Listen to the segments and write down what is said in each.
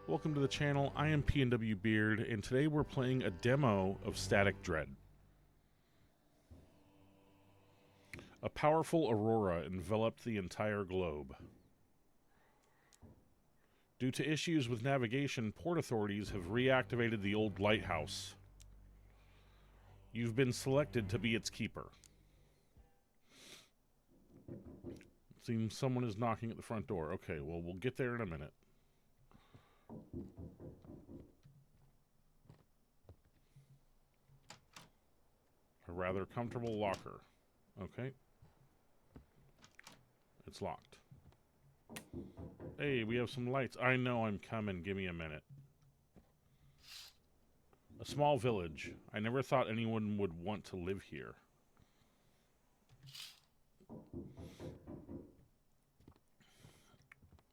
Welcome to the channel. I am pnwbeard, and today we're playing a demo of Static Dread. A powerful aurora enveloped the entire globe. Due to issues with navigation, port authorities have reactivated the old lighthouse. You've been selected to be its keeper. Seems someone is knocking at the front door. Okay, well, we'll get there in a minute. A rather comfortable locker. Okay. It's locked. Hey, we have some lights. I know I'm coming. Give me a minute. A small village. I never thought anyone would want to live here.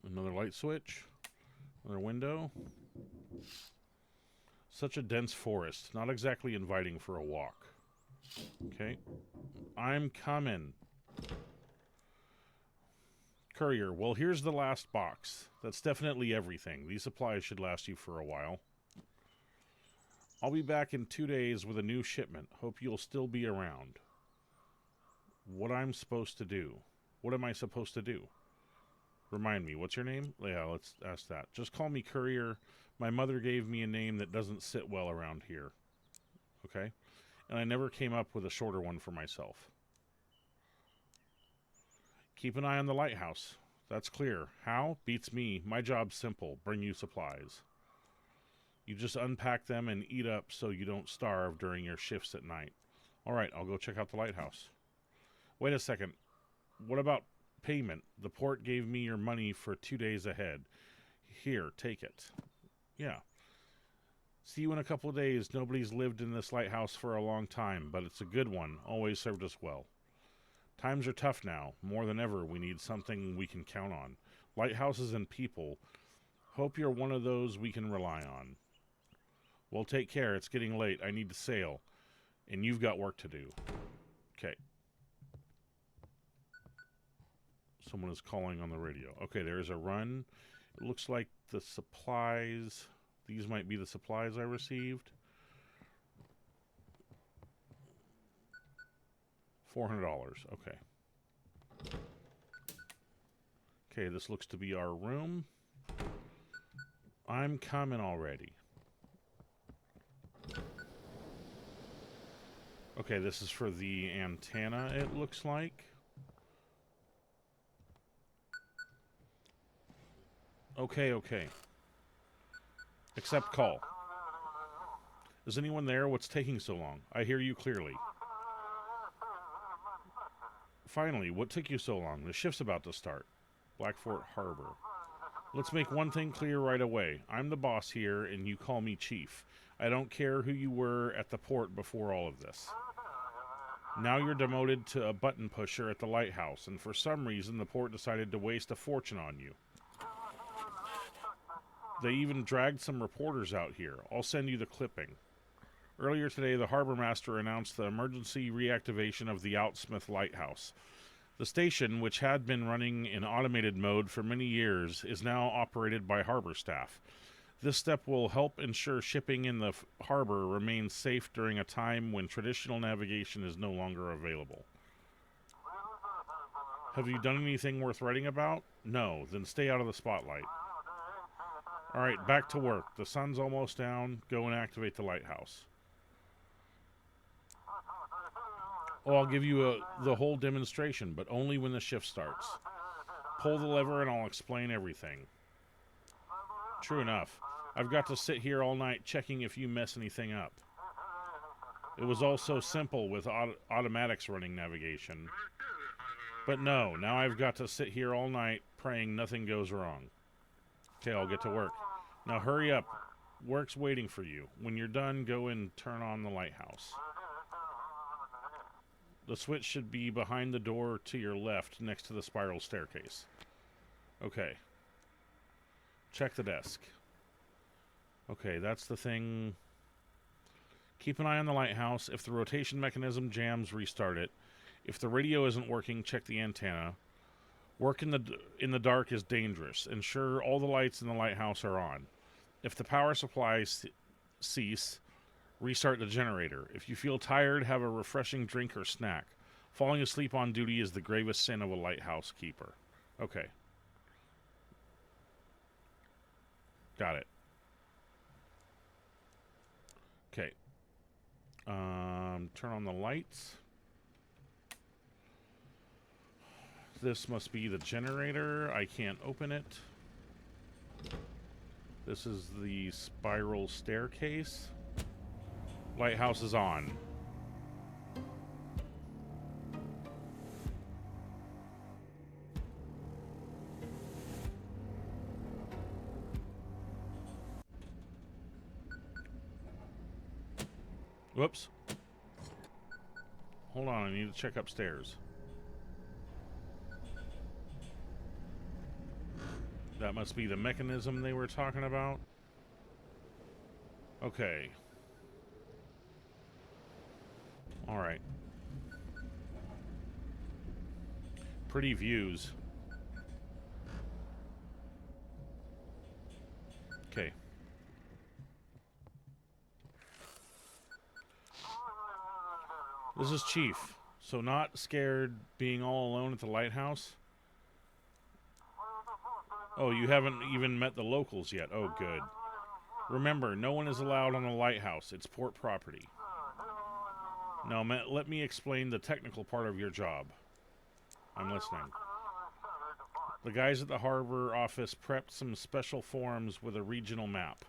Another light switch. Another window. Such a dense forest. Not exactly inviting for a walk. Okay. I'm coming. Courier. Well, here's the last box. That's definitely everything. These supplies should last you for a while. I'll be back in 2 days with a new shipment. Hope you'll still be around. What I'm supposed to do? What am I supposed to do? Remind me, what's your name? Yeah, let's ask that. Just call me Courier. My mother gave me a name that doesn't sit well around here. Okay? And I never came up with a shorter one for myself. Keep an eye on the lighthouse. That's clear. How? Beats me. My job's simple. Bring you supplies. You just unpack them and eat up so you don't starve during your shifts at night. Alright, I'll go check out the lighthouse. Wait a second. What about payment? The port gave me your money for 2 days ahead. Here, take it. Yeah. See you in a couple of days. Nobody's lived in this lighthouse for a long time, but it's a good one. Always served us well. Times are tough now. More than ever, we need something we can count on. Lighthouses and people. Hope you're one of those we can rely on. Well, take care. It's getting late. I need to sail. And you've got work to do. Okay. Someone is calling on the radio. Okay, there's a run. It looks like the supplies. These might be the supplies I received. $400. Okay. Okay, this looks to be our room. I'm coming already. Okay, this is for the antenna, it looks like. Okay. Accept call. Is anyone there? What's taking so long? I hear you clearly. Finally, what took you so long? The shift's about to start. Blackfort Harbor. Let's make one thing clear right away. I'm the boss here, and you call me Chief. I don't care who you were at the port before all of this. Now you're demoted to a button pusher at the lighthouse, and for some reason the port decided to waste a fortune on you. They even dragged some reporters out here. I'll send you the clipping. Earlier today, the harbor master announced the emergency reactivation of the Outsmith Lighthouse. The station, which had been running in automated mode for many years, is now operated by harbor staff. This step will help ensure shipping in the harbor remains safe during a time when traditional navigation is no longer available. Have you done anything worth writing about? No, then stay out of the spotlight. Alright, back to work. The sun's almost down. Go and activate the lighthouse. Oh, I'll give you the whole demonstration, but only when the shift starts. Pull the lever and I'll explain everything. True enough. I've got to sit here all night checking if you mess anything up. It was all so simple with automatics running navigation. But no, now I've got to sit here all night praying nothing goes wrong. Okay, I'll get to work. Now hurry up. Work's waiting for you. When you're done, go and turn on the lighthouse. The switch should be behind the door to your left, next to the spiral staircase. Okay. Check the desk. Okay, that's the thing. Keep an eye on the lighthouse. If the rotation mechanism jams, restart it. If the radio isn't working, check the antenna. Work in the dark is dangerous. Ensure all the lights in the lighthouse are on. If the power supply cease, restart the generator. If you feel tired, have a refreshing drink or snack. Falling asleep on duty is the gravest sin of a lighthouse keeper. Okay. Got it. Okay. Turn on the lights. This must be the generator. I can't open it. This is the spiral staircase. Lighthouse is on. Whoops. Hold on, I need to check upstairs. That must be the mechanism they were talking about. Okay. Alright. Pretty views. Okay. This is Chief. So not scared being all alone at the lighthouse? Oh, you haven't even met the locals yet. Oh, good. Remember, no one is allowed on the lighthouse. It's port property. Now, let me explain the technical part of your job. I'm listening. The guys at the harbor office prepped some special forms with a regional map.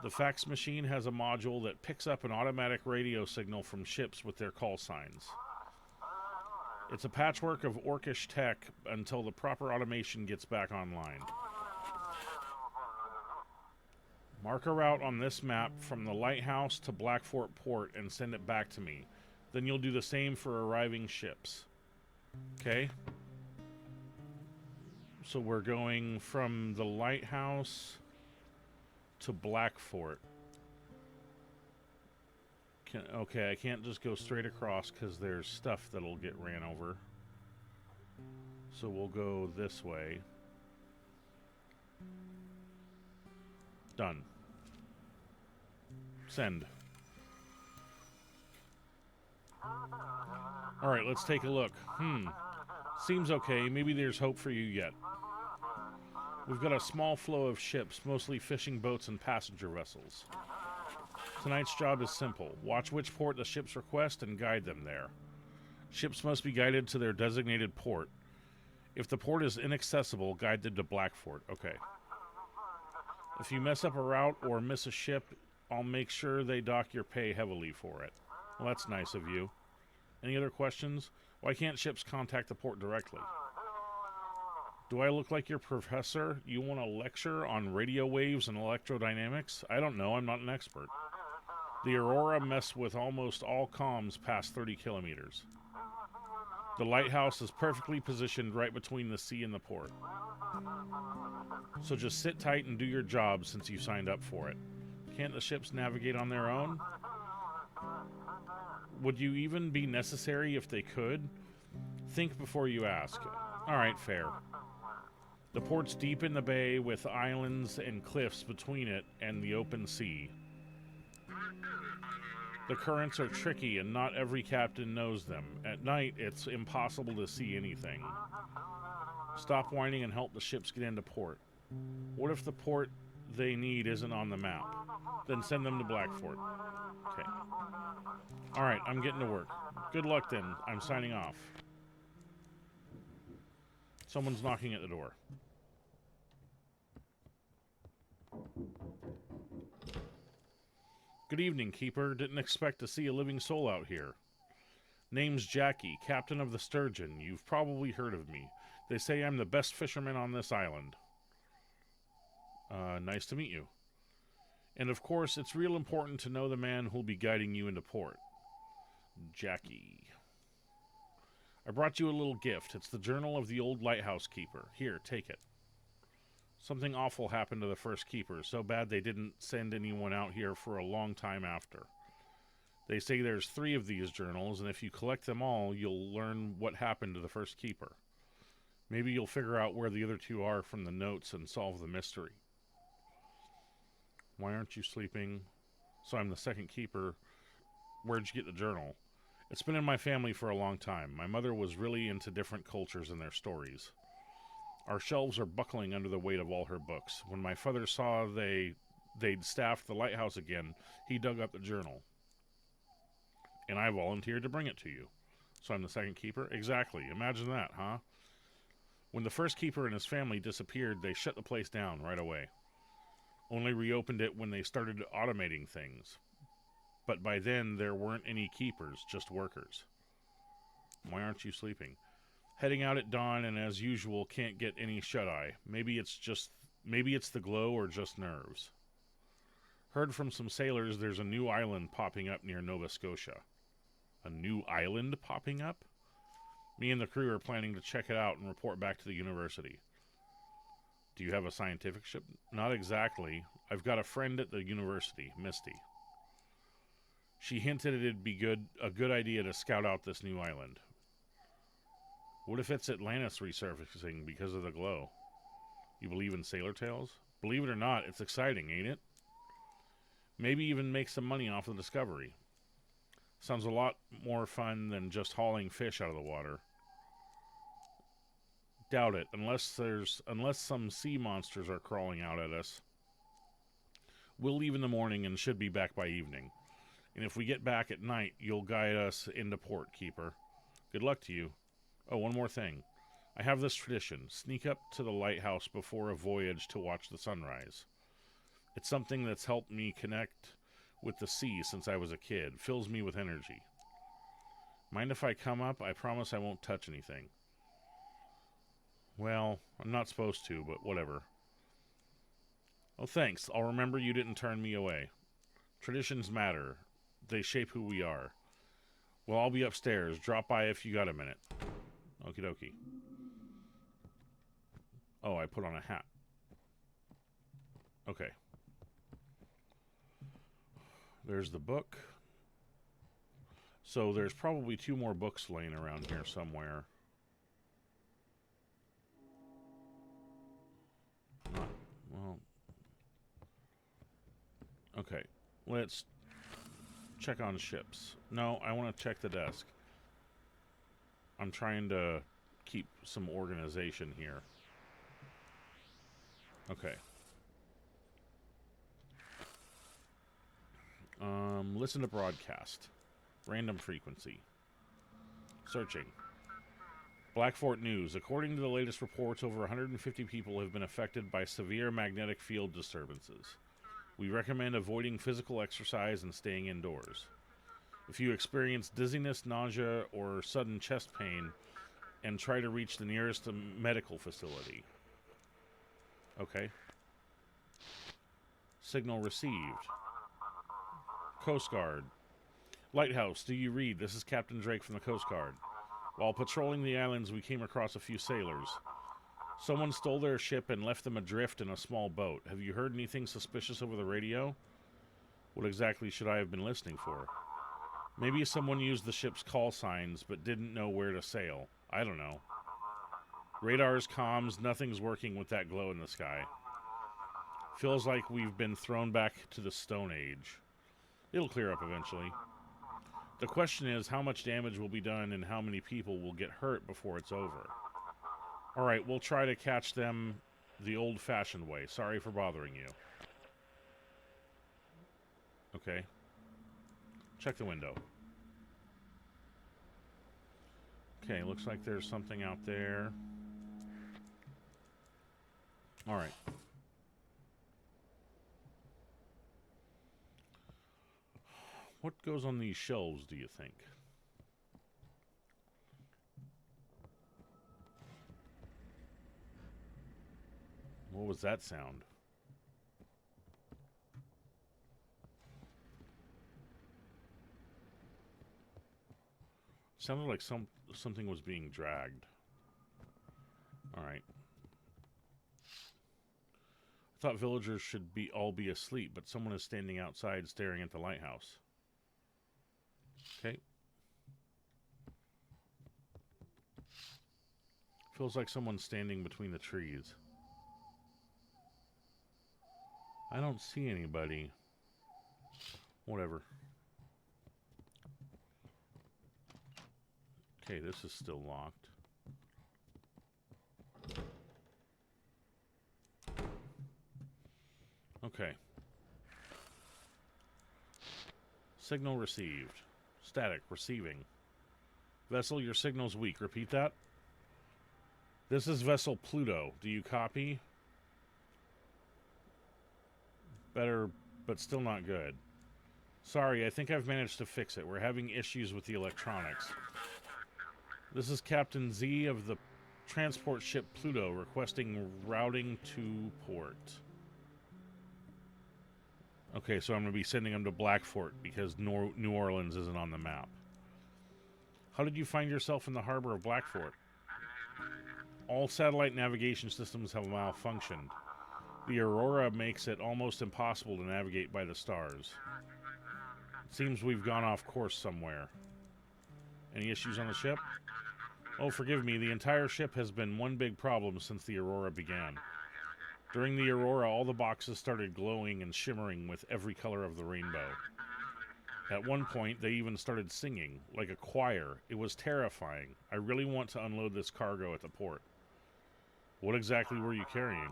The fax machine has a module that picks up an automatic radio signal from ships with their call signs. It's a patchwork of orcish tech until the proper automation gets back online. Mark a route on this map from the lighthouse to Blackfort Port and send it back to me. Then you'll do the same for arriving ships. Okay? So we're going from the lighthouse to Blackfort. Okay, I can't just go straight across because there's stuff that'll get ran over. So we'll go this way. Done. Send. Alright, let's take a look. Seems okay. Maybe there's hope for you yet. We've got a small flow of ships, mostly fishing boats and passenger vessels. Tonight's job is simple. Watch which port the ships request and guide them there. Ships must be guided to their designated port. If the port is inaccessible, guide them to Blackfort. Okay. If you mess up a route or miss a ship, I'll make sure they dock your pay heavily for it. Well, that's nice of you. Any other questions? Why can't ships contact the port directly? Do I look like your professor? You want a lecture on radio waves and electrodynamics? I don't know. I'm not an expert. The Aurora mess with almost all comms past 30 kilometers. The lighthouse is perfectly positioned right between the sea and the port. So just sit tight and do your job since you signed up for it. Can't the ships navigate on their own? Would you even be necessary if they could? Think before you ask. Alright, fair. The port's deep in the bay with islands and cliffs between it and the open sea. The currents are tricky and not every captain knows them. At night, it's impossible to see anything. Stop whining and help the ships get into port. What if the port they need isn't on the map? Then send them to Blackfort. Okay. Alright, I'm getting to work. Good luck then. I'm signing off. Someone's knocking at the door. Good evening, Keeper. Didn't expect to see a living soul out here. Name's Jackie, captain of the Sturgeon. You've probably heard of me. They say I'm the best fisherman on this island. Nice to meet you. And of course, it's real important to know the man who'll be guiding you into port. Jackie. I brought you a little gift. It's the journal of the old lighthouse keeper. Here, take it. Something awful happened to the first keeper, so bad they didn't send anyone out here for a long time after. They say there's 3 of these journals, and if you collect them all, you'll learn what happened to the first keeper. Maybe you'll figure out where the other 2 are from the notes and solve the mystery. Why aren't you sleeping? So I'm the second keeper. Where'd you get the journal? It's been in my family for a long time. My mother was really into different cultures and their stories. Our shelves are buckling under the weight of all her books. When my father saw they'd staffed the lighthouse again, he dug up the journal. And I volunteered to bring it to you. So I'm the second keeper? Exactly. Imagine that, huh? When the first keeper and his family disappeared, they shut the place down right away. Only reopened it when they started automating things. But by then, there weren't any keepers, just workers. Why aren't you sleeping? Heading out at dawn, and as usual, can't get any shut-eye. Maybe it's the glow or just nerves. Heard from some sailors there's a new island popping up near Nova Scotia. A new island popping up? Me and the crew are planning to check it out and report back to the university. Do you have a scientific ship? Not exactly. I've got a friend at the university, Misty. She hinted it'd be a good idea to scout out this new island. What if it's Atlantis resurfacing because of the glow? You believe in sailor tales? Believe it or not, it's exciting, ain't it? Maybe even make some money off the discovery. Sounds a lot more fun than just hauling fish out of the water. Doubt it, unless some sea monsters are crawling out at us. We'll leave in the morning and should be back by evening. And if we get back at night, you'll guide us into port, Keeper. Good luck to you. Oh, one more thing. I have this tradition. Sneak up to the lighthouse before a voyage to watch the sunrise. It's something that's helped me connect with the sea since I was a kid. Fills me with energy. Mind if I come up? I promise I won't touch anything. Well, I'm not supposed to, but whatever. Oh, thanks. I'll remember you didn't turn me away. Traditions matter. They shape who we are. Well, I'll be upstairs. Drop by if you got a minute. Okie dokie. Oh, I put on a hat. Okay. There's the book. So there's probably 2 more books laying around here somewhere. Well. Okay. Let's check on ships. No, I want to check the desk. I'm trying to keep some organization here. Okay. Listen to broadcast. Random frequency. Searching. Blackfort News. According to the latest reports, over 150 people have been affected by severe magnetic field disturbances. We recommend avoiding physical exercise and staying indoors. If you experience dizziness, nausea, or sudden chest pain, and try to reach the nearest medical facility. Okay. Signal received. Coast Guard. Lighthouse, do you read? This is Captain Drake from the Coast Guard. While patrolling the islands, we came across a few sailors. Someone stole their ship and left them adrift in a small boat. Have you heard anything suspicious over the radio? What exactly should I have been listening for? Maybe someone used the ship's call signs but didn't know where to sail. I don't know. Radars, comms, nothing's working with that glow in the sky. Feels like we've been thrown back to the Stone Age. It'll clear up eventually. The question is how much damage will be done and how many people will get hurt before it's over. Alright, we'll try to catch them the old-fashioned way. Sorry for bothering you. Okay. Check the window. Okay, looks like there's something out there. Alright. What goes on these shelves, do you think? What was that sound? Sounded like something was being dragged. Alright. I thought villagers should all be asleep, but someone is standing outside staring at the lighthouse. Okay. Feels like someone's standing between the trees. I don't see anybody. Whatever. Okay, this is still locked. Okay. Signal received. Static. Receiving. Vessel, your signal's weak. Repeat that. This is Vessel Pluto. Do you copy? Better, but still not good. Sorry, I think I've managed to fix it. We're having issues with the electronics. This is Captain Z of the transport ship Pluto requesting routing to port. Okay, so I'm going to be sending them to Blackfort because New Orleans isn't on the map. How did you find yourself in the harbor of Blackfort? All satellite navigation systems have malfunctioned. The Aurora makes it almost impossible to navigate by the stars. It seems we've gone off course somewhere. Any issues on the ship? Oh, forgive me, the entire ship has been one big problem since the Aurora began. During the Aurora, all the boxes started glowing and shimmering with every color of the rainbow. At one point, they even started singing, like a choir. It was terrifying. I really want to unload this cargo at the port. What exactly were you carrying?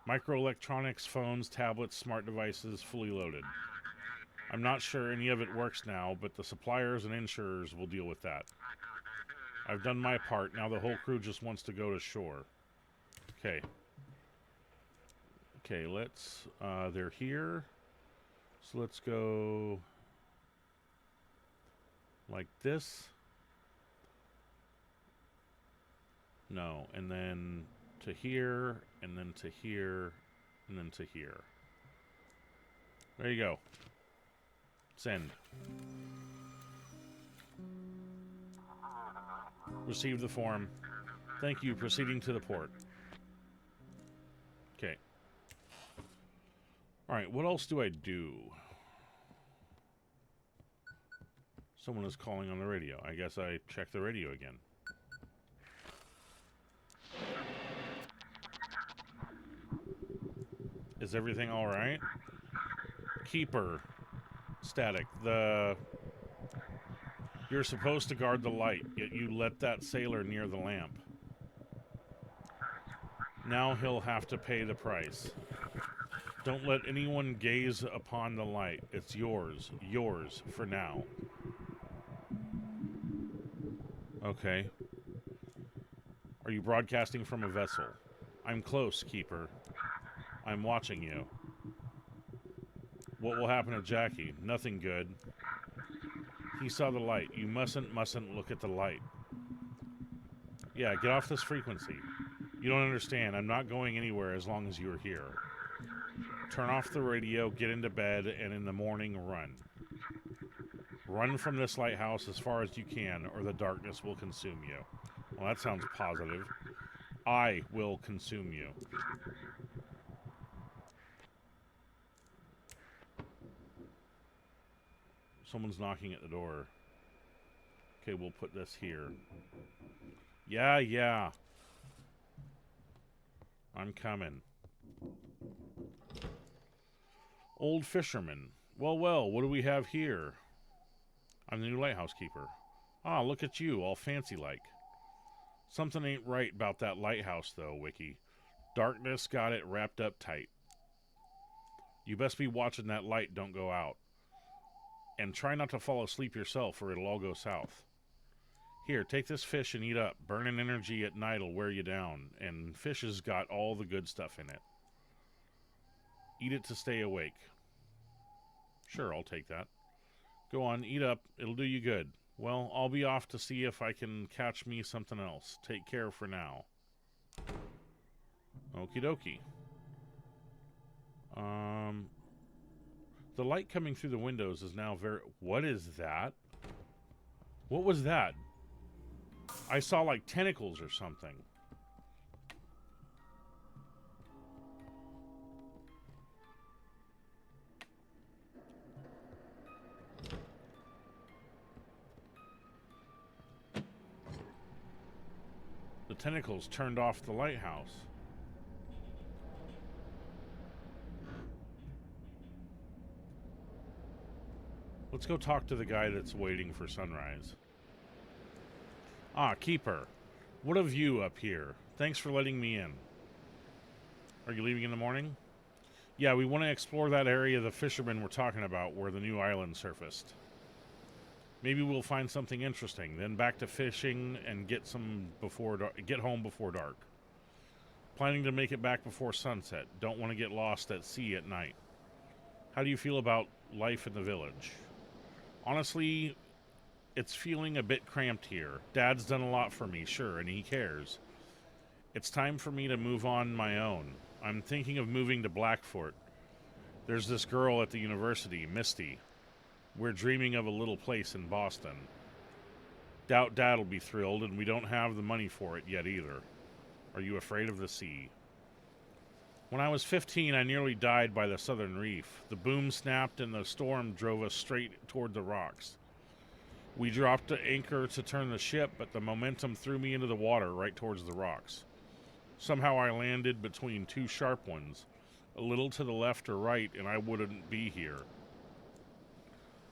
Microelectronics, phones, tablets, smart devices, fully loaded. I'm not sure any of it works now, but the suppliers and insurers will deal with that. I've done my part. Now the whole crew just wants to go to shore. Okay. Okay, let's... they're here. So let's go... like this. No, and then to here, and then to here, and then to here. There you go. Send. Receive the form. Thank you. Proceeding to the port. Okay. Alright, what else do I do? Someone is calling on the radio. I guess I check the radio again. Is everything alright? Keeper. Static. You're supposed to guard the light, yet you let that sailor near the lamp. Now he'll have to pay the price. Don't let anyone gaze upon the light. It's yours. Yours for now. Okay. Are you broadcasting from a vessel? I'm close, Keeper. I'm watching you. What will happen to Jackie? Nothing good. He saw the light. You mustn't look at the light. Yeah, get off this frequency. You don't understand. I'm not going anywhere as long as you're here. Turn off the radio, get into bed, and in the morning, run. Run from this lighthouse as far as you can, or the darkness will consume you. Well, that sounds positive. I will consume you. Someone's knocking at the door. Okay, we'll put this here. Yeah. I'm coming. Old fisherman. Well, what do we have here? I'm the new lighthouse keeper. Ah, look at you, all fancy-like. Something ain't right about that lighthouse, though, Wiki. Darkness got it wrapped up tight. You best be watching that light don't go out. And try not to fall asleep yourself, or it'll all go south. Here, take this fish and eat up. Burning energy at night'll wear you down, and fish has got all the good stuff in it. Eat it to stay awake. Sure, I'll take that. Go on, eat up. It'll do you good. Well, I'll be off to see if I can catch me something else. Take care for now. Okie dokie. The light coming through the windows is now very... What is that? What was that? I saw like tentacles or something. The tentacles turned off the lighthouse. Let's go talk to the guy that's waiting for sunrise. Ah, Keeper. What a view up here. Thanks for letting me in. Are you leaving in the morning? Yeah, we want to explore that area the fishermen were talking about where the new island surfaced. Maybe we'll find something interesting, then back to fishing and get home before dark. Planning to make it back before sunset. Don't want to get lost at sea at night. How do you feel about life in the village? Honestly, it's feeling a bit cramped here. Dad's done a lot for me, sure, and he cares. It's time for me to move on my own. I'm thinking of moving to Blackfort. There's this girl at the university, Misty. We're dreaming of a little place in Boston. Doubt Dad'll be thrilled, and we don't have the money for it yet either. Are you afraid of the sea? When I was 15, I nearly died by the southern reef. The boom snapped and the storm drove us straight toward the rocks. We dropped the anchor to turn the ship, but the momentum threw me into the water right towards the rocks. Somehow I landed between two sharp ones, a little to the left or right, and I wouldn't be here.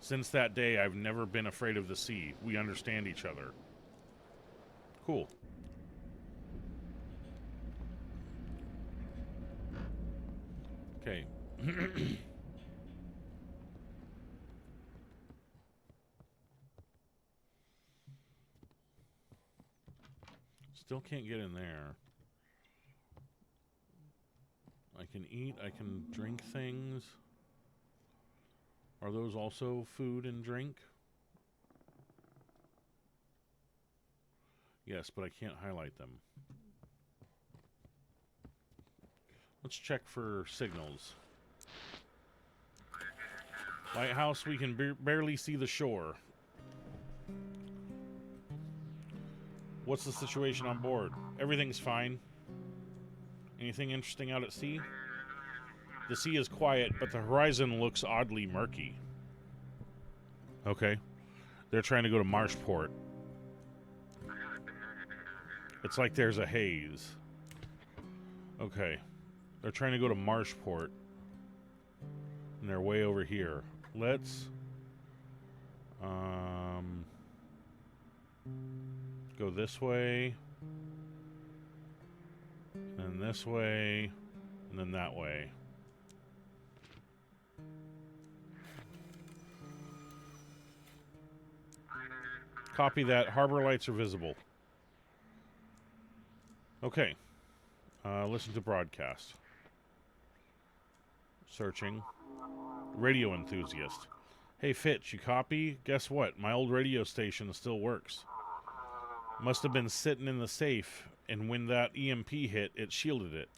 Since that day, I've never been afraid of the sea. We understand each other. Cool. Okay. Still can't get in there. I can eat, I can drink things. Are those also food and drink? Yes, but I can't highlight them. Let's check for signals. Lighthouse, we can barely see the shore. What's the situation on board? Everything's fine. Anything interesting out at sea? The sea is quiet, but the horizon looks oddly murky. Okay. They're trying to go to Marshport. It's like there's a haze. Okay. They're trying to go to Marshport. And they're way over here. Let's go this way. And this way. And then that way. Copy that. Harbor lights are visible. Okay. Listen to broadcast. Searching. Radio enthusiast. Hey, Fitch, you copy? Guess what? My old radio station still works. Must have been sitting in the safe, and when that EMP hit, it shielded it.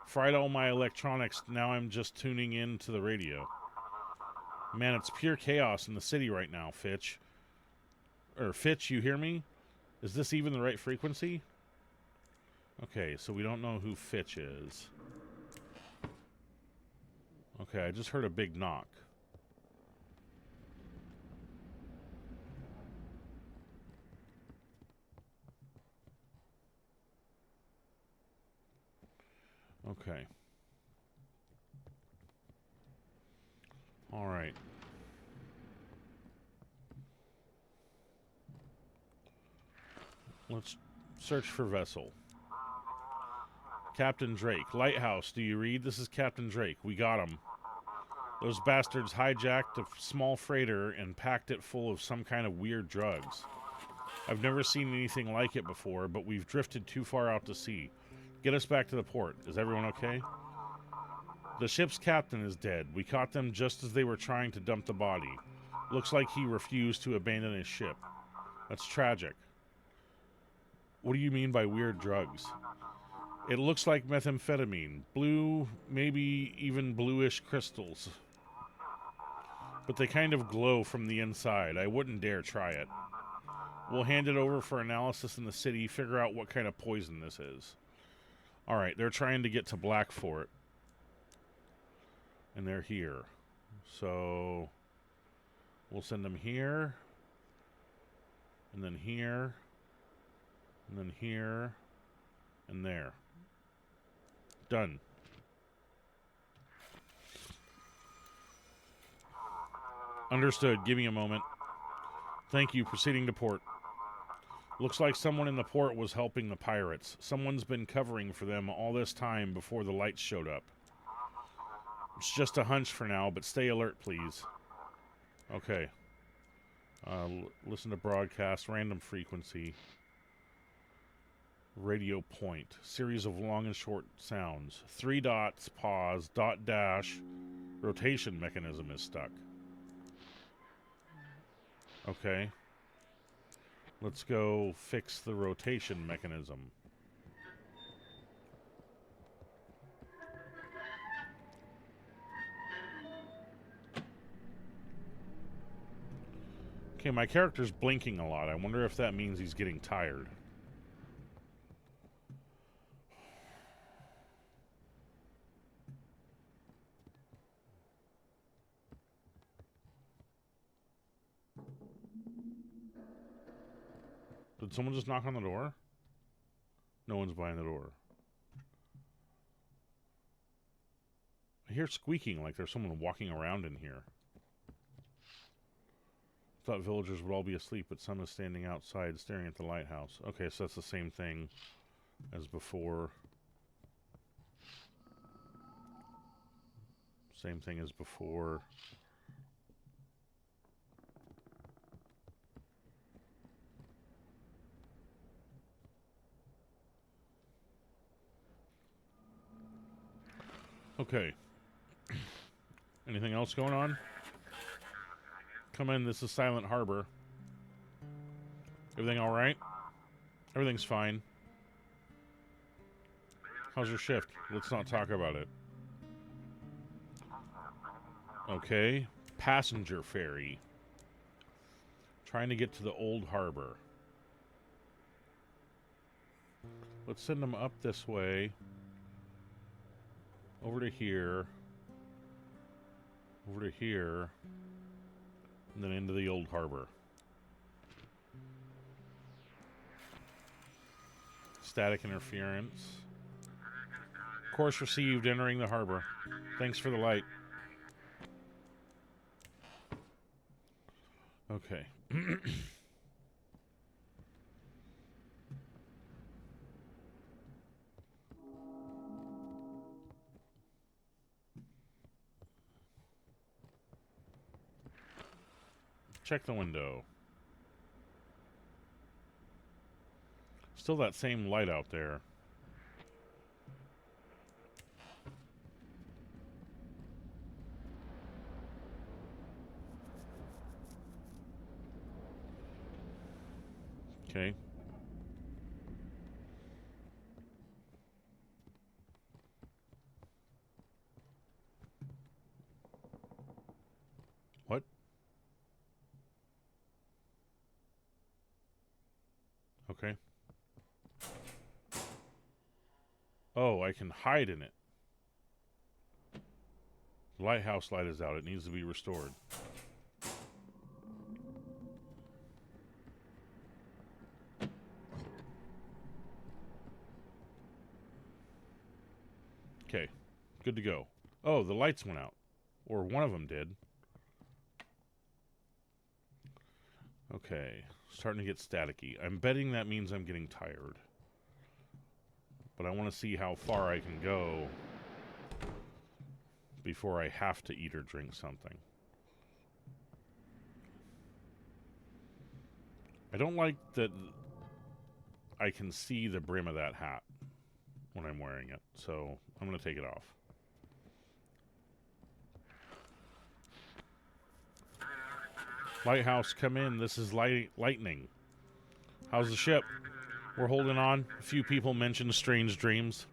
Fried all my electronics, now I'm just tuning in to the radio. Man, it's pure chaos in the city right now, Fitch. Fitch, you hear me? Is this even the right frequency? Okay, so we don't know who Fitch is. Okay, I just heard a big knock. Okay. All right. Let's search for vessel. Captain Drake. Lighthouse, do you read? This is Captain Drake. We got him. Those bastards hijacked a small freighter and packed it full of some kind of weird drugs. I've never seen anything like it before, but we've drifted too far out to sea. Get us back to the port. Is everyone okay? The ship's captain is dead. We caught them just as they were trying to dump the body. Looks like he refused to abandon his ship. That's tragic. What do you mean by weird drugs? It looks like methamphetamine. Blue, maybe even bluish crystals. But they kind of glow from the inside. I wouldn't dare try it. We'll hand it over for analysis in the city, figure out what kind of poison this is. Alright, they're trying to get to Blackfort. And they're here. So we'll send them here. And then here. And then here. And there. Done. Understood. Give me a moment. Thank you. Proceeding to port. Looks like someone in the port was helping the pirates. Someone's been covering for them all this time before the lights showed up. It's just a hunch for now, but stay alert, please. Okay. Listen to broadcast, random frequency. Radio point. Series of long and short sounds. 3 dots, pause, dot dash. Rotation mechanism is stuck. Okay. Let's go fix the rotation mechanism. Okay, my character's blinking a lot. I wonder if that means he's getting tired. Did someone just knock on the door? No one's behind the door. I hear squeaking like there's someone walking around in here. Thought villagers would all be asleep, but some is standing outside staring at the lighthouse. Okay, so that's the same thing as before. Same thing as before. Okay. Anything else going on? Come in, this is Silent Harbor. Everything alright? Everything's fine. How's your shift? Let's not talk about it. Okay. Passenger ferry. Trying to get to the old harbor. Let's send them up this way. Over to here. Over to here. And then into the old harbor. Static interference. Course received entering the harbor. Thanks for the light. Okay. Check the window. Still that same light out there. Okay. What? Okay. Oh, I can hide in it. The lighthouse light is out. It needs to be restored. Okay. Good to go. Oh, the lights went out. Or one of them did. Okay. Starting to get staticky. I'm betting that means I'm getting tired. But I want to see how far I can go before I have to eat or drink something. I don't like that I can see the brim of that hat when I'm wearing it, so I'm going to take it off. Lighthouse, come in. This is lightning. How's the ship? We're holding on. A few people mentioned strange dreams.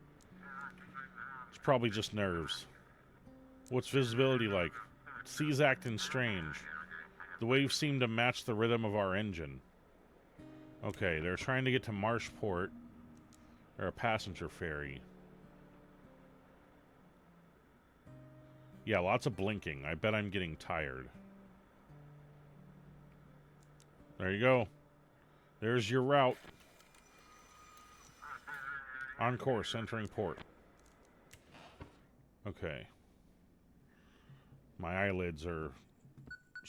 It's probably just nerves. What's visibility like? Sea's acting strange. The waves seem to match the rhythm of our engine. Okay, they're trying to get to Marshport. Or a passenger ferry. Yeah, lots of blinking. I bet I'm getting tired. There you go. There's your route. On course, entering port. Okay. My eyelids are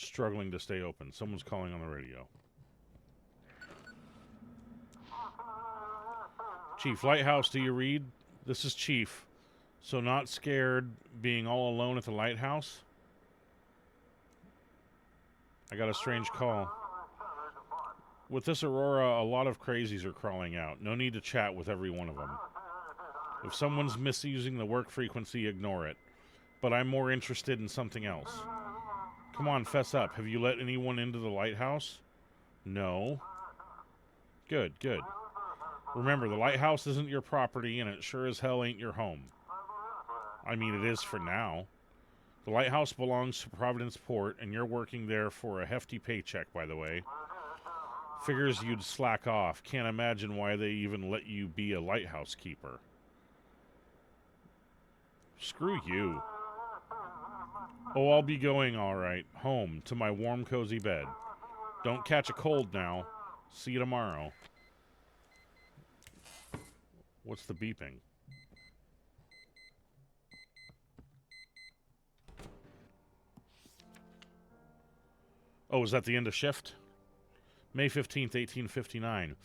struggling to stay open. Someone's calling on the radio. Chief, lighthouse, do you read? This is Chief. So not scared being all alone at the lighthouse? I got a strange call. With this aurora, a lot of crazies are crawling out. No need to chat with every one of them. If someone's misusing the work frequency, ignore it. But I'm more interested in something else. Come on, fess up. Have you let anyone into the lighthouse? No. Good, good. Remember, the lighthouse isn't your property, and it sure as hell ain't your home. I mean, it is for now. The lighthouse belongs to Providence Port, and you're working there for a hefty paycheck, by the way. Figures you'd slack off. Can't imagine why they even let you be a lighthouse keeper. Screw you. Oh, I'll be going all right. Home, to my warm, cozy bed. Don't catch a cold now. See you tomorrow. What's the beeping? Oh, is that the end of shift? May 15th, 1859.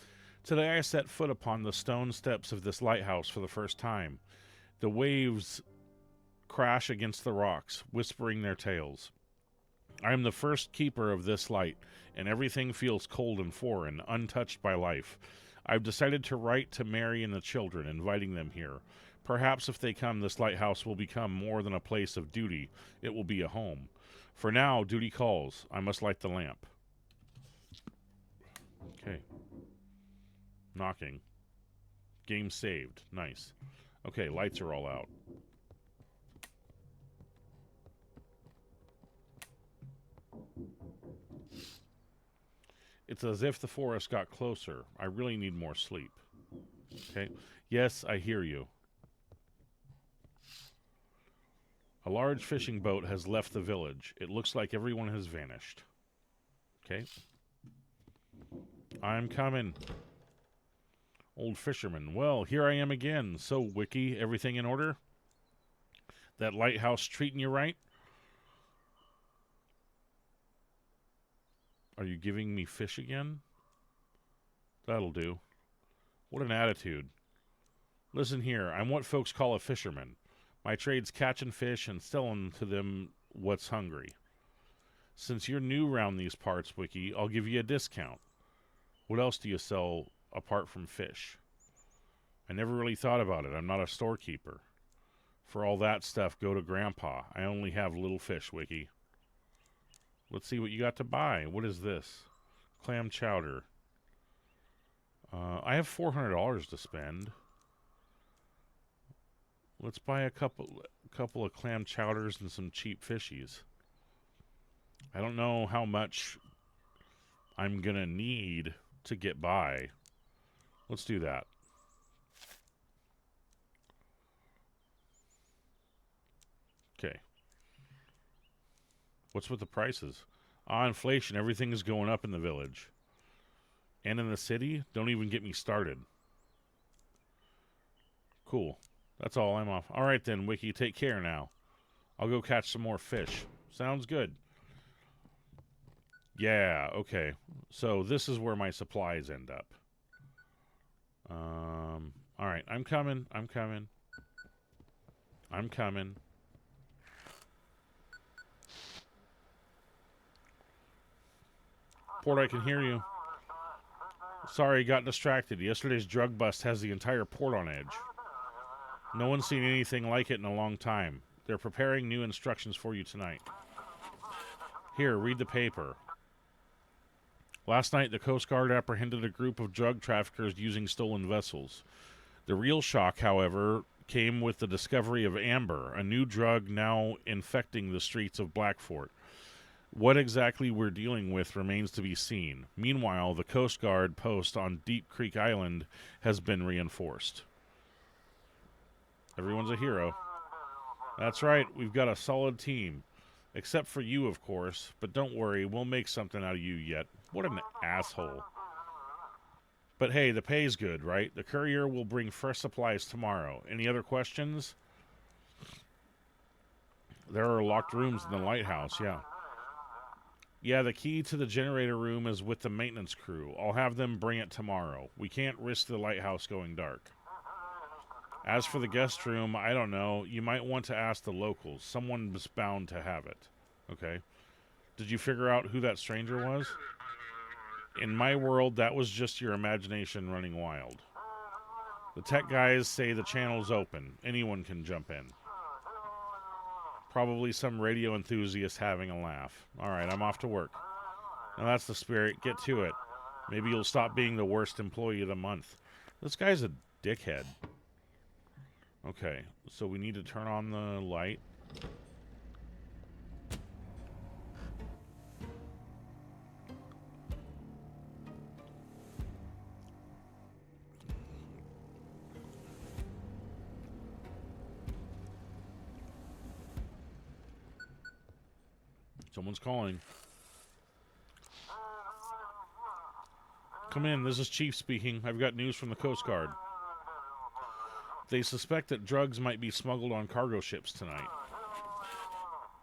Today I set foot upon the stone steps of this lighthouse for the first time. The waves crash against the rocks, whispering their tales. I am the first keeper of this light, and everything feels cold and foreign, untouched by life. I've decided to write to Mary and the children, inviting them here. Perhaps if they come, this lighthouse will become more than a place of duty. It will be a home. For now, duty calls. I must light the lamp. Okay. Knocking. Game saved. Nice. Okay, lights are all out. It's as if the forest got closer. I really need more sleep. Okay. Yes, I hear you. A large fishing boat has left the village. It looks like everyone has vanished. Okay. I'm coming. Old fisherman. Well, here I am again. So, Wiki, everything in order? That lighthouse treating you right? Are you giving me fish again? That'll do. What an attitude. Listen here, I'm what folks call a fisherman. My trade's catching fish and selling to them what's hungry. Since you're new round these parts, Wiki, I'll give you a discount. What else do you sell apart from fish? I never really thought about it. I'm not a storekeeper. For all that stuff, go to Grandpa. I only have little fish, Wiki. Let's see what you got to buy. What is this? Clam chowder. I have $400 to spend. Let's buy a couple of clam chowders and some cheap fishies. I don't know how much I'm gonna need to get by. Let's do that. Okay. What's with the prices? Inflation. Everything is going up in the village. And in the city? Don't even get me started. Cool. That's all. I'm off. All right then, Wiki. Take care now. I'll go catch some more fish. Sounds good. Yeah, okay. So this is where my supplies end up. All right. I'm coming. I'm coming. I'm coming. Port, I can hear you. Sorry, got distracted. Yesterday's drug bust has the entire port on edge. No one's seen anything like it in a long time. They're preparing new instructions for you tonight. Here, read the paper. Last night, the Coast Guard apprehended a group of drug traffickers using stolen vessels. The real shock, however, came with the discovery of amber, a new drug now infecting the streets of Blackfort. What exactly we're dealing with remains to be seen. Meanwhile, the Coast Guard post on Deep Creek Island has been reinforced. Everyone's a hero. That's right, we've got a solid team. Except for you, of course. But don't worry, we'll make something out of you yet. What an asshole. But hey, the pay's good, right? The courier will bring fresh supplies tomorrow. Any other questions? There are locked rooms in the lighthouse, yeah. Yeah, the key to the generator room is with the maintenance crew. I'll have them bring it tomorrow. We can't risk the lighthouse going dark. As for the guest room, I don't know. You might want to ask the locals. Someone's bound to have it. Okay. Did you figure out who that stranger was? In my world, that was just your imagination running wild. The tech guys say the channel's open. Anyone can jump in. Probably some radio enthusiast having a laugh. Alright, I'm off to work. Now that's the spirit. Get to it. Maybe you'll stop being the worst employee of the month. This guy's a dickhead. Okay, so we need to turn on the light. Someone's calling. Come in, this is Chief speaking. I've got news from the Coast Guard. They suspect that drugs might be smuggled on cargo ships tonight.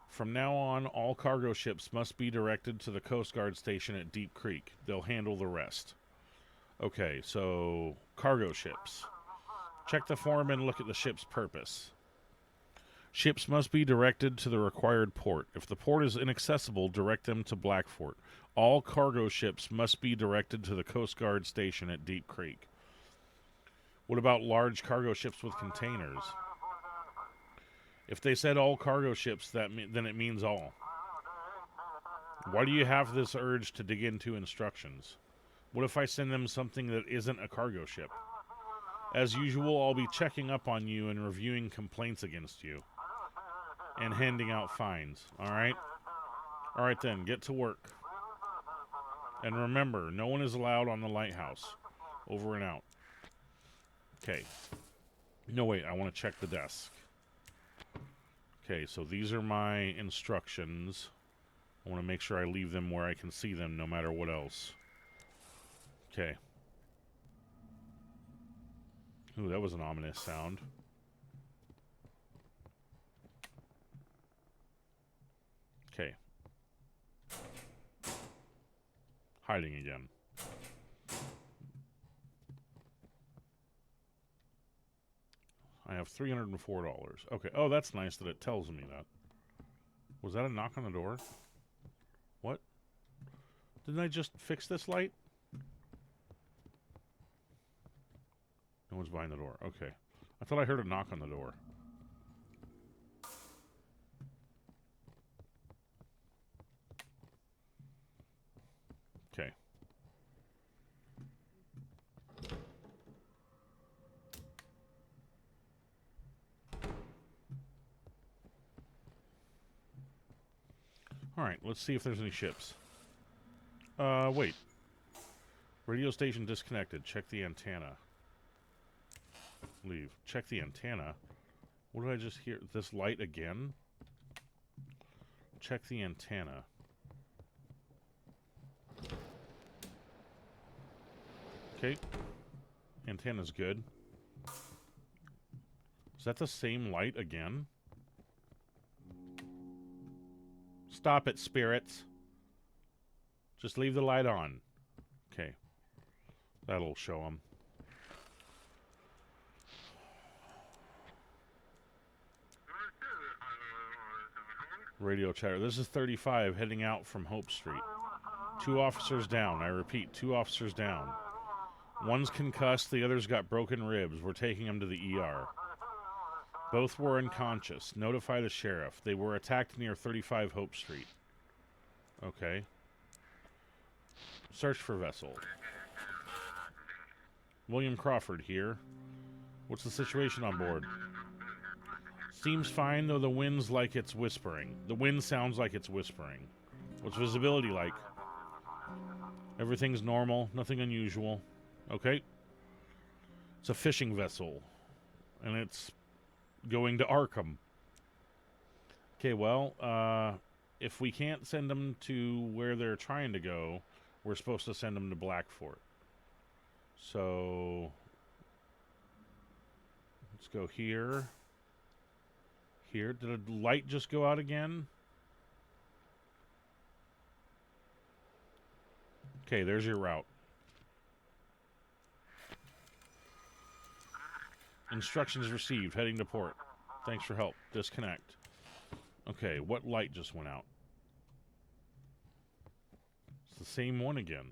From now on, all cargo ships must be directed to the Coast Guard station at Deep Creek. They'll handle the rest. Okay, so cargo ships. Check the form and look at the ship's purpose. Ships must be directed to the required port. If the port is inaccessible, direct them to Blackfort. All cargo ships must be directed to the Coast Guard station at Deep Creek. What about large cargo ships with containers? If they said all cargo ships, then it means all. Why do you have this urge to dig into instructions? What if I send them something that isn't a cargo ship? As usual, I'll be checking up on you and reviewing complaints against you. And handing out fines, alright? Alright then, get to work. And remember, no one is allowed on the lighthouse. Over and out. Okay. No, wait, I want to check the desk. Okay, so these are my instructions. I want to make sure I leave them where I can see them no matter what else. Okay. Ooh, that was an ominous sound. Okay. Hiding again. I have $304. Okay. Oh, that's nice that it tells me that. Was that a knock on the door? What? Didn't I just fix this light? No one's behind the door. Okay. I thought I heard a knock on the door. Okay. Alright, let's see if there's any ships. Wait. Radio station disconnected. Check the antenna. Leave. Check the antenna. What did I just hear? This light again? Check the antenna. Okay. Antenna's good. Is that the same light again? Stop it, spirits. Just leave the light on. Okay. That'll show them. Radio chatter. This is 35 heading out from Hope Street. 2 officers down. I repeat, 2 officers down. One's concussed, the other's got broken ribs. We're taking him to the ER. Both were unconscious. Notify the sheriff. They were attacked near 35 Hope Street. Okay. Search for vessel. William Crawford here. What's the situation on board? Seems fine, though the wind's like it's whispering. The wind sounds like it's whispering. What's visibility like? Everything's normal. Nothing unusual. Okay. It's a fishing vessel. And it's going to Arkham. Okay, well, if we can't send them to where they're trying to go, we're supposed to send them to Blackfort. So, let's go here. Here. Did a light just go out again? Okay, there's your route. Instructions received. Heading to port. Thanks for help. Disconnect. Okay, what light just went out? It's the same one again.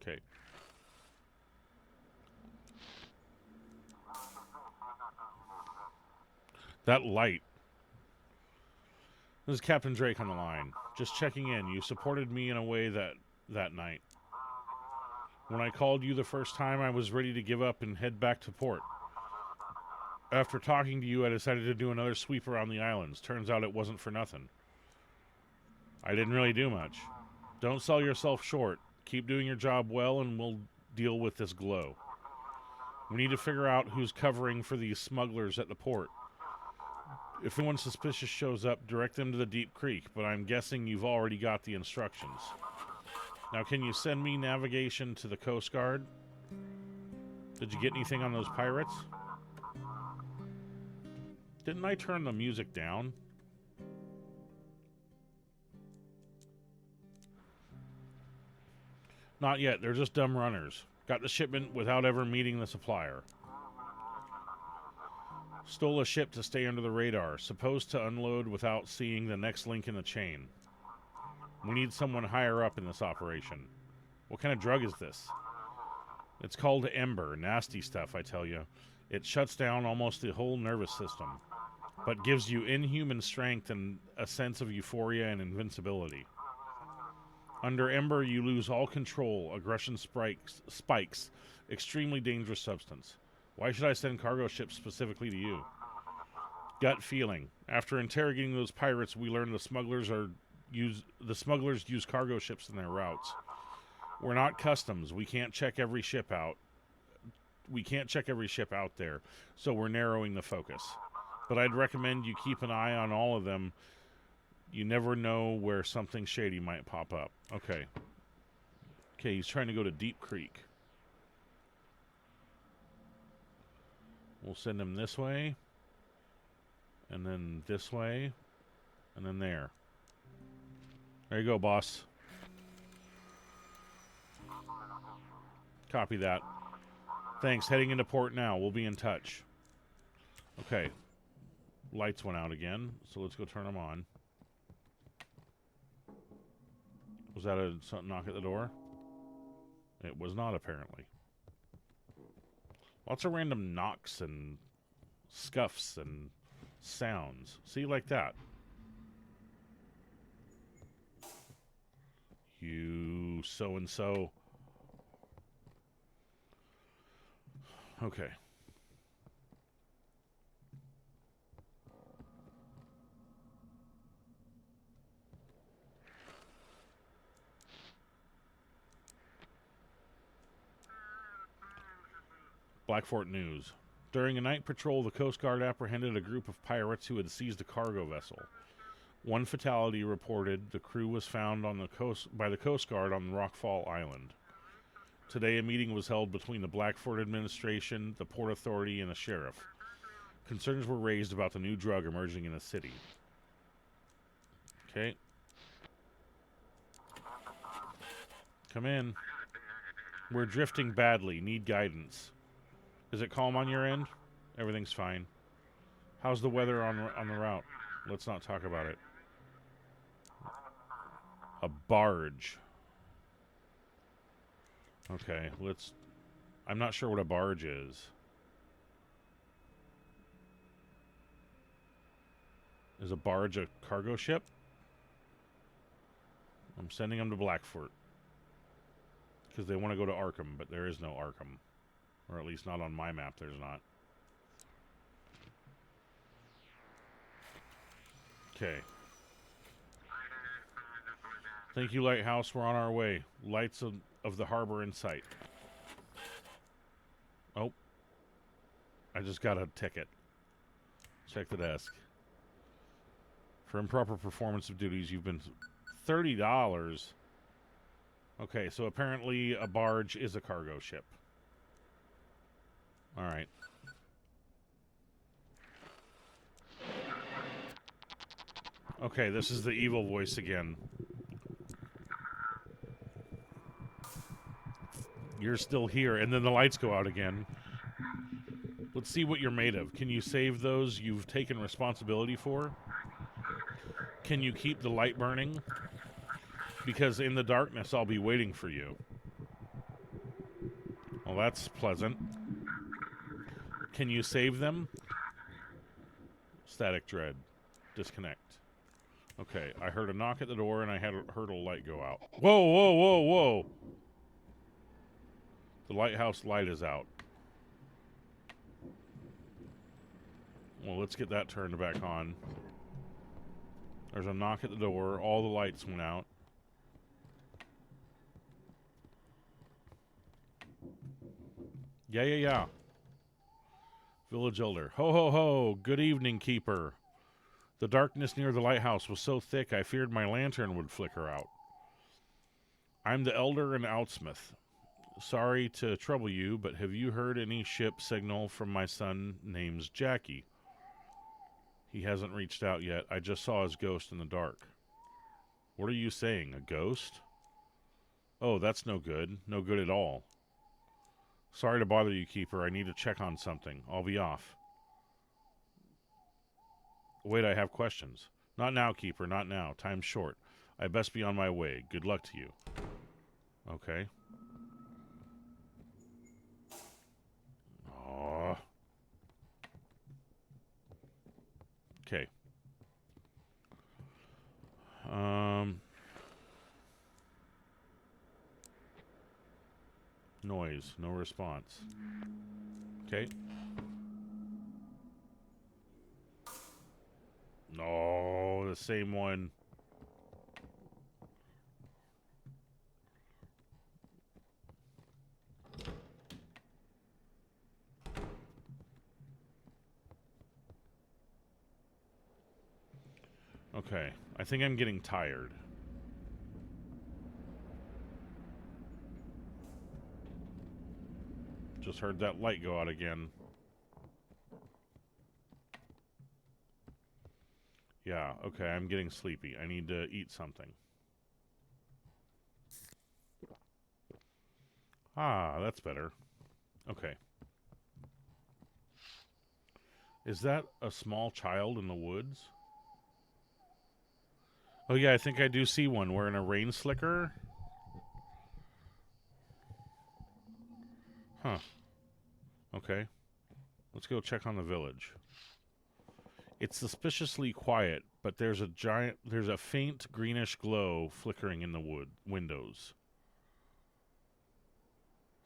Okay. That light. This is Captain Drake on the line. Just checking in. You supported me in a way that night. When I called you the first time, I was ready to give up and head back to port. After talking to you, I decided to do another sweep around the islands. Turns out it wasn't for nothing. I didn't really do much. Don't sell yourself short. Keep doing your job well and we'll deal with this glow. We need to figure out who's covering for these smugglers at the port. If anyone suspicious shows up, direct them to the Deep Creek, but I'm guessing you've already got the instructions. Now, can you send me navigation to the Coast Guard? Did you get anything on those pirates? Didn't I turn the music down? Not yet. They're just dumb runners. Got the shipment without ever meeting the supplier. Stole a ship to stay under the radar. Supposed to unload without seeing the next link in the chain. We need someone higher up in this operation. What kind of drug is this? It's called Ember. Nasty stuff, I tell you. It shuts down almost the whole nervous system, but gives you inhuman strength and a sense of euphoria and invincibility. Under Ember, you lose all control. Aggression spikes. Extremely dangerous substance. Why should I send cargo ships specifically to you? Gut feeling. After interrogating those pirates, we learned the smugglers use cargo ships in their routes. We're not customs. We can't check every ship out. There, so we're narrowing the focus. But I'd recommend you keep an eye on all of them. You never know where something shady might pop up. Okay. Okay, he's trying to go to Deep Creek. We'll send him this way. And then this way. And then there. There you go, boss. Copy that. Thanks. Heading into port now. We'll be in touch. Okay. Lights went out again, so let's go turn them on. Was that a knock at the door? It was not, apparently. Lots of random knocks and scuffs and sounds. See, like that. You so-and-so. Okay. Blackfort News. During a night patrol, the Coast Guard apprehended a group of pirates who had seized a cargo vessel. One fatality reported. The crew was found on the coast by the Coast Guard on Rockfall Island. Today, a meeting was held between the Blackfort administration, the Port Authority, and the sheriff. Concerns were raised about the new drug emerging in the city. Okay. Come in. We're drifting badly. Need guidance. Is it calm on your end? Everything's fine. How's the weather on the route? Let's not talk about it. A barge. Okay, let's... I'm not sure what a barge is. Is a barge a cargo ship? I'm sending them to Blackfort. Because they want to go to Arkham, but there is no Arkham. Or at least not on my map, there's not. Okay. Thank you, Lighthouse. We're on our way. Lights of the harbor in sight. Oh. I just got a ticket. Check the desk. For improper performance of duties, you've been... $30? Okay, so apparently a barge is a cargo ship. Alright. Okay, this is the evil voice again. You're still here, and then the lights go out again. Let's see what you're made of. Can you save those you've taken responsibility for? Can you keep the light burning? Because in the darkness, I'll be waiting for you. Well, that's pleasant. Can you save them? Static dread. Disconnect. Okay, I heard a knock at the door, and I heard a light go out. Whoa, whoa, whoa, whoa! The lighthouse light is out. Well, let's get that turned back on. There's a knock at the door. All the lights went out. Yeah. Village elder. Ho, ho, ho. Good evening, keeper. The darkness near the lighthouse was so thick I feared my lantern would flicker out. I'm the elder and outsmith. Sorry to trouble you, but have you heard any ship signal from my son name's Jackie? He hasn't reached out yet. I just saw his ghost in the dark. What are you saying, a ghost? Oh, that's no good. No good at all. Sorry to bother you, keeper. I need to check on something. I'll be off. Wait, I have questions. Not now, keeper, not now. Time's short. I best be on my way. Good luck to you. Okay. Oh. Okay. Noise. No response. Okay. No, the same one. Okay. I think I'm getting tired. Just heard that light go out again. Yeah, okay, I'm getting sleepy. I need to eat something. Ah, that's better. Okay. Is that a small child in the woods? Oh yeah, I think I do see one wearing a rain slicker. Huh. Okay. Let's go check on the village. It's suspiciously quiet, but there's a faint greenish glow flickering in the windows.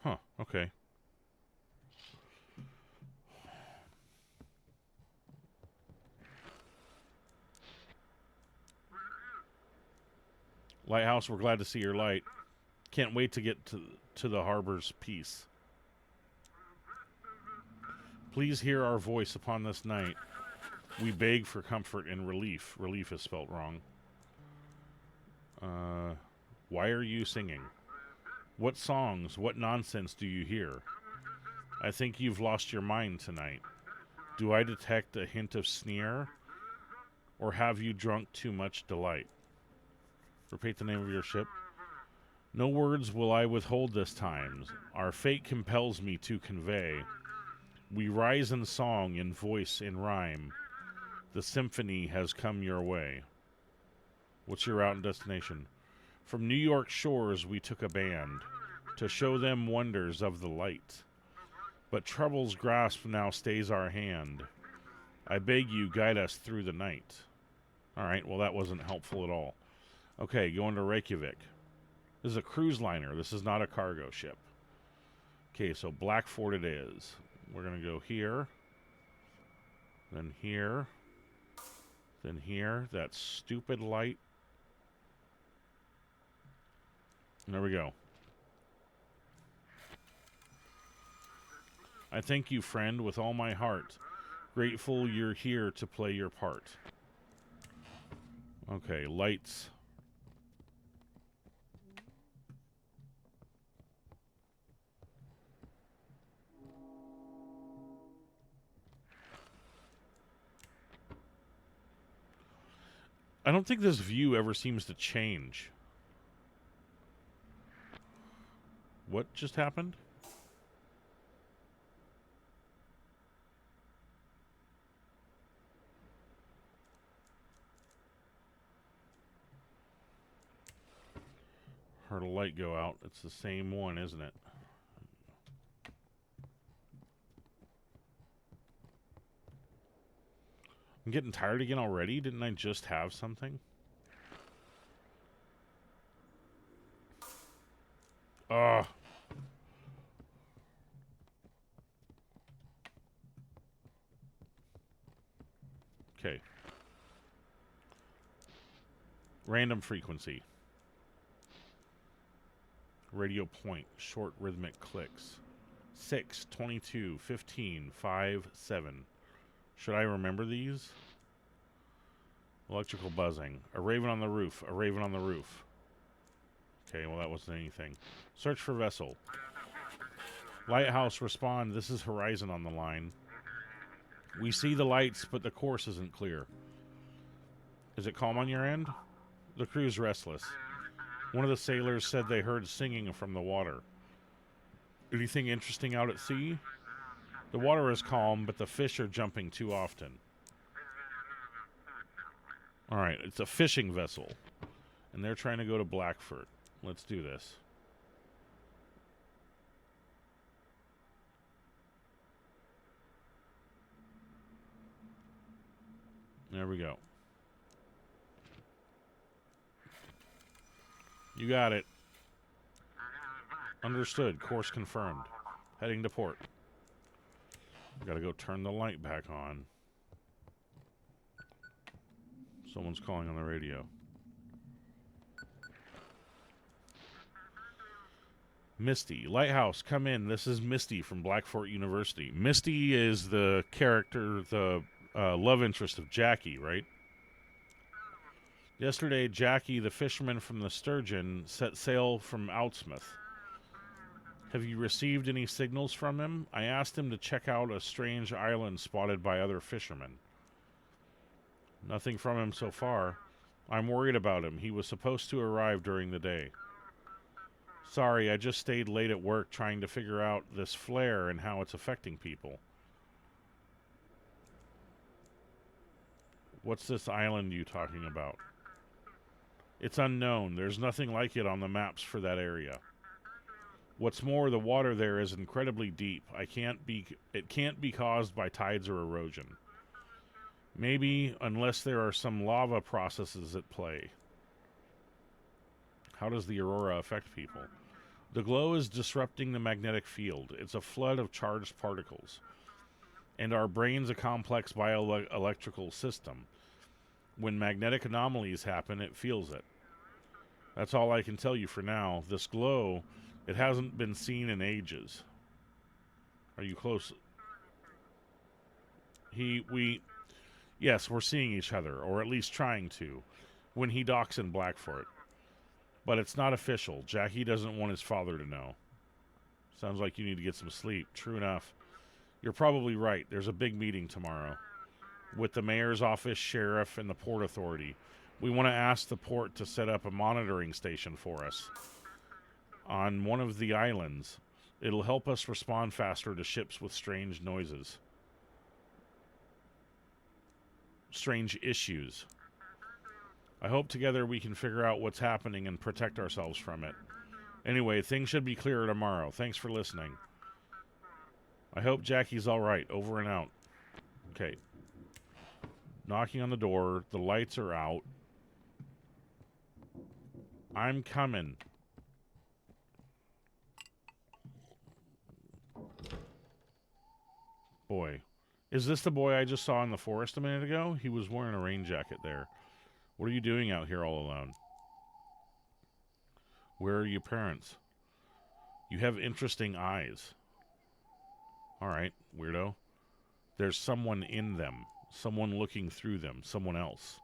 Huh, okay. Lighthouse, we're glad to see your light. Can't wait to get to the harbor's peace. Please hear our voice upon this night. We beg for comfort and relief. Relief is spelt wrong. Why are you singing? What songs, what nonsense do you hear? I think you've lost your mind tonight. Do I detect a hint of sneer? Or have you drunk too much delight? Repeat the name of your ship. No words will I withhold this time. Our fate compels me to convey. We rise in song, in voice, in rhyme. The symphony has come your way. What's your route and destination? From New York shores we took a band to show them wonders of the light. But trouble's grasp now stays our hand. I beg you, guide us through the night. Alright, well that wasn't helpful at all. Okay, going to Reykjavik. This is a cruise liner. This is not a cargo ship. Okay, so Blackford it is. We're going to go here. Then here. Then here. That stupid light. And there we go. I thank you, friend, with all my heart. Grateful you're here to play your part. Okay, lights. I don't think this view ever seems to change. What just happened? Heard a light go out. It's the same one, isn't it? I'm getting tired again already. Didn't I just have something? Ugh. Okay. Random frequency. Radio point. Short rhythmic clicks. 6, 22, 15, 5, 7. Should I remember these? Electrical buzzing. A raven on the roof. A raven on the roof. Okay, well that wasn't anything. Search for vessel. Lighthouse, respond. This is Horizon on the line. We see the lights, but the course isn't clear. Is it calm on your end? The crew's restless. One of the sailors said they heard singing from the water. Anything interesting out at sea? The water is calm, but the fish are jumping too often. Alright, it's a fishing vessel. And they're trying to go to Blackford. Let's do this. There we go. You got it. Understood. Course confirmed. Heading to port. Gotta go turn the light back on. Someone's calling on the radio. Misty. Lighthouse, come in. This is Misty from Blackfort University. Misty is the character, the love interest of Jackie, right? Yesterday, Jackie, the fisherman from the Sturgeon, set sail from Outsmouth. Have you received any signals from him? I asked him to check out a strange island spotted by other fishermen. Nothing from him so far. I'm worried about him. He was supposed to arrive during the day. Sorry, I just stayed late at work trying to figure out this flare and how it's affecting people. What's this island you talking about? It's unknown. There's nothing like it on the maps for that area. What's more, the water there is incredibly deep. It can't be caused by tides or erosion. Maybe, unless there are some lava processes at play. How does the aurora affect people? The glow is disrupting the magnetic field. It's a flood of charged particles. And our brain's a complex bioelectrical system. When magnetic anomalies happen, it feels it. That's all I can tell you for now. This glow, it hasn't been seen in ages. Are you close? Yes, we're seeing each other, or at least trying to, when he docks in Blackfort. But it's not official. Jackie doesn't want his father to know. Sounds like you need to get some sleep. True enough. You're probably right. There's a big meeting tomorrow with the mayor's office, sheriff, and the port authority. We want to ask the port to set up a monitoring station for us on one of the islands. It'll help us respond faster to ships with strange noises. Strange issues. I hope together we can figure out what's happening and protect ourselves from it. Anyway, things should be clearer tomorrow. Thanks for listening. I hope Jackie's alright. Over and out. Okay. Knocking on the door. The lights are out. I'm coming. Boy. Is this the boy I just saw in the forest a minute ago? He was wearing a rain jacket there. What are you doing out here all alone? Where are your parents? You have interesting eyes. Alright, weirdo. There's someone in them. Someone looking through them. Someone else.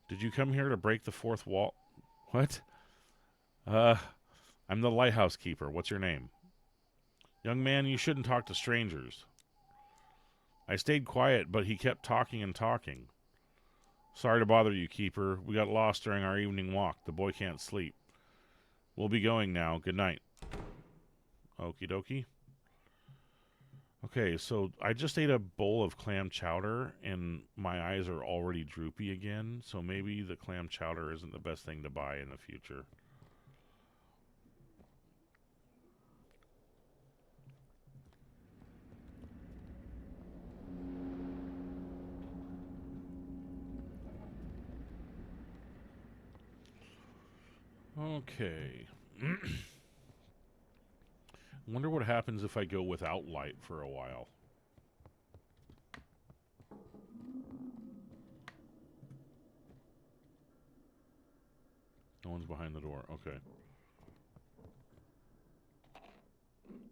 Did you come here to break the fourth wall? What? I'm the lighthouse keeper. What's your name? Young man, you shouldn't talk to strangers. I stayed quiet, but he kept talking and talking. Sorry to bother you, Keeper. We got lost during our evening walk. The boy can't sleep. We'll be going now. Good night. Okie dokie. Okay, so I just ate a bowl of clam chowder, and my eyes are already droopy again, so maybe the clam chowder isn't the best thing to buy in the future. Okay. Wonder what happens if I go without light for a while. No one's behind the door. Okay.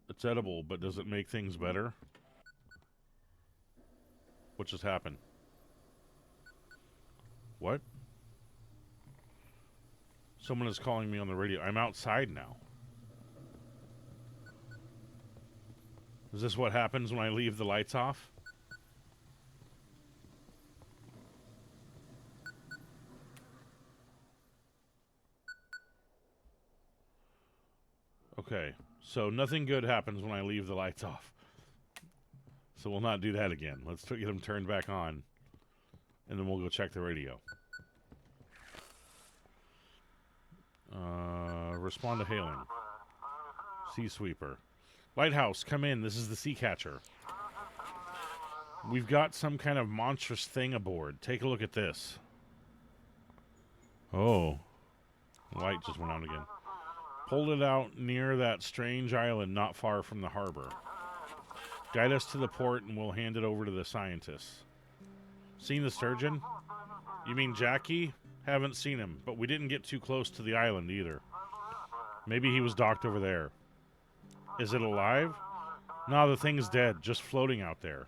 It's edible, but does it make things better? What just happened? What? Someone is calling me on the radio. I'm outside now. Is this what happens when I leave the lights off? Okay, so nothing good happens when I leave the lights off. So we'll not do that again. Let's get them turned back on, and then we'll go check the radio. Respond to hailing. Sea sweeper. Lighthouse, come in. This is the sea catcher. We've got some kind of monstrous thing aboard. Take a look at this. Oh. The light just went out again. Pulled it out near that strange island not far from the harbor. Guide us to the port and we'll hand it over to the scientists. Seen the sturgeon? You mean Jackie? Haven't seen him, but we didn't get too close to the island either. Maybe he was docked over there. Is it alive? No, the thing's dead, just floating out there.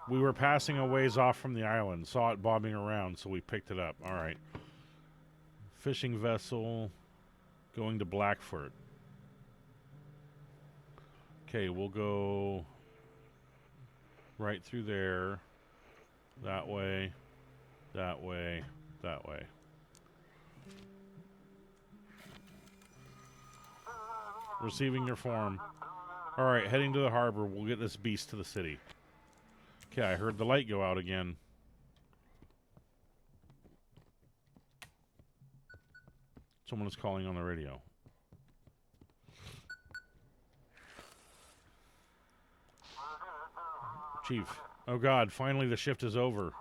We were passing a ways off from the island, saw it bobbing around, so we picked it up. All right. Fishing vessel going to Blackford. Okay, we'll go right through there. That way, that way, that way. Receiving your form. All right, heading to the harbor. We'll get this beast to the city. Okay, I heard the light go out again. Someone is calling on the radio. Chief. Oh God, finally the shift is over.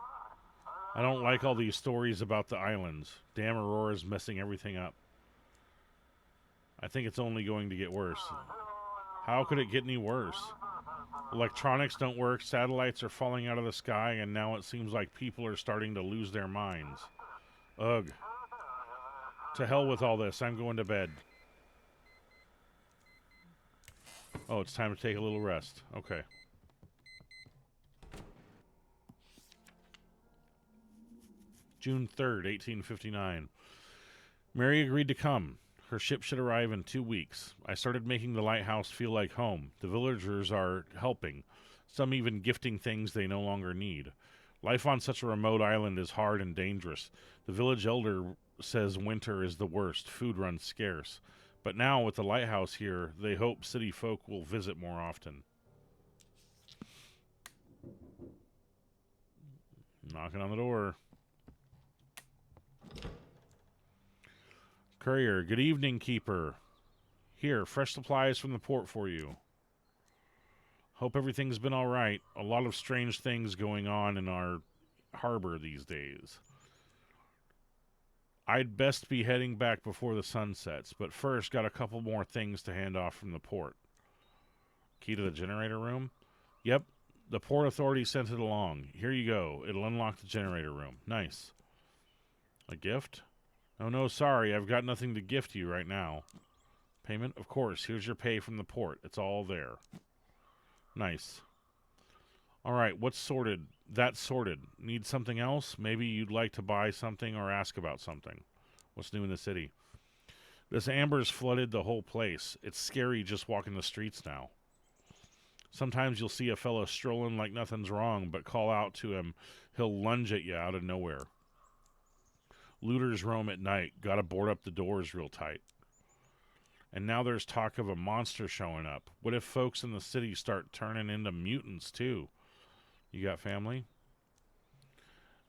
I don't like all these stories about the islands. Damn Aurora's messing everything up. I think it's only going to get worse. How could it get any worse? Electronics don't work, satellites are falling out of the sky, and now it seems like people are starting to lose their minds. Ugh. To hell with all this, I'm going to bed. Oh, it's time to take a little rest. Okay. June 3rd, 1859. Mary agreed to come. Her ship should arrive in 2 weeks. I started making the lighthouse feel like home. The villagers are helping, some even gifting things they no longer need. Life on such a remote island is hard and dangerous. The village elder says winter is the worst. Food runs scarce. But now, with the lighthouse here, they hope city folk will visit more often. Knocking on the door. Courier, good evening, Keeper. Here, fresh supplies from the port for you. Hope everything's been all right. A lot of strange things going on in our harbor these days. I'd best be heading back before the sun sets, but first got a couple more things to hand off from the port. Key to the generator room? Yep, the port authority sent it along. Here you go. It'll unlock the generator room. Nice. A gift? Oh, no, sorry. I've got nothing to gift you right now. Payment? Of course. Here's your pay from the port. It's all there. Nice. All right, what's sorted? That's sorted. Need something else? Maybe you'd like to buy something or ask about something. What's new in the city? This amber's flooded the whole place. It's scary just walking the streets now. Sometimes you'll see a fellow strolling like nothing's wrong, but call out to him, he'll lunge at you out of nowhere. Looters roam at night, gotta board up the doors real tight. And now there's talk of a monster showing up. What if folks in the city start turning into mutants too? You got family?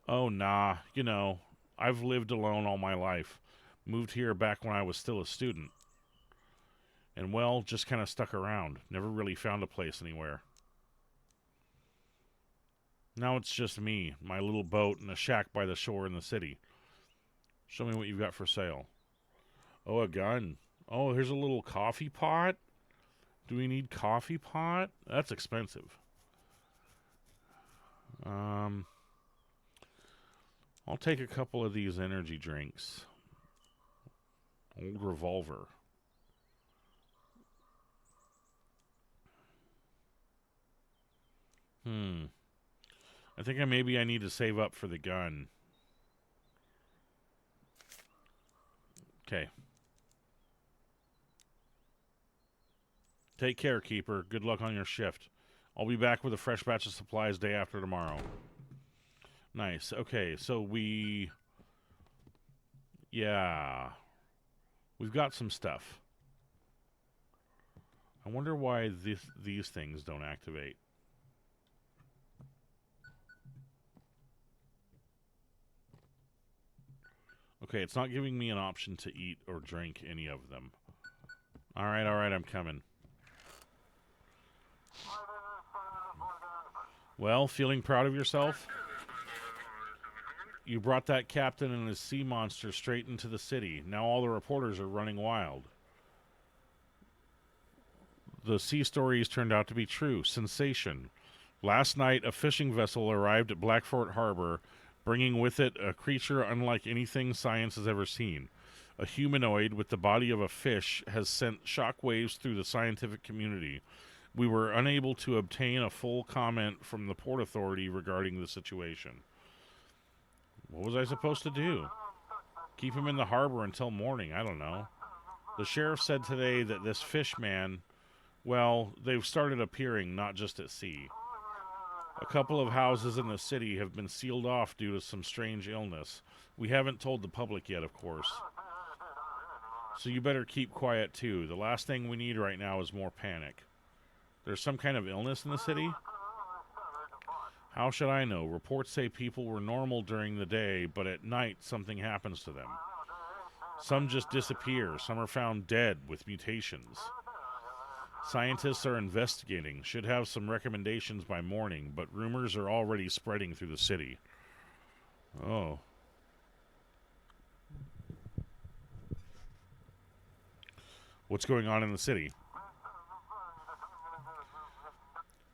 Oh, nah, you know, I've lived alone all my life. Moved here back when I was still a student. And, well, just kind of stuck around. Never really found a place anywhere. Now it's just me, my little boat, and a shack by the shore in the city. Show me what you've got for sale. Oh, a gun. Oh, here's a little coffee pot. Do we need coffee pot? That's expensive. I'll take a couple of these energy drinks. Old revolver. I think maybe I need to save up for the gun. Okay. Take care, Keeper. Good luck on your shift. I'll be back with a fresh batch of supplies day after tomorrow. Nice. Okay, so yeah. We've got some stuff. I wonder why these things don't activate. Okay, it's not giving me an option to eat or drink any of them. Alright, I'm coming. Well, feeling proud of yourself? You brought that captain and his sea monster straight into the city. Now all the reporters are running wild. The sea stories turned out to be true. Sensation. Last night, a fishing vessel arrived at Blackfort Harbor, bringing with it a creature unlike anything science has ever seen. A humanoid with the body of a fish has sent shockwaves through the scientific community. We were unable to obtain a full comment from the Port Authority regarding the situation. What was I supposed to do? Keep him in the harbor until morning? I don't know. The sheriff said today that this fish man, well, they've started appearing not just at sea. A couple of houses in the city have been sealed off due to some strange illness. We haven't told the public yet, of course. So you better keep quiet, too. The last thing we need right now is more panic. There's some kind of illness in the city? How should I know? Reports say people were normal during the day, but at night something happens to them. Some just disappear. Some are found dead with mutations. Scientists are investigating. Should have some recommendations by morning, but rumors are already spreading through the city. Oh. What's going on in the city?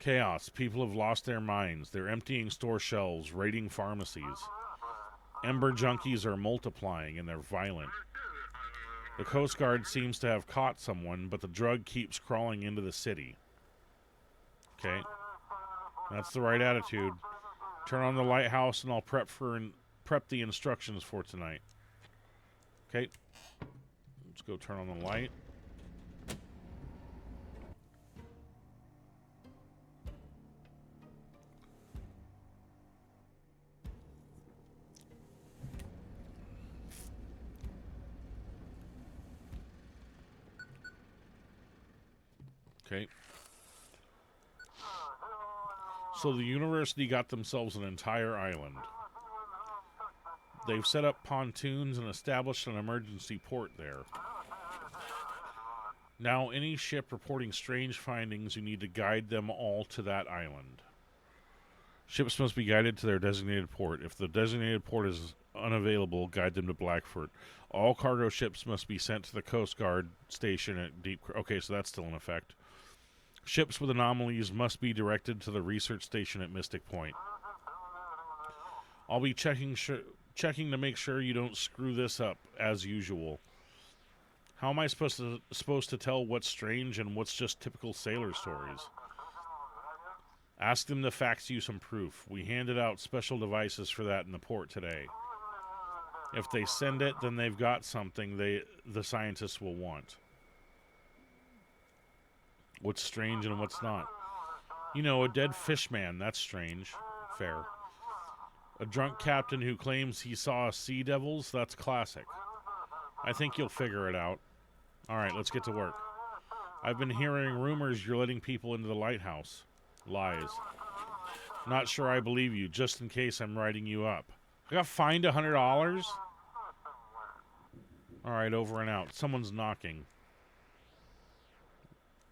Chaos. People have lost their minds. They're emptying store shelves, raiding pharmacies. Ember junkies are multiplying, and they're violent. The Coast Guard seems to have caught someone, but the drug keeps crawling into the city. Okay. That's the right attitude. Turn on the lighthouse, and I'll prep the instructions for tonight. Okay. Let's go turn on the light. Okay. So the university got themselves an entire island. They've set up pontoons and established an emergency port there. Now, any ship reporting strange findings, you need to guide them all to that island. Ships must be guided to their designated port. If the designated port is unavailable, guide them to Blackfort. All cargo ships must be sent to the Coast Guard station at Deep... Okay, so that's still in effect. Ships with anomalies must be directed to the research station at Mystic Point. I'll be checking to make sure you don't screw this up, as usual. How am I supposed to tell what's strange and what's just typical sailor stories? Ask them to fax you some proof. We handed out special devices for that in the port today. If they send it, then they've got something the scientists will want. What's strange and what's not? You know, a dead fish man. That's strange. Fair. A drunk captain who claims he saw sea devils. That's classic. I think you'll figure it out. All right, let's get to work. I've been hearing rumors you're letting people into the lighthouse. Lies. Not sure I believe you, just in case I'm writing you up. I got fined $100? All right, over and out. Someone's knocking.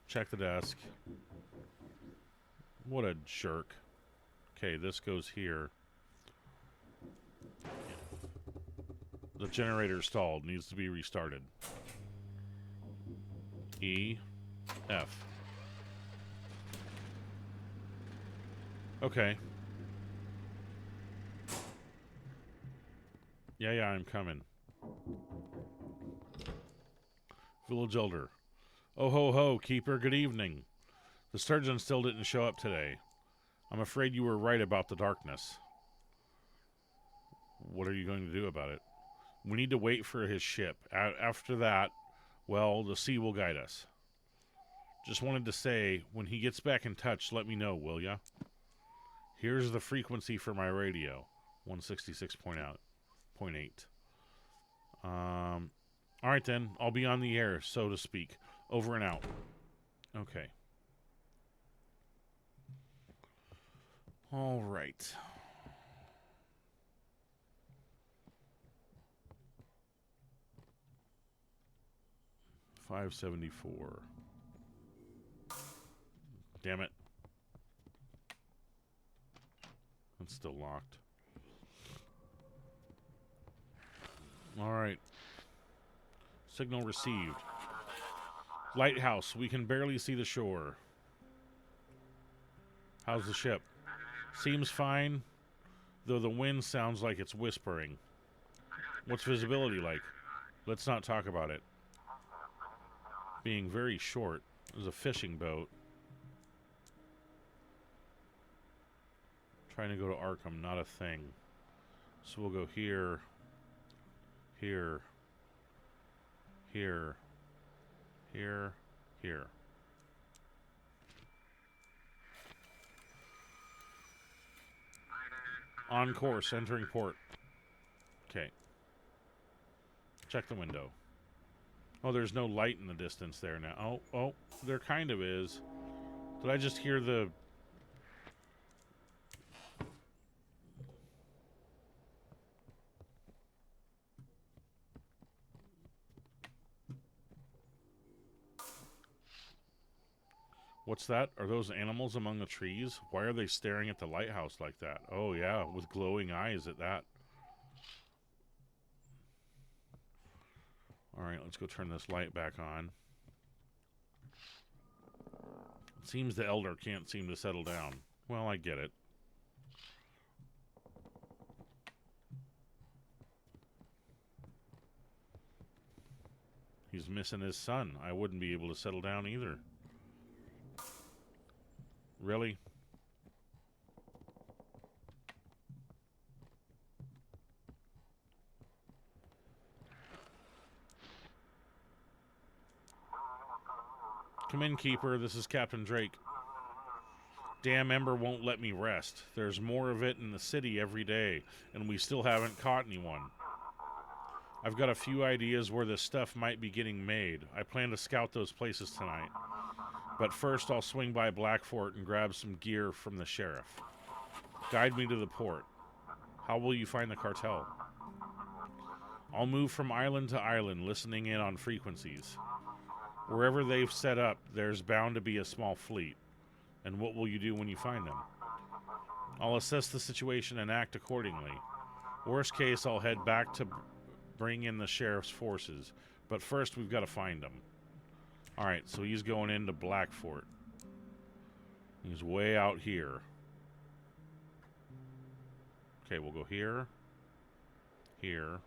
Check the desk. What a jerk. Okay, this goes here. The generator stalled. Needs to be restarted. E. F. Okay. Yeah, I'm coming. Village Elder. Oh ho ho, Keeper, good evening. The surgeon still didn't show up today. I'm afraid you were right about the darkness. What are you going to do about it? We need to wait for his ship. After that, well, the sea will guide us. Just wanted to say, when he gets back in touch, let me know, will ya? Here's the frequency for my radio. 166.8. Alright then, I'll be on the air, so to speak. Over and out. Okay. Alright. $574. Damn it. It's still locked. Alright. Signal received. Lighthouse, we can barely see the shore. How's the ship? Seems fine, though the wind sounds like it's whispering. What's visibility like? Let's not talk about it. Being very short. There's a fishing boat. Trying to go to Arkham, not a thing. So we'll go here, here, here, here, here. On course, entering port. Okay. Check the window. Oh, there's no light in the distance there now. Oh, there kind of is. Did I just hear the... What's that? Are those animals among the trees? Why are they staring at the lighthouse like that? Oh, yeah, with glowing eyes at that. Alright, let's go turn this light back on. It seems the Elder can't seem to settle down. Well, I get it. He's missing his son. I wouldn't be able to settle down either. Really? Come in, Keeper. This is Captain Drake. Damn Ember won't let me rest. There's more of it in the city every day, and we still haven't caught anyone. I've got a few ideas where this stuff might be getting made. I plan to scout those places tonight. But first, I'll swing by Blackfort and grab some gear from the sheriff. Guide me to the port. How will you find the cartel? I'll move from island to island, listening in on frequencies. Wherever they've set up, there's bound to be a small fleet. And what will you do when you find them? I'll assess the situation and act accordingly. Worst case, I'll head back to bring in the sheriff's forces. But first, we've got to find them. Alright, so he's going into Blackfort. He's way out here. Okay, we'll go here. Here.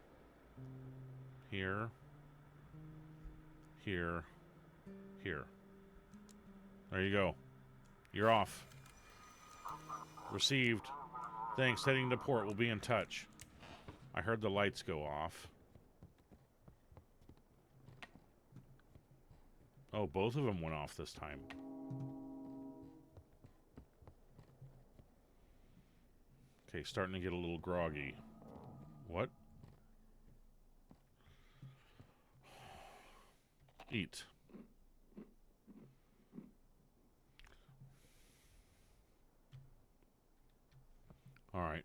Here. Here. Here. There you go. You're off. Received. Thanks. Heading to port. We'll be in touch. I heard the lights go off. Oh, both of them went off this time. Okay, starting to get a little groggy. What? Eat. Alright.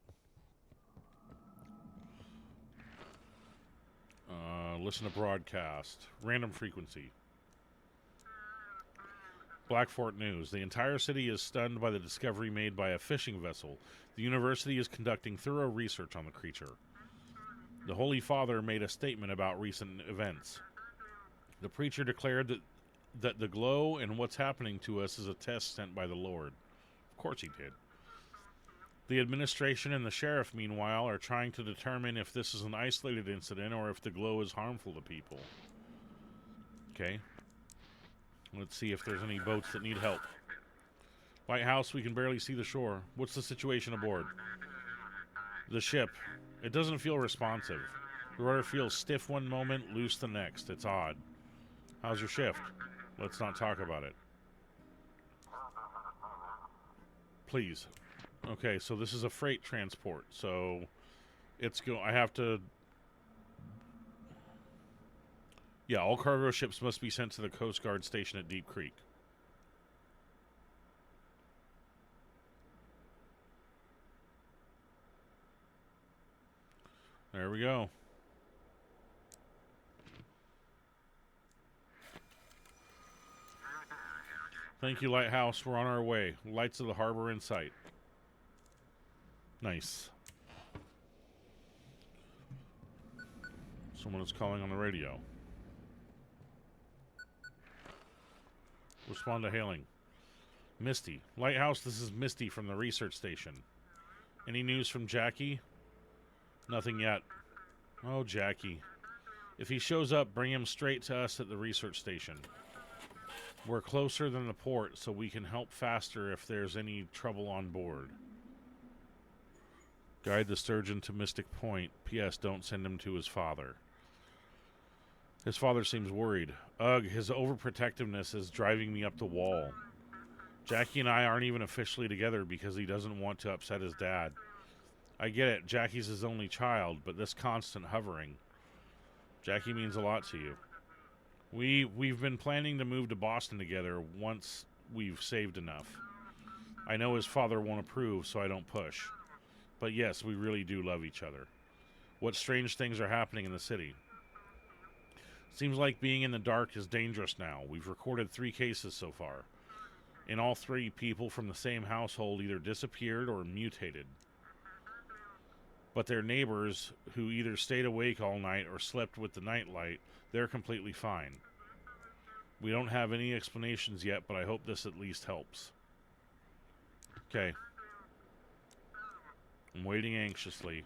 Listen to broadcast. Random frequency. Blackfort News. The entire city is stunned by the discovery made by a fishing vessel. The university is conducting thorough research on the creature. The Holy Father made a statement about recent events. The preacher declared that the glow and what's happening to us is a test sent by the Lord. Of course he did. The administration and the sheriff, meanwhile, are trying to determine if this is an isolated incident or if the glow is harmful to people. Okay. Let's see if there's any boats that need help. Lighthouse, we can barely see the shore. What's the situation aboard? The ship. It doesn't feel responsive. The rudder feels stiff one moment, loose the next. It's odd. How's your shift? Let's not talk about it. Please. Okay, so this is a freight transport, so I have to... Yeah, all cargo ships must be sent to the Coast Guard station at Deep Creek. There we go. Thank you, Lighthouse. We're on our way. Lights of the harbor in sight. Nice. Someone is calling on the radio. Respond to hailing. Misty. Lighthouse, this is Misty from the research station. Any news from Jackie? Nothing yet. Oh, Jackie. If he shows up, bring him straight to us at the research station. We're closer than the port, so we can help faster if there's any trouble on board. Guide the sturgeon to Mystic Point. P.S. Don't send him to his father. His father seems worried. Ugh, his overprotectiveness is driving me up the wall. Jackie and I aren't even officially together because he doesn't want to upset his dad. I get it, Jackie's his only child, but this constant hovering. Jackie means a lot to you. We've been planning to move to Boston together once we've saved enough. I know his father won't approve, so I don't push. But yes, we really do love each other. What strange things are happening in the city? Seems like being in the dark is dangerous now. We've recorded 3 cases so far. In all 3, people from the same household either disappeared or mutated. But their neighbors, who either stayed awake all night or slept with the nightlight, they're completely fine. We don't have any explanations yet, but I hope this at least helps. Okay. I'm waiting anxiously.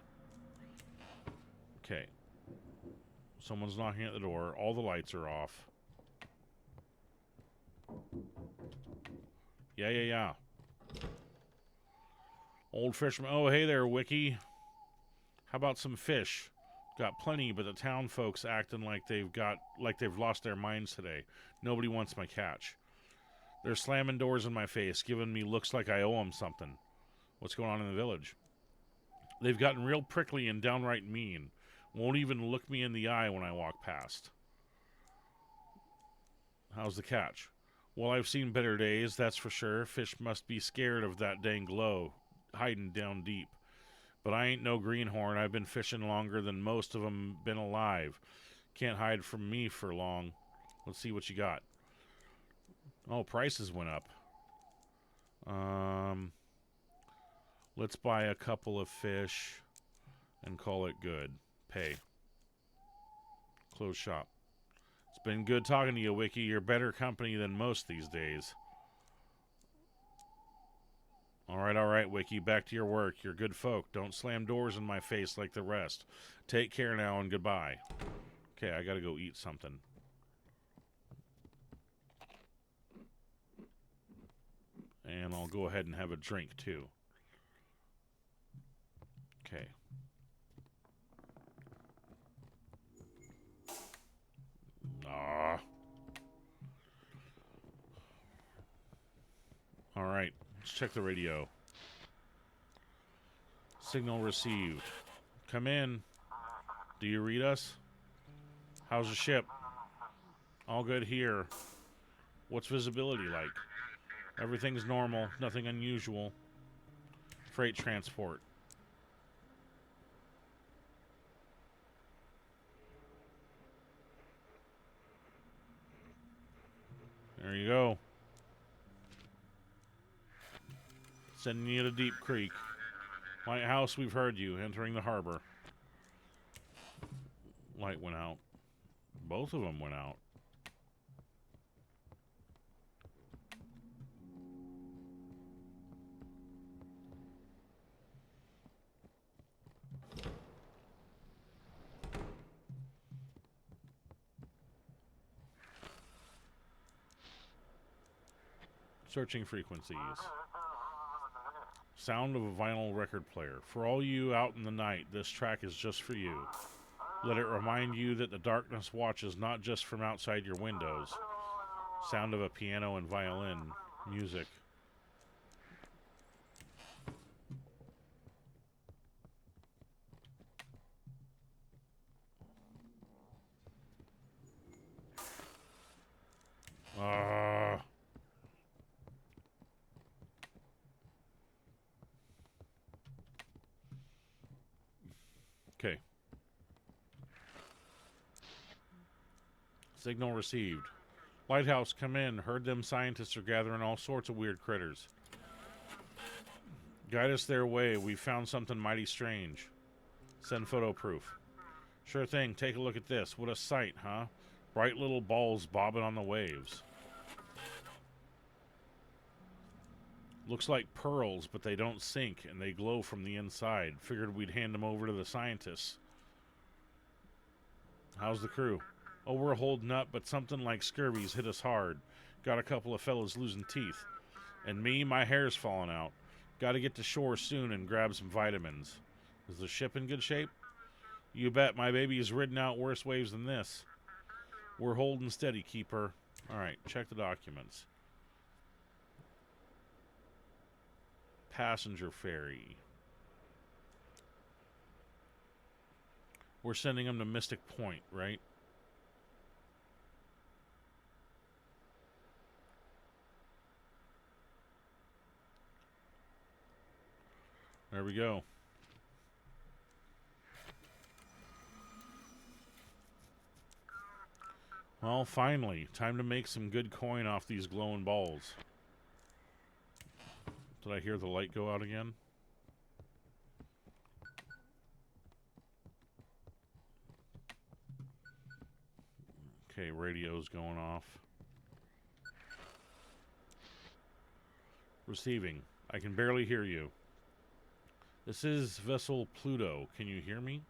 Okay. Someone's knocking at the door. All the lights are off. Yeah. Old fisherman. Oh, hey there, Wiki. How about some fish? Got plenty, but the town folks acting like they've lost their minds today. Nobody wants my catch. They're slamming doors in my face, giving me looks like I owe them something. What's going on in the village? They've gotten real prickly and downright mean. Won't even look me in the eye when I walk past. How's the catch? Well, I've seen better days, that's for sure. Fish must be scared of that dang glow, hiding down deep. But I ain't no greenhorn. I've been fishing longer than most of them been alive. Can't hide from me for long. Let's see what you got. Oh, prices went up. Let's buy a couple of fish and call it good. Pay. Close shop. It's been good talking to you, Wiki. You're better company than most these days. All right, Wiki. Back to your work. You're good folk. Don't slam doors in my face like the rest. Take care now and goodbye. Okay, I gotta go eat something. And I'll go ahead and have a drink, too. Okay. All right, let's check the radio. Signal received. Come in. Do you read us? How's the ship? All good here. What's visibility like? Everything's normal. Nothing unusual. Freight transport. There you go. Sending you to Deep Creek. Lighthouse, we've heard you. Entering the harbor. Light went out. Both of them went out. Searching frequencies. Sound of a vinyl record player. For all you out in the night, this track is just for you. Let it remind you that the darkness watches not just from outside your windows. Sound of a piano and violin. Music. Okay. Signal received. Lighthouse, come in. Heard them scientists are gathering all sorts of weird critters. Guide us their way. We found something mighty strange. Send photo proof. Sure thing. Take a look at this. What a sight, huh? Bright little balls bobbing on the waves. Looks like pearls, but they don't sink, and they glow from the inside. Figured we'd hand them over to the scientists. How's the crew? Oh, we're holding up, but something like scurvy's hit us hard. Got a couple of fellas losing teeth. And me, my hair's falling out. Gotta get to shore soon and grab some vitamins. Is the ship in good shape? You bet, my baby's ridden out worse waves than this. We're holding steady, keeper. Alright, check the documents. Passenger ferry. We're sending them to Mystic Point, right? There we go. Well, finally. Time to make some good coin off these glowing balls. Did I hear the light go out again? Okay, radio's going off. Receiving. I can barely hear you. This is vessel Pluto. Can you hear me?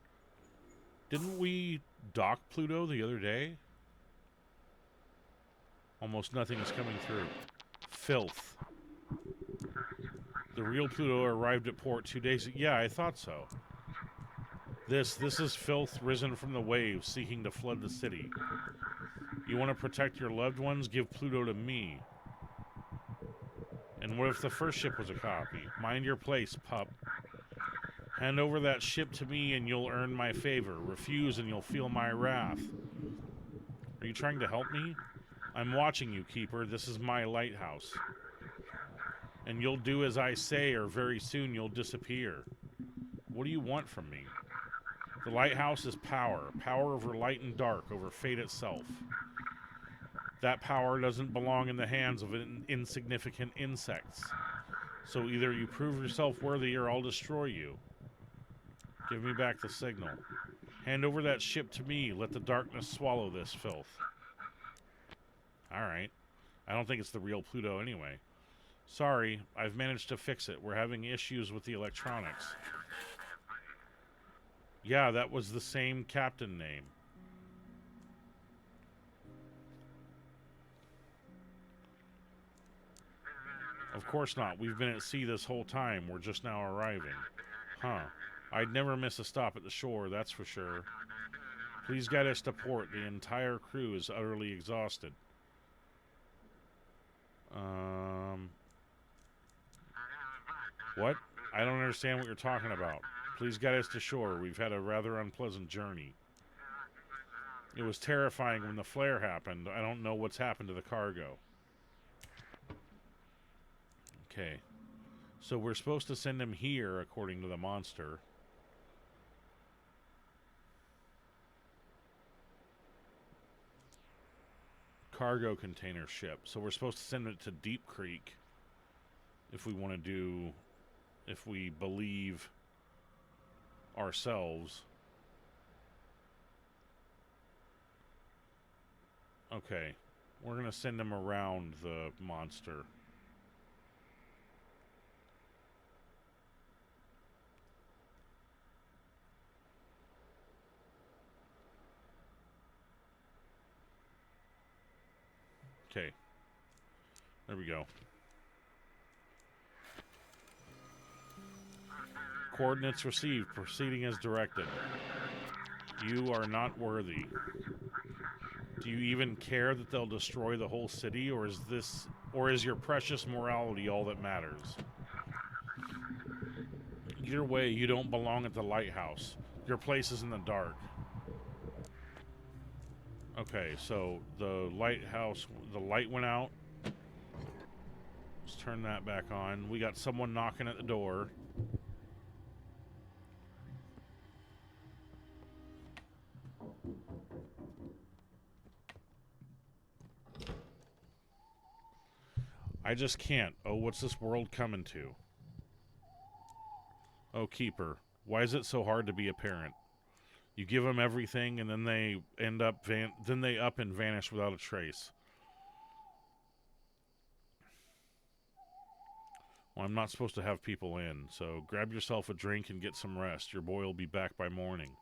Didn't we dock Pluto the other day? Almost nothing is coming through. Filth. The real Pluto arrived at port 2 days ago. Yeah, I thought so. This is filth risen from the waves, seeking to flood the city. You want to protect your loved ones? Give Pluto to me. And what if the first ship was a copy? Mind your place, pup. Hand over that ship to me and you'll earn my favor. Refuse and you'll feel my wrath. Are you trying to help me? I'm watching you, Keeper. This is my lighthouse. And you'll do as I say or very soon you'll disappear. What do you want from me? The lighthouse is power. Power over light and dark, over fate itself. That power doesn't belong in the hands of insignificant insects. So either you prove yourself worthy or I'll destroy you. Give me back the signal. Hand over that ship to me. Let the darkness swallow this filth. Alright. I don't think it's the real Pluto anyway. Sorry, I've managed to fix it. We're having issues with the electronics. Yeah, that was the same captain name. Of course not. We've been at sea this whole time. We're just now arriving. Huh. I'd never miss a stop at the shore, that's for sure. Please guide us to port. The entire crew is utterly exhausted. What? I don't understand what you're talking about. Please guide us to shore. We've had a rather unpleasant journey. It was terrifying when the flare happened. I don't know what's happened to the cargo. Okay. So we're supposed to send him here, according to the monster. Cargo container ship. So we're supposed to send it to Deep Creek if we want to do... if we believe ourselves. Okay. We're going to send him around the monster. Okay. There we go. Coordinates received. Proceeding as directed. You are not worthy. Do you even care that they'll destroy the whole city, or is your precious morality all that matters? Either way, you don't belong at the lighthouse. Your place is in the dark. Okay, so the lighthouse, the light went out. Let's turn that back on. We got someone knocking at the door. I just can't. Oh, what's this world coming to? Oh, Keeper, why is it so hard to be a parent? You give them everything, and then they up and vanish without a trace. Well, I'm not supposed to have people in, so grab yourself a drink and get some rest. Your boy will be back by morning.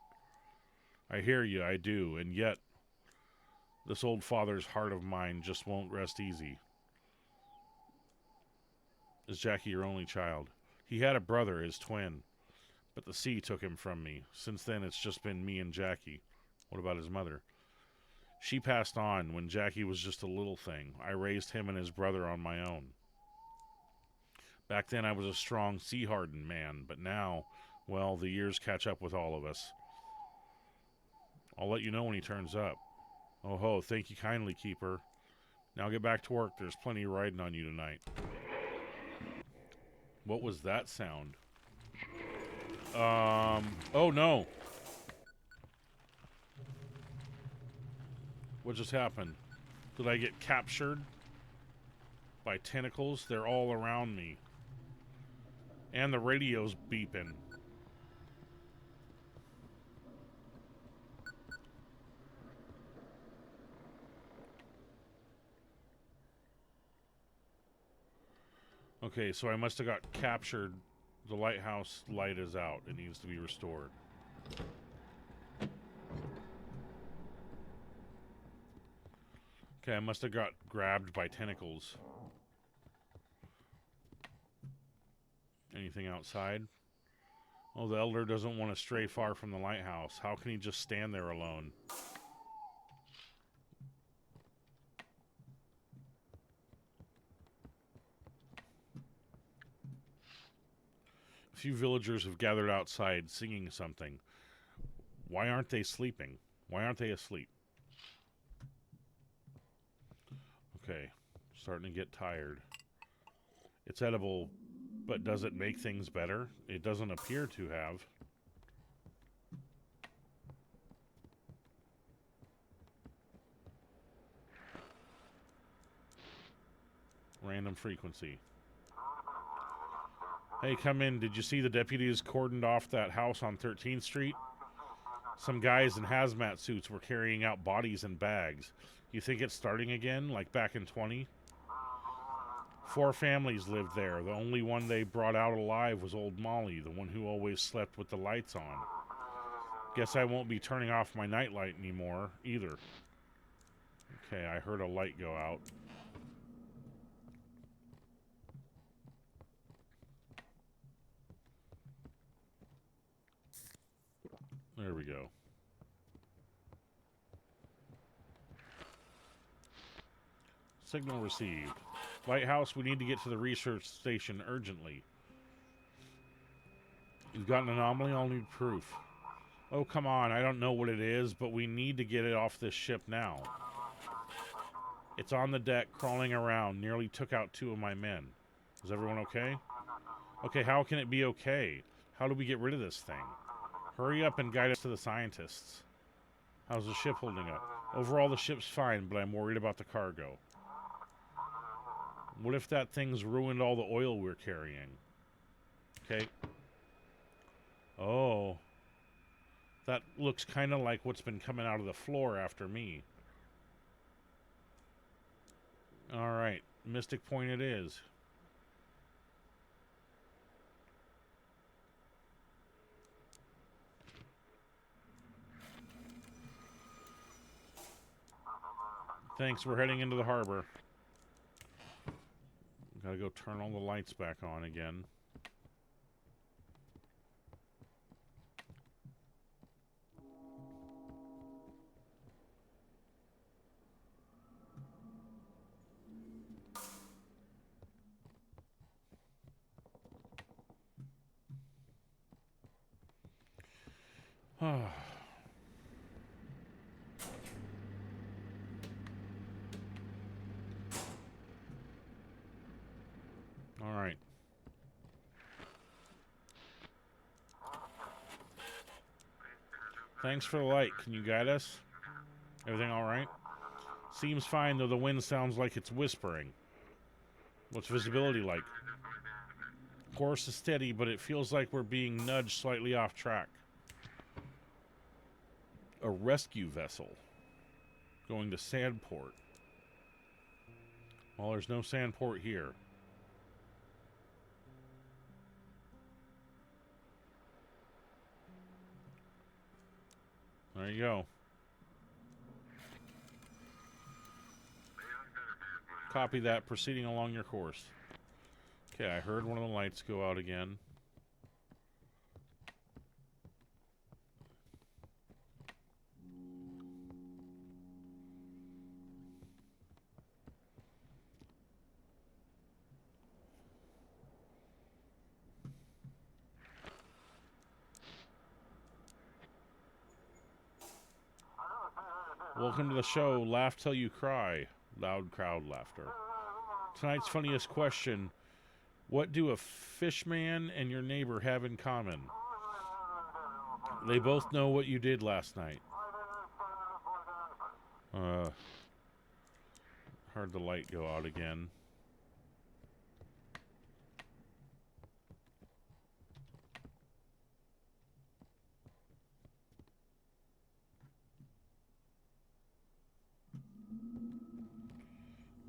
I hear you, I do, and yet this old father's heart of mine just won't rest easy. Is Jackie your only child? He had a brother, his twin, but the sea took him from me. Since then, it's just been me and Jackie. What about his mother? She passed on when Jackie was just a little thing. I raised him and his brother on my own. Back then, I was a strong, sea-hardened man, but now, well, the years catch up with all of us. I'll let you know when he turns up. Oh ho, thank you kindly, Keeper. Now get back to work. There's plenty riding on you tonight. What was that sound? Oh no. What just happened? Did I get captured by tentacles? They're all around me. And the radio's beeping. Okay, so I must have got captured. The lighthouse light is out. It needs to be restored. Okay, I must have got grabbed by tentacles. Anything outside? Oh, the elder doesn't want to stray far from the lighthouse. How can he just stand there alone? A few villagers have gathered outside singing something. Why aren't they sleeping? Why aren't they asleep? Okay, starting to get tired. It's edible, but does it make things better? It doesn't appear to have. Random frequency. Hey, come in. Did you see the deputies cordoned off that house on 13th Street? Some guys in hazmat suits were carrying out bodies in bags. You think it's starting again, like back in 20? 4 families lived there. The only one they brought out alive was old Molly, the one who always slept with the lights on. Guess I won't be turning off my nightlight anymore, either. Okay, I heard a light go out. There we go. Signal received. Lighthouse, we need to get to the research station urgently. You've got an anomaly, I'll need proof. Oh, come on, I don't know what it is, but we need to get it off this ship now. It's on the deck, crawling around, nearly took out 2 of my men. Is everyone okay? Okay, how can it be okay? How do we get rid of this thing? Hurry up and guide us to the scientists. How's the ship holding up? Overall, the ship's fine, but I'm worried about the cargo. What if that thing's ruined all the oil we're carrying? Okay. Oh. That looks kind of like what's been coming out of the floor after me. Alright. Mystic Point it is. Thanks, we're heading into the harbor. Gotta go turn all the lights back on again. Alright. Thanks for the light. Can you guide us? Everything alright? Seems fine, though the wind sounds like it's whispering. What's visibility like? Course is steady, but it feels like we're being nudged slightly off track. A rescue vessel. Going to Sandport. Well, there's no Sandport here. There you go. Copy that. Proceeding along your course. Okay, I heard one of the lights go out again. Welcome to the show. Laugh till you cry. Loud crowd laughter. Tonight's funniest question. What do a fishman and your neighbor have in common? They both know what you did last night. Heard the light go out again.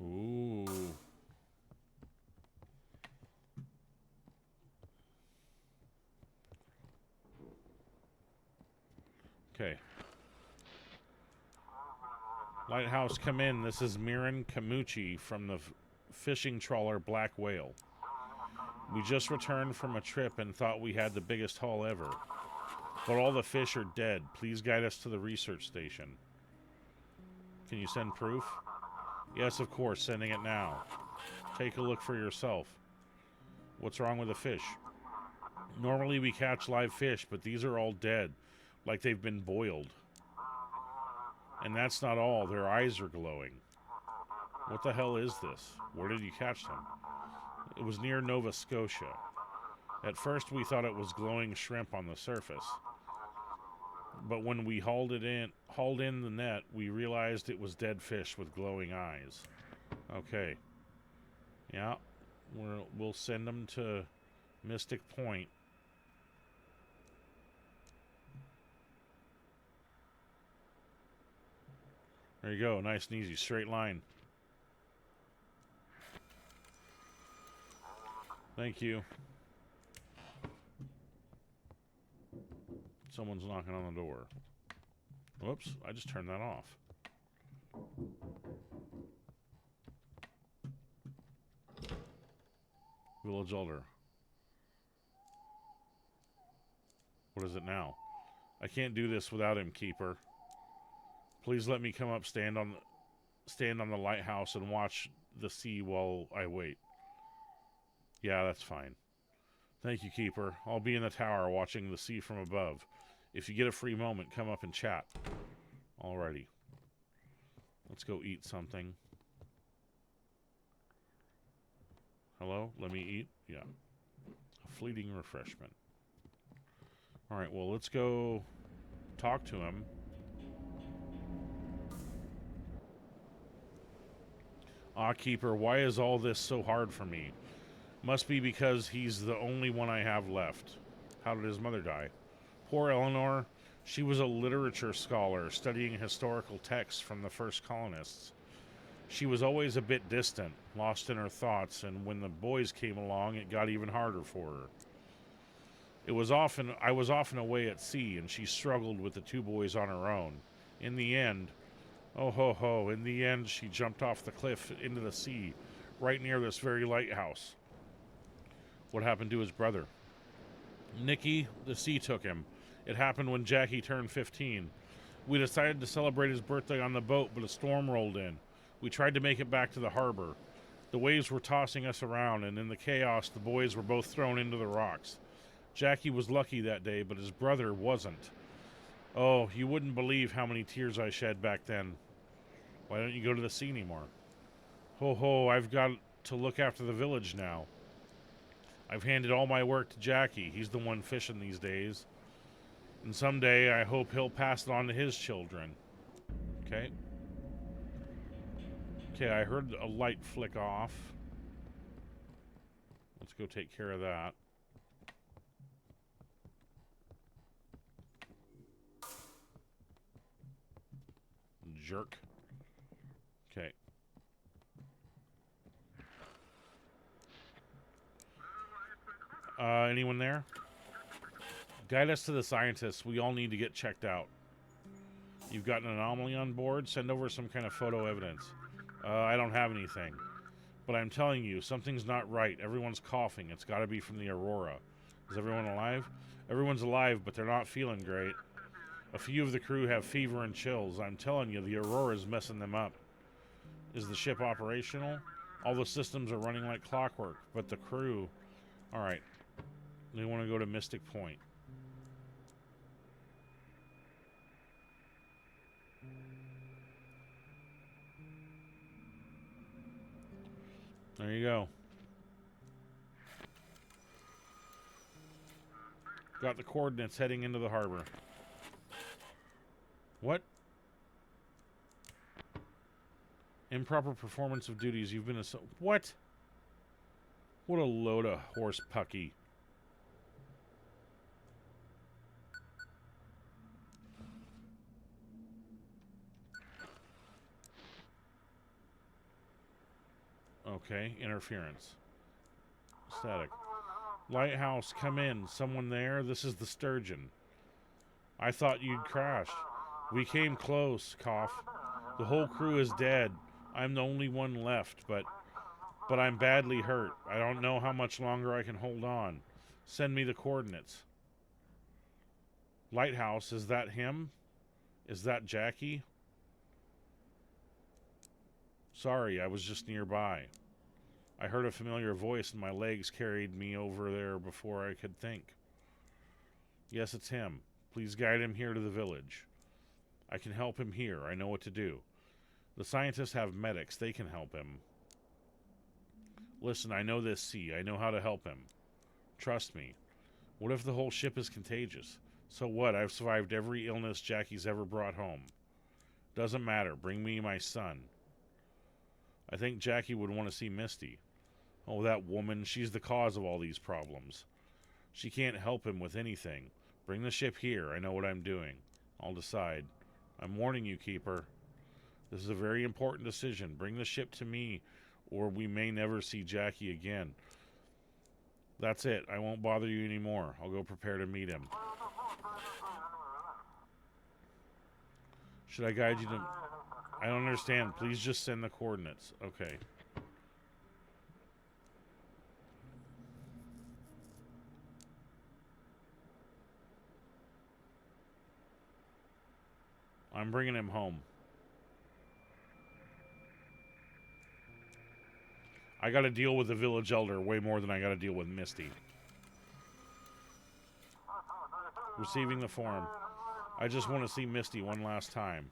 Ooh. Okay. Lighthouse, come in. This is Miran Kamuchi from the fishing trawler Black Whale. We just returned from a trip and thought we had the biggest haul ever. But all the fish are dead. Please guide us to the research station. Can you send proof? Yes, of course. Sending it now. Take a look for yourself. What's wrong with the fish? Normally we catch live fish, but these are all dead. Like they've been boiled. And that's not all. Their eyes are glowing. What the hell is this? Where did you catch them? It was near Nova Scotia. At first we thought it was glowing shrimp on the surface. But when we hauled in the net, we realized it was dead fish with glowing eyes. Okay. Yeah. We'll send them to Mystic Point. There you go. Nice and easy. Straight line. Thank you. Someone's knocking on the door. Whoops, I just turned that off. Village Elder. What is it now? I can't do this without him, Keeper. Please let me come up, stand on the lighthouse and watch the sea while I wait. Yeah, that's fine. Thank you, Keeper. I'll be in the tower watching the sea from above. If you get a free moment, come up and chat. Alrighty. Let's go eat something. Hello? Let me eat? Yeah. A fleeting refreshment. Alright, well, let's go talk to him. Ah, Keeper, why is all this so hard for me? Must be because he's the only one I have left. How did his mother die? Poor Eleanor. She was a literature scholar studying historical texts from the first colonists. She was always a bit distant, lost in her thoughts, and when the boys came along, it got even harder for her. I was often away at sea, and she struggled with the two boys on her own. In the end, oh ho ho, in the end, she jumped off the cliff into the sea, right near this very lighthouse. What happened to his brother? Nicky, the sea took him. It happened when Jackie turned 15. We decided to celebrate his birthday on the boat, but a storm rolled in. We tried to make it back to the harbor. The waves were tossing us around, and in the chaos, the boys were both thrown into the rocks. Jackie was lucky that day, but his brother wasn't. Oh, you wouldn't believe how many tears I shed back then. Why don't you go to the sea anymore? Ho ho, I've got to look after the village now. I've handed all my work to Jackie. He's the one fishing these days. And someday I hope he'll pass it on to his children. Okay. Okay, I heard a light flick off. Let's go take care of that. Jerk. Okay. Anyone there? Guide us to the scientists. We all need to get checked out. You've got an anomaly on board? Send over some kind of photo evidence. I don't have anything. But I'm telling you, something's not right. Everyone's coughing. It's got to be from the Aurora. Is everyone alive? Everyone's alive, but they're not feeling great. A few of the crew have fever and chills. I'm telling you, the Aurora's messing them up. Is the ship operational? All the systems are running like clockwork, but the crew... Alright. They want to go to Mystic Point. There you go. Got the coordinates heading into the harbor. What? Improper performance of duties. You've been what? What a load of horse pucky. Okay, interference. Static. Lighthouse, come in. Someone there? This is the Sturgeon. I thought you'd crashed. We came close, cough. The whole crew is dead. I'm the only one left, but I'm badly hurt. I don't know how much longer I can hold on. Send me the coordinates. Lighthouse, is that him? Is that Jackie? Sorry, I was just nearby. I heard a familiar voice and my legs carried me over there before I could think. Yes, it's him. Please guide him here to the village. I can help him here. I know what to do. The scientists have medics. They can help him. Listen, I know this sea. I know how to help him. Trust me. What if the whole ship is contagious? So what? I've survived every illness Jackie's ever brought home. Doesn't matter. Bring me my son. I think Jackie would want to see Misty. Oh, that woman. She's the cause of all these problems. She can't help him with anything. Bring the ship here. I know what I'm doing. I'll decide. I'm warning you, Keeper. This is a very important decision. Bring the ship to me, or we may never see Jackie again. That's it. I won't bother you anymore. I'll go prepare to meet him. Should I guide you to... I don't understand. Please just send the coordinates. Okay. I'm bringing him home. I gotta deal with the village elder way more than I gotta deal with Misty. Receiving the form. I just want to see Misty one last time.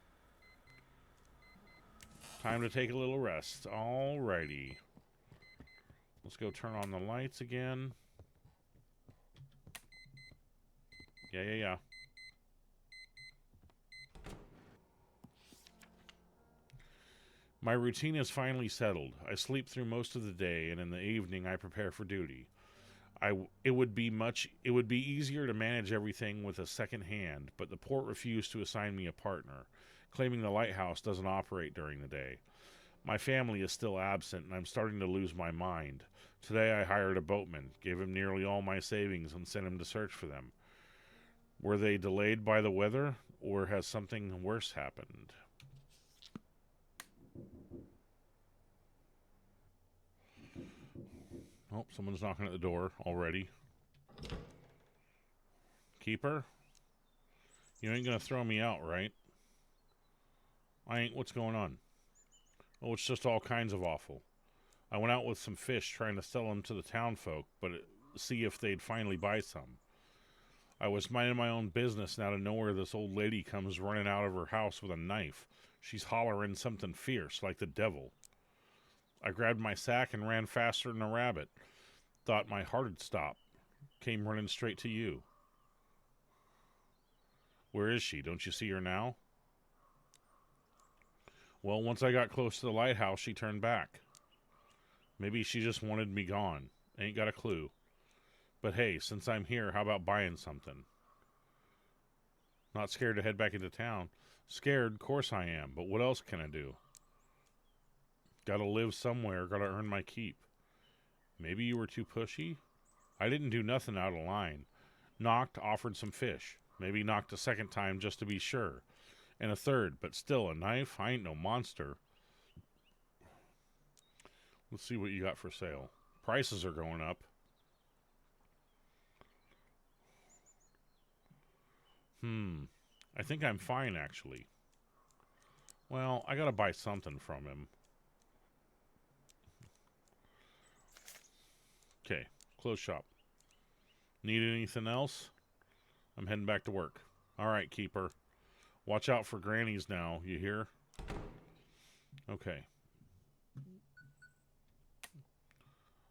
Time to take a little rest. Alrighty. Let's go turn on the lights again. Yeah. My routine is finally settled. I sleep through most of the day, and in the evening I prepare for duty. It would be easier to manage everything with a second hand, but the port refused to assign me a partner, claiming the lighthouse doesn't operate during the day. My family is still absent, and I'm starting to lose my mind. Today I hired a boatman, gave him nearly all my savings, and sent him to search for them. Were they delayed by the weather, or has something worse happened? Oh, someone's knocking at the door already. Keeper? You ain't gonna throw me out, right? I ain't. What's going on? Oh, it's just all kinds of awful. I went out with some fish trying to sell them to the town folk, but see if they'd finally buy some. I was minding my own business, and out of nowhere this old lady comes running out of her house with a knife. She's hollering something fierce, like the devil. I grabbed my sack and ran faster than a rabbit. Thought my heart'd stop. Came running straight to you. Where is she? Don't you see her now? Well, once I got close to the lighthouse, she turned back. Maybe she just wanted me gone. Ain't got a clue. But hey, since I'm here, how about buying something? Not scared to head back into town. Scared, of course I am, but what else can I do? Gotta live somewhere, gotta earn my keep. Maybe you were too pushy? I didn't do nothing out of line. Knocked, offered some fish. Maybe knocked a second time just to be sure. And a third, but still, a knife? I ain't no monster. Let's see what you got for sale. Prices are going up. I think I'm fine, actually. Well, I gotta buy something from him. Okay, close shop. Need anything else? I'm heading back to work. Alright, keeper. Watch out for grannies now, you hear? Okay.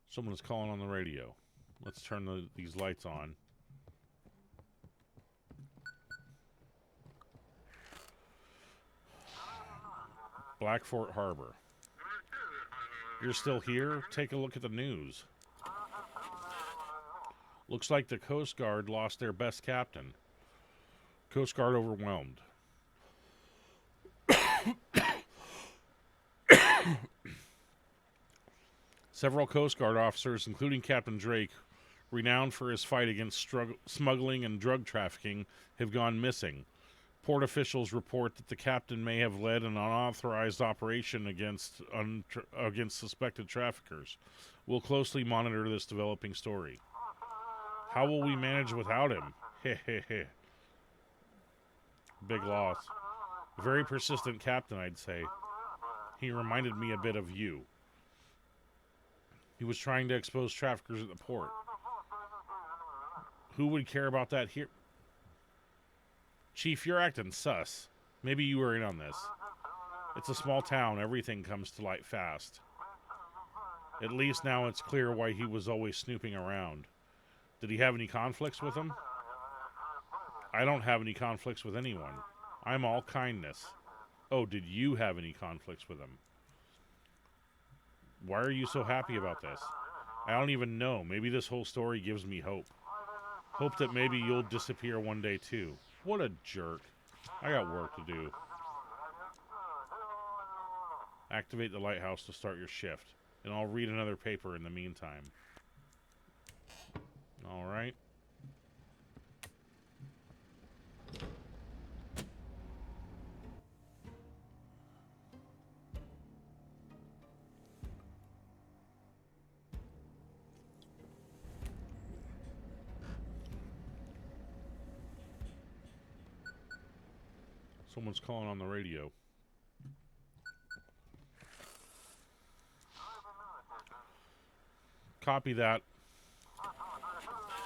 Someone's calling on the radio. Let's turn these lights on. Blackfort Harbor. You're still here? Take a look at the news. Looks like the Coast Guard lost their best captain. Coast Guard overwhelmed. Several Coast Guard officers, including Captain Drake, renowned for his fight against smuggling and drug trafficking, have gone missing. Port officials report that the captain may have led an unauthorized operation against suspected traffickers. We'll closely monitor this developing story. How will we manage without him? Heh. Big loss. Very persistent captain, I'd say. He reminded me a bit of you. He was trying to expose traffickers at the port. Who would care about that here? Chief, you're acting sus. Maybe you were in on this. It's a small town. Everything comes to light fast. At least now it's clear why he was always snooping around. Did he have any conflicts with him? I don't have any conflicts with anyone. I'm all kindness. Oh, did you have any conflicts with him? Why are you so happy about this? I don't even know. Maybe this whole story gives me hope. Hope that maybe you'll disappear one day too. What a jerk. I got work to do. Activate the lighthouse to start your shift. And I'll read another paper in the meantime. Alright. Someone's calling on the radio. Copy that.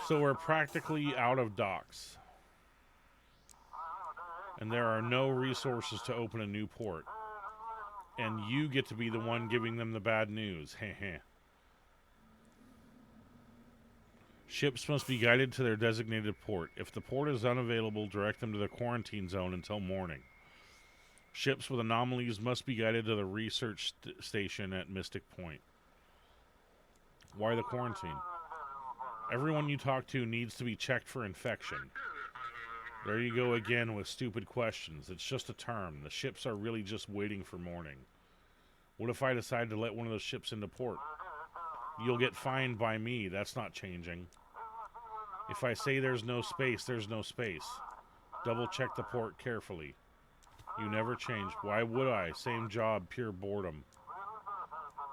So we're practically out of docks. and there are no resources to open a new port. And you get to be the one giving them the bad news. Heh. Ships must be guided to their designated port. If the port is unavailable, direct them to the quarantine zone until morning. Ships with anomalies must be guided to the research station at Mystic Point. Why the quarantine? Everyone you talk to needs to be checked for infection. There you go again with stupid questions. It's just a term. The ships are really just waiting for morning. What if I decide to let one of those ships into port? You'll get fined by me. That's not changing. If I say there's no space, there's no space. Double check the port carefully. You never change. Why would I? Same job, pure boredom.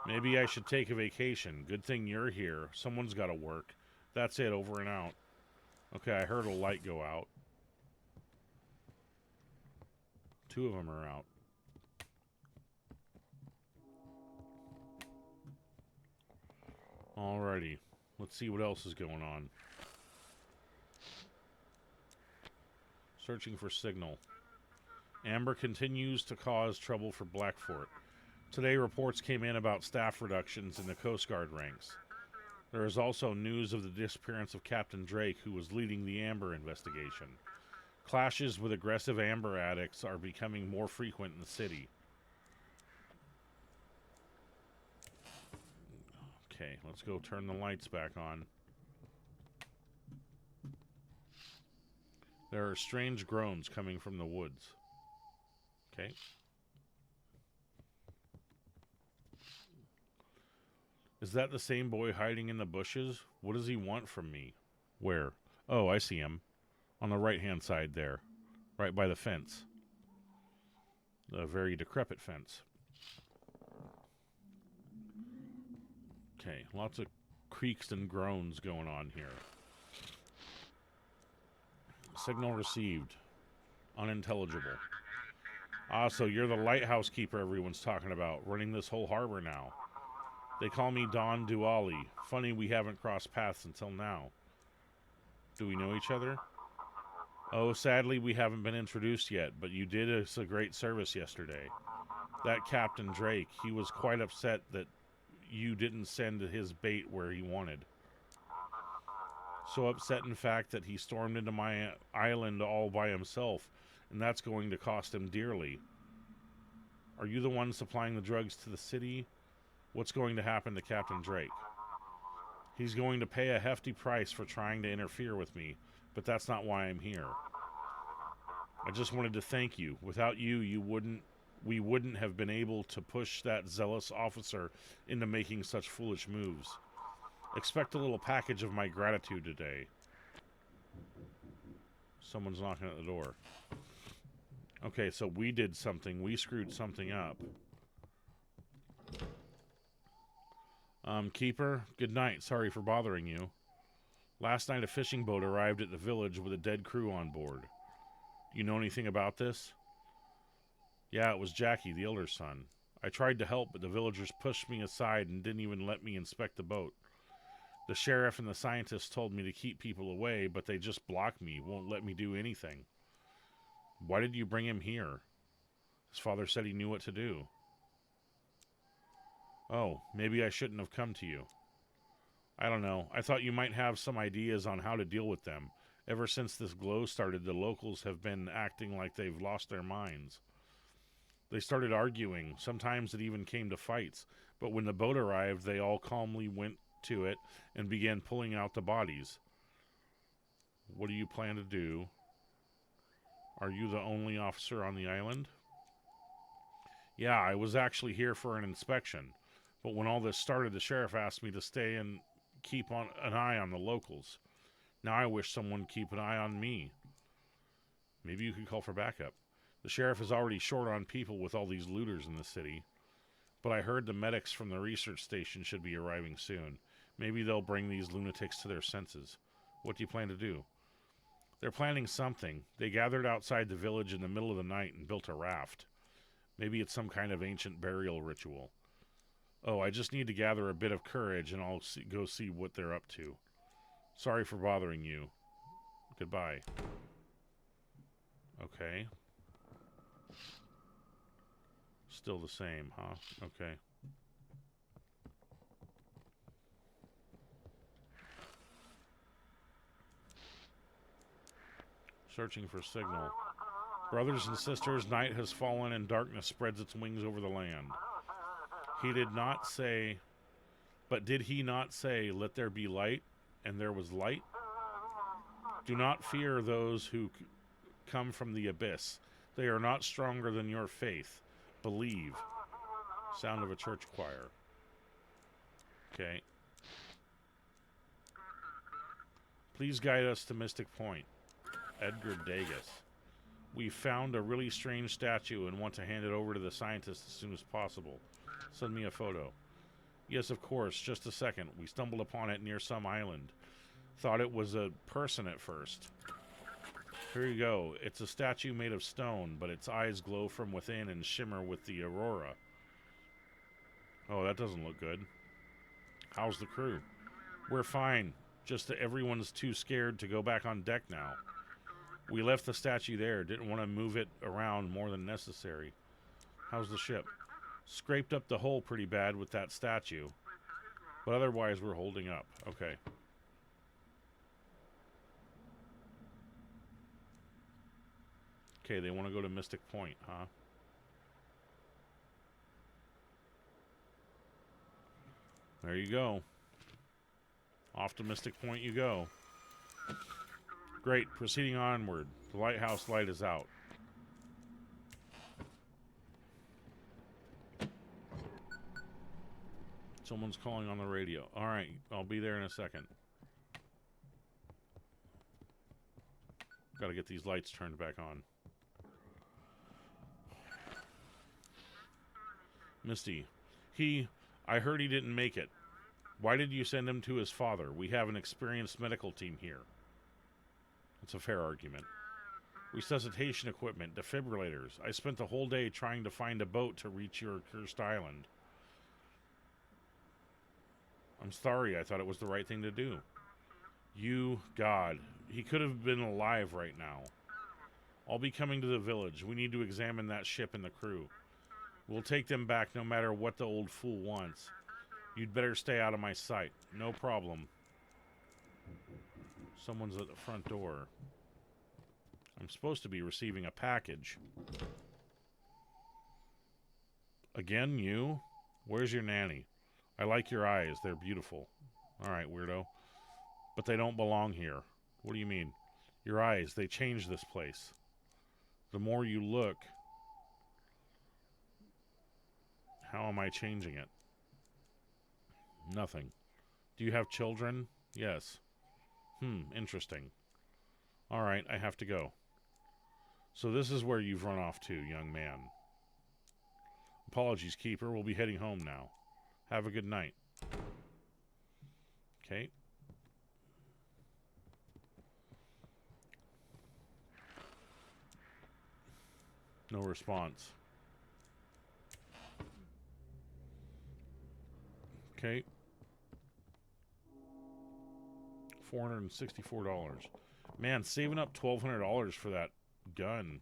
Maybe I should take a vacation. Good thing you're here. Someone's got to work. That's it, over and out. Okay, I heard a light go out. 2 of them are out. Alrighty. Let's see what else is going on. Searching for signal. Amber continues to cause trouble for Blackfort. Today, reports came in about staff reductions in the Coast Guard ranks. There is also news of the disappearance of Captain Drake, who was leading the Amber investigation. Clashes with aggressive Amber addicts are becoming more frequent in the city. Okay, let's go turn the lights back on. There are strange groans coming from the woods. Okay. Is that the same boy hiding in the bushes? What does he want from me? Where? Oh, I see him. On the right-hand side there. Right by the fence. The very decrepit fence. Okay, lots of creaks and groans going on here. Signal received. Unintelligible. Ah, so you're the lighthouse keeper everyone's talking about, running this whole harbor now. They call me Don Duali. Funny we haven't crossed paths until now. Do we know each other? Oh, sadly we haven't been introduced yet, but you did us a great service yesterday. That Captain Drake, he was quite upset that you didn't send his bait where he wanted. So upset, in fact, that he stormed into my island all by himself, and that's going to cost him dearly. Are you the one supplying the drugs to the city? What's going to happen to Captain Drake? He's going to pay a hefty price for trying to interfere with me, but that's not why I'm here. I just wanted to thank you. Without you, we wouldn't have been able to push that zealous officer into making such foolish moves. Expect a little package of my gratitude today. Someone's knocking at the door. Okay, so we did something. We screwed something up. Keeper, good night. Sorry for bothering you. Last night a fishing boat arrived at the village with a dead crew on board. You know anything about this? Yeah, it was Jackie, the elder son. I tried to help, but the villagers pushed me aside and didn't even let me inspect the boat. The sheriff and the scientists told me to keep people away, but they just blocked me, won't let me do anything. Why did you bring him here? His father said he knew what to do. Oh, maybe I shouldn't have come to you. I don't know. I thought you might have some ideas on how to deal with them. Ever since this glow started, the locals have been acting like they've lost their minds. They started arguing. Sometimes it even came to fights. But when the boat arrived, they all calmly went to it and began pulling out the bodies. What do you plan to do? Are you the only officer on the island? Yeah, I was actually here for an inspection. But when all this started, the sheriff asked me to stay and keep an eye on the locals. Now I wish someone would keep an eye on me. Maybe you could call for backup. The sheriff is already short on people with all these looters in the city. But I heard the medics from the research station should be arriving soon. Maybe they'll bring these lunatics to their senses. What do you plan to do? They're planning something. They gathered outside the village in the middle of the night and built a raft. Maybe it's some kind of ancient burial ritual. Oh, I just need to gather a bit of courage and I'll go see what they're up to. Sorry for bothering you. Goodbye. Okay. Still the same, huh? Okay. Searching for signal. Brothers and sisters, night has fallen and darkness spreads its wings over the land. He did not say, but did he not say, let there be light, and there was light? Do not fear those who come from the abyss. They are not stronger than your faith. Believe. Sound of a church choir. Okay. Please guide us to Mystic Point. Edgar Dagus. We found a really strange statue and want to hand it over to the scientists as soon as possible. Send me a photo. Yes, of course. Just a second. We stumbled upon it near some island. Thought it was a person at first. Here you go. It's a statue made of stone, but its eyes glow from within and shimmer with the aurora. Oh, that doesn't look good. How's the crew? We're fine. Just that everyone's too scared to go back on deck now. We left the statue there. Didn't want to move it around more than necessary. How's the ship? Scraped up the hull pretty bad with that statue. But otherwise, we're holding up. Okay. Okay, they want to go to Mystic Point, huh? There you go. Off to Mystic Point you go. Great, proceeding onward. The lighthouse light is out. Someone's calling on the radio. Alright, I'll be there in a second. Gotta get these lights turned back on. Misty. I heard he didn't make it. Why did you send him to his father? We have an experienced medical team here. It's a fair argument. Resuscitation equipment, defibrillators. I spent the whole day trying to find a boat to reach your cursed island. I'm sorry, I thought it was the right thing to do. God. He could have been alive right now. I'll be coming to the village. We need to examine that ship and the crew. We'll take them back no matter what the old fool wants. You'd better stay out of my sight. No problem. Someone's at the front door. I'm supposed to be receiving a package. Again, you? Where's your nanny? I like your eyes. They're beautiful. Alright, weirdo. But they don't belong here. What do you mean? Your eyes, they change this place. The more you look... How am I changing it? Nothing. Do you have children? Yes. Interesting. Alright, I have to go. So this is where you've run off to, young man. Apologies, Keeper. We'll be heading home now. Have a good night. Okay. No response. Okay. $464. Man, saving up $1,200 for that gun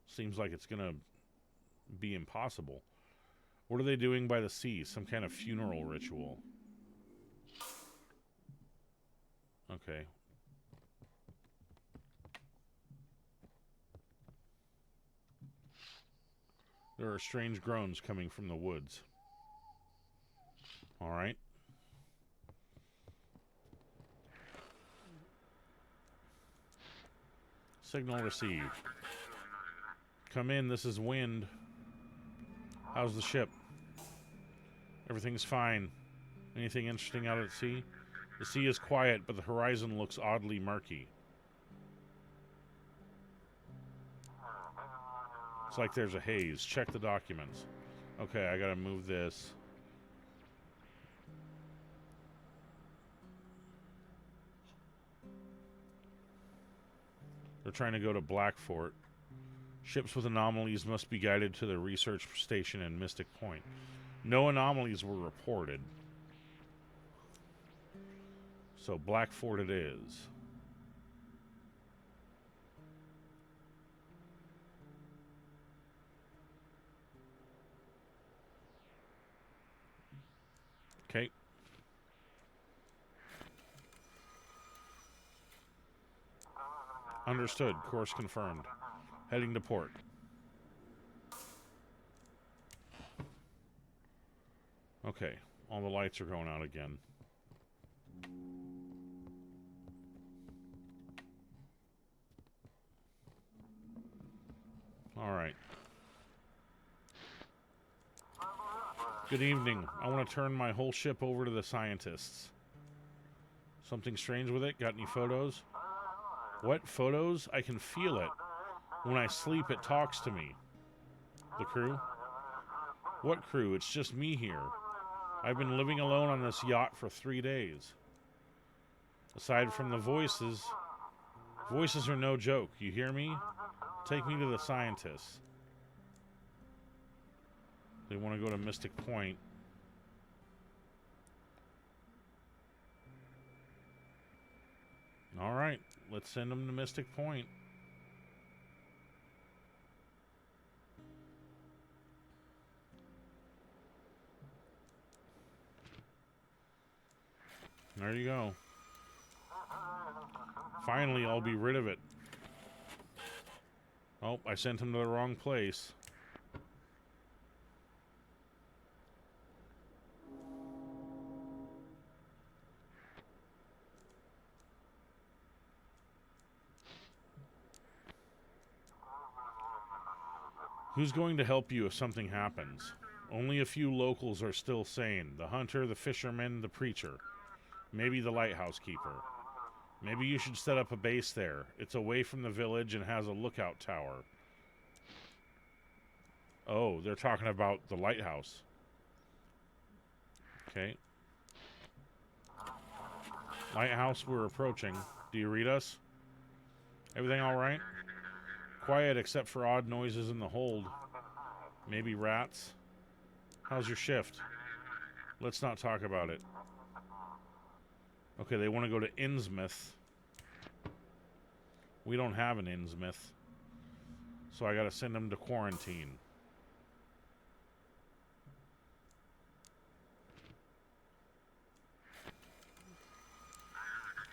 seems like it's gonna be impossible. What are they doing by the sea? Some kind of funeral ritual. Okay. There are strange groans coming from the woods. All right. Signal received. Come in, this is Wind. How's the ship? Everything's fine. Anything interesting out at sea? The sea is quiet, but the horizon looks oddly murky. It's like there's a haze. Check the documents. Okay, I gotta move this. They're trying to go to Blackfort. Ships with anomalies must be guided to the research station in Mystic Point. No anomalies were reported. So Blackfort it is. Understood. Course confirmed. Heading to port. Okay. All the lights are going out again. Alright. Good evening. I want to turn my whole ship over to the scientists. Something strange with it? Got any photos? What? Photos? I can feel it. When I sleep, it talks to me. The crew? What crew? It's just me here. I've been living alone on this yacht for 3 days. Aside from the voices, voices are no joke. You hear me? Take me to the scientists. They want to go to Mystic Point. Alright, let's send them to Mystic Point. There you go. Finally, I'll be rid of it. Oh, I sent him to the wrong place. Who's going to help you if something happens? Only a few locals are still sane. The hunter, the fisherman, the preacher. Maybe the lighthouse keeper. Maybe you should set up a base there. It's away from the village and has a lookout tower. Oh, they're talking about the lighthouse. Okay. Lighthouse, we're approaching. Do you read us? Everything all right? Quiet except for odd noises in the hold. Maybe rats? How's your shift? Let's not talk about it. Okay, they want to go to Innsmouth. We don't have an Innsmouth. So I gotta send them to quarantine.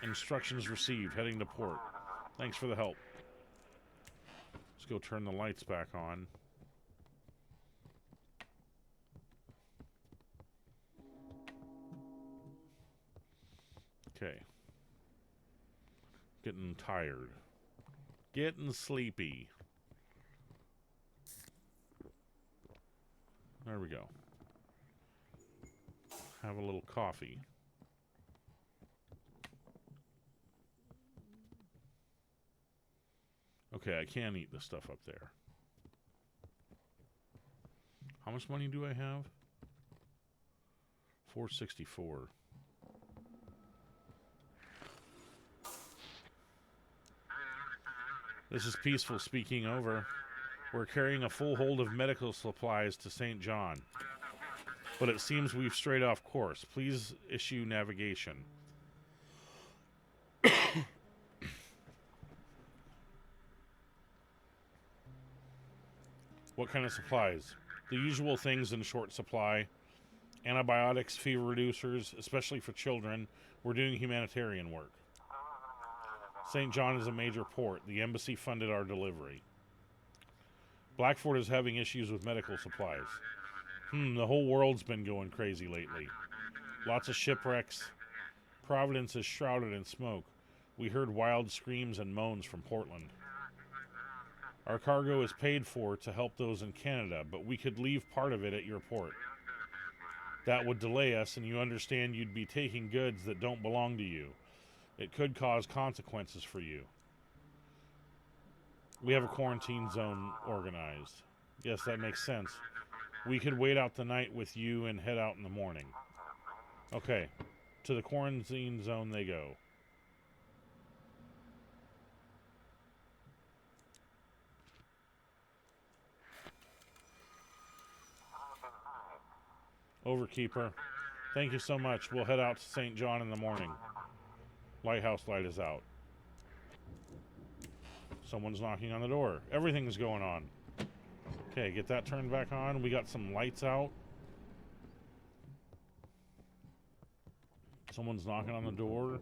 Instructions received. Heading to port. Thanks for the help. Let's go turn the lights back on. Okay. Getting tired. Getting sleepy. There we go. Have a little coffee. Okay, I can eat the stuff up there. How much money do I have? 464. This is Peaceful speaking over. We're carrying a full hold of medical supplies to St. John. But it seems we've strayed off course. Please issue navigation. What kind of supplies? The usual things in short supply. Antibiotics, fever reducers, especially for children. We're doing humanitarian work. St. John is a major port. The embassy funded our delivery. Blackford is having issues with medical supplies. The whole world's been going crazy lately. Lots of shipwrecks. Providence is shrouded in smoke. We heard wild screams and moans from Portland. Our cargo is paid for to help those in Canada, but we could leave part of it at your port. That would delay us, and you understand you'd be taking goods that don't belong to you. It could cause consequences for you. We have a quarantine zone organized. Yes, that makes sense. We could wait out the night with you and head out in the morning. Okay, to the quarantine zone they go. Overkeeper, thank you so much. We'll head out to St. John in the morning. Lighthouse light is out. Someone's knocking on the door. Everything's going on. Okay, get that turned back on. We got some lights out. Someone's knocking on the door.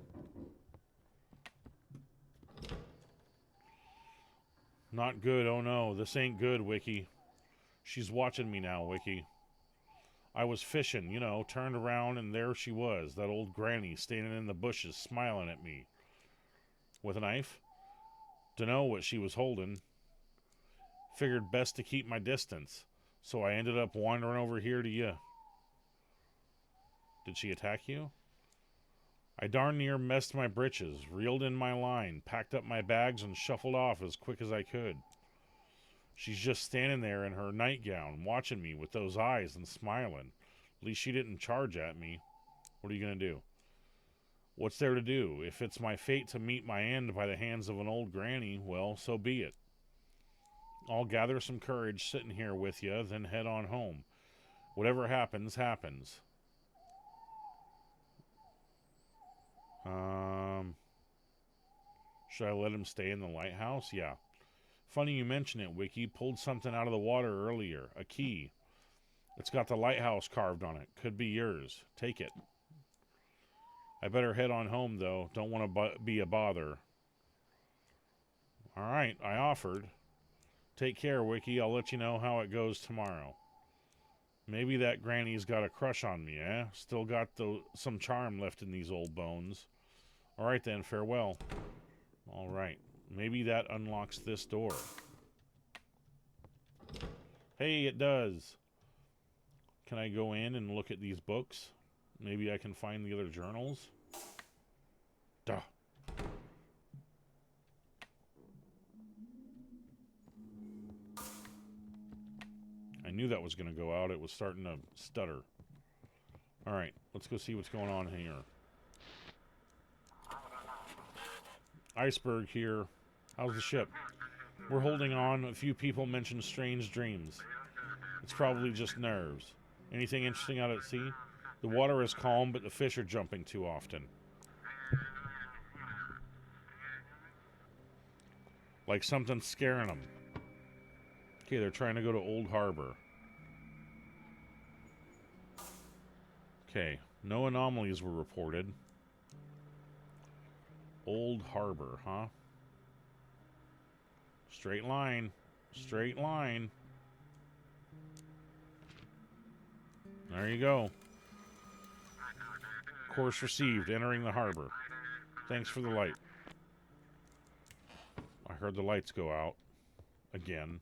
Not good, oh no. This ain't good, Wiki. She's watching me now, Wiki. I was fishing, you know, turned around and there she was, that old granny standing in the bushes smiling at me. With a knife? Dunno what she was holding. Figured best to keep my distance, so I ended up wandering over here to you. Did she attack you? I darn near messed my britches, reeled in my line, packed up my bags, and shuffled off as quick as I could. She's just standing there in her nightgown, watching me with those eyes and smiling. At least she didn't charge at me. What are you going to do? What's there to do? If it's my fate to meet my end by the hands of an old granny, well, so be it. I'll gather some courage sitting here with you, then head on home. Whatever happens, happens. Should I let him stay in the lighthouse? Yeah. Funny you mention it, Wiki. Pulled something out of the water earlier. A key. It's got the lighthouse carved on it. Could be yours. Take it. I better head on home, though. Don't want to be a bother. All right, I offered. Take care, Wiki. I'll let you know how it goes tomorrow. Maybe that granny's got a crush on me, eh? Still got some charm left in these old bones. All right, then. Farewell. All right. Maybe that unlocks this door. Hey, it does. Can I go in and look at these books? Maybe I can find the other journals? Duh. I knew that was going to go out. It was starting to stutter. All right, let's go see what's going on here. Iceberg here. How's the ship? We're holding on. A few people mentioned strange dreams. It's probably just nerves. Anything interesting out at sea? The water is calm, but the fish are jumping too often. Like something's scaring them. Okay, they're trying to go to Old Harbor. Okay, no anomalies were reported. Old Harbor, huh? Straight line. Straight line. There you go. Course received. Entering the harbor. Thanks for the light. I heard the lights go out. Again.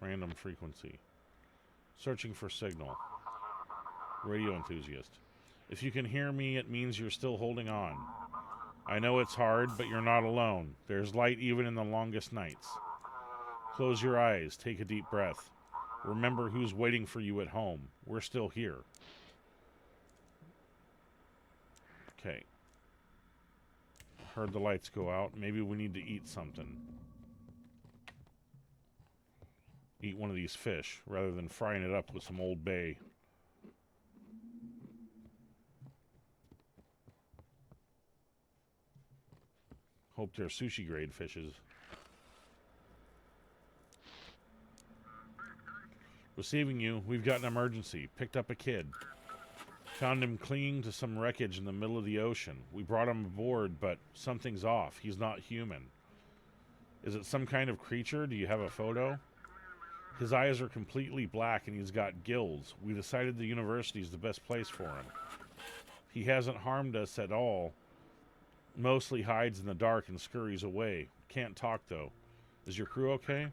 Random frequency. Searching for signal. Radio enthusiast. If you can hear me, it means you're still holding on. I know it's hard, but you're not alone. There's light even in the longest nights. Close your eyes. Take a deep breath. Remember who's waiting for you at home. We're still here. Okay. Heard the lights go out. Maybe we need to eat something. Eat one of these fish rather than frying it up with some Old Bay. Hope they're sushi grade fishes. Receiving you. We've got an emergency. Picked up a kid. Found him clinging to some wreckage in the middle of the ocean. We brought him aboard, but something's off. He's not human. Is it some kind of creature? Do you have a photo? His eyes are completely black and he's got gills. We decided the university's the best place for him. He hasn't harmed us at all. Mostly hides in the dark and scurries away. Can't talk, though. Is your crew okay?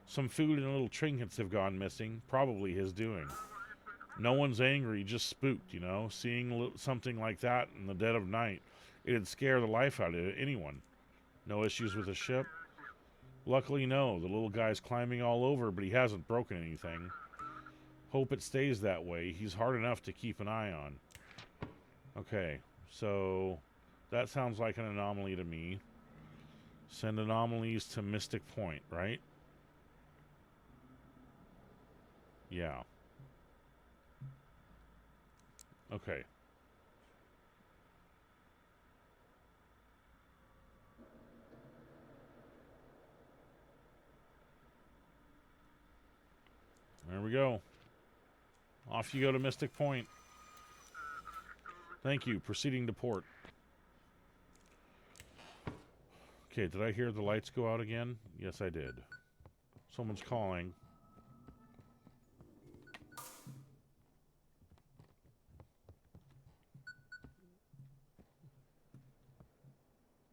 Some food and little trinkets have gone missing. Probably his doing. No one's angry, just spooked, you know. Seeing something like that in the dead of night, it'd scare the life out of anyone. No issues with the ship? Luckily, no. The little guy's climbing all over, but he hasn't broken anything. Hope it stays that way. He's hard enough to keep an eye on. Okay, so that sounds like an anomaly to me. Send anomalies to Mystic Point, right? Yeah. Okay. There we go. Off you go to Mystic Point. Thank you. Proceeding to port. Okay, did I hear the lights go out again? Yes, I did. Someone's calling.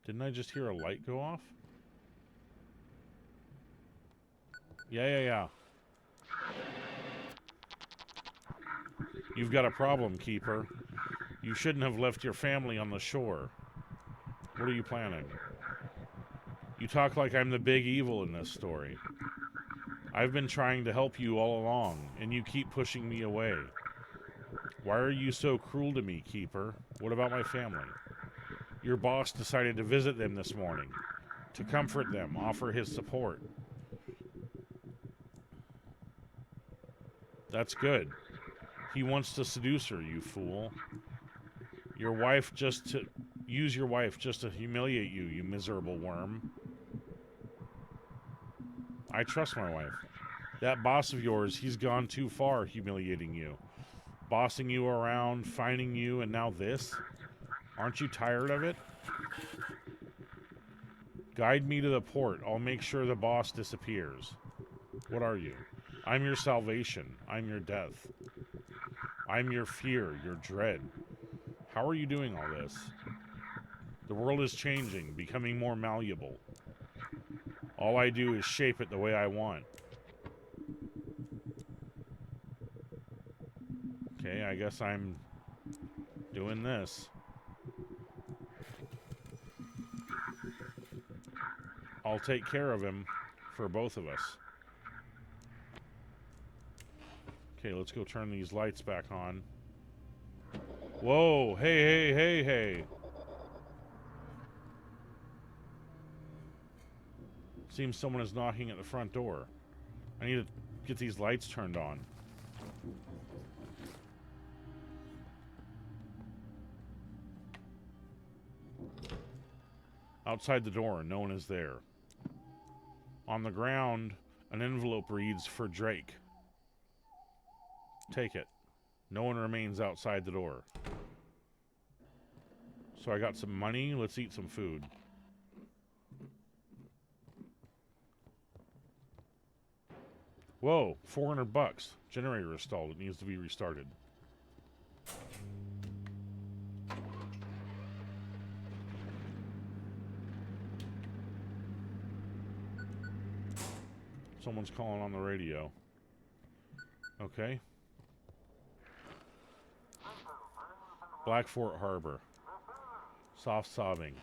Didn't I just hear a light go off? Yeah. You've got a problem, Keeper. You shouldn't have left your family on the shore. What are you planning? You talk like I'm the big evil in this story. I've been trying to help you all along, and you keep pushing me away. Why are you so cruel to me, Keeper? What about my family? Your boss decided to visit them this morning, to comfort them, offer his support. That's good. He wants to seduce her, you fool. Use your wife just to humiliate you, you miserable worm. I trust my wife. That boss of yours, he's gone too far humiliating you. Bossing you around, finding you, and now this? Aren't you tired of it? Guide me to the port. I'll make sure the boss disappears. What are you? I'm your salvation. I'm your death. I'm your fear, your dread. How are you doing all this? The world is changing, becoming more malleable. All I do is shape it the way I want. Okay, I guess I'm doing this. I'll take care of him for both of us. Okay, let's go turn these lights back on. Whoa, hey. Seems someone is knocking at the front door. I need to get these lights turned on. Outside the door, no one is there. On the ground, an envelope reads, "For Drake." Take it. No one remains outside the door. So I got some money. Let's eat some food. Whoa, $400. Generator is stalled. It needs to be restarted. Someone's calling on the radio. Okay. Blackfort Harbor. Soft sobbing.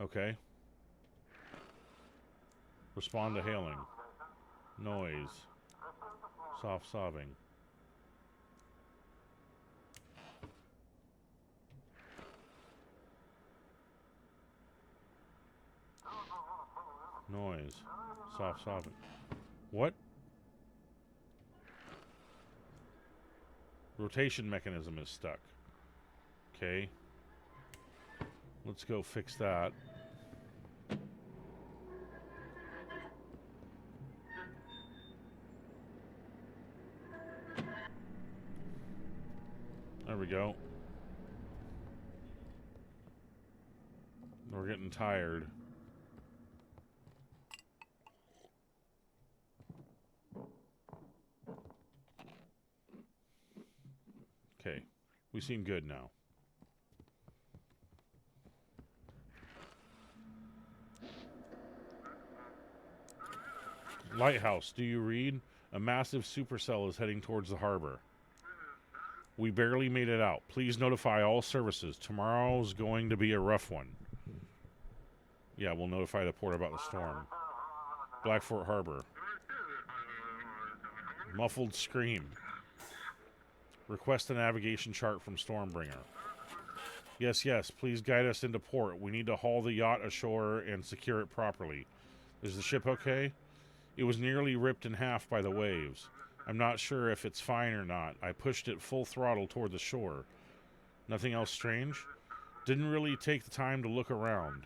Okay. Respond to hailing. Noise. Soft sobbing. Noise. Soft sobbing. What? Rotation mechanism is stuck. Okay. Let's go fix that. There we go. We're getting tired. Okay. We seem good now. Lighthouse, do you read? A massive supercell is heading towards the harbor. We barely made it out. Please notify all services. Tomorrow's going to be a rough one. Yeah, we'll notify the port about the storm. Blackfort Harbor. Muffled scream. Request a navigation chart from Stormbringer. Yes, please guide us into port. We need to haul the yacht ashore and secure it properly. Is the ship okay? It was nearly ripped in half by the waves. I'm not sure if it's fine or not. I pushed it full throttle toward the shore. Nothing else strange? Didn't really take the time to look around.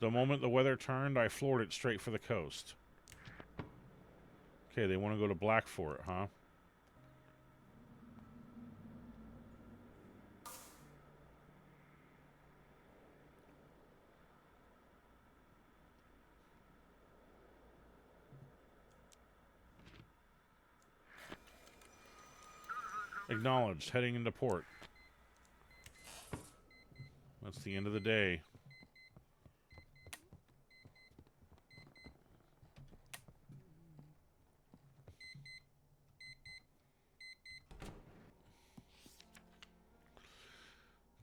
The moment the weather turned, I floored it straight for the coast. Okay, they want to go to Blackfort, huh? Acknowledged. Heading into port. That's the end of the day.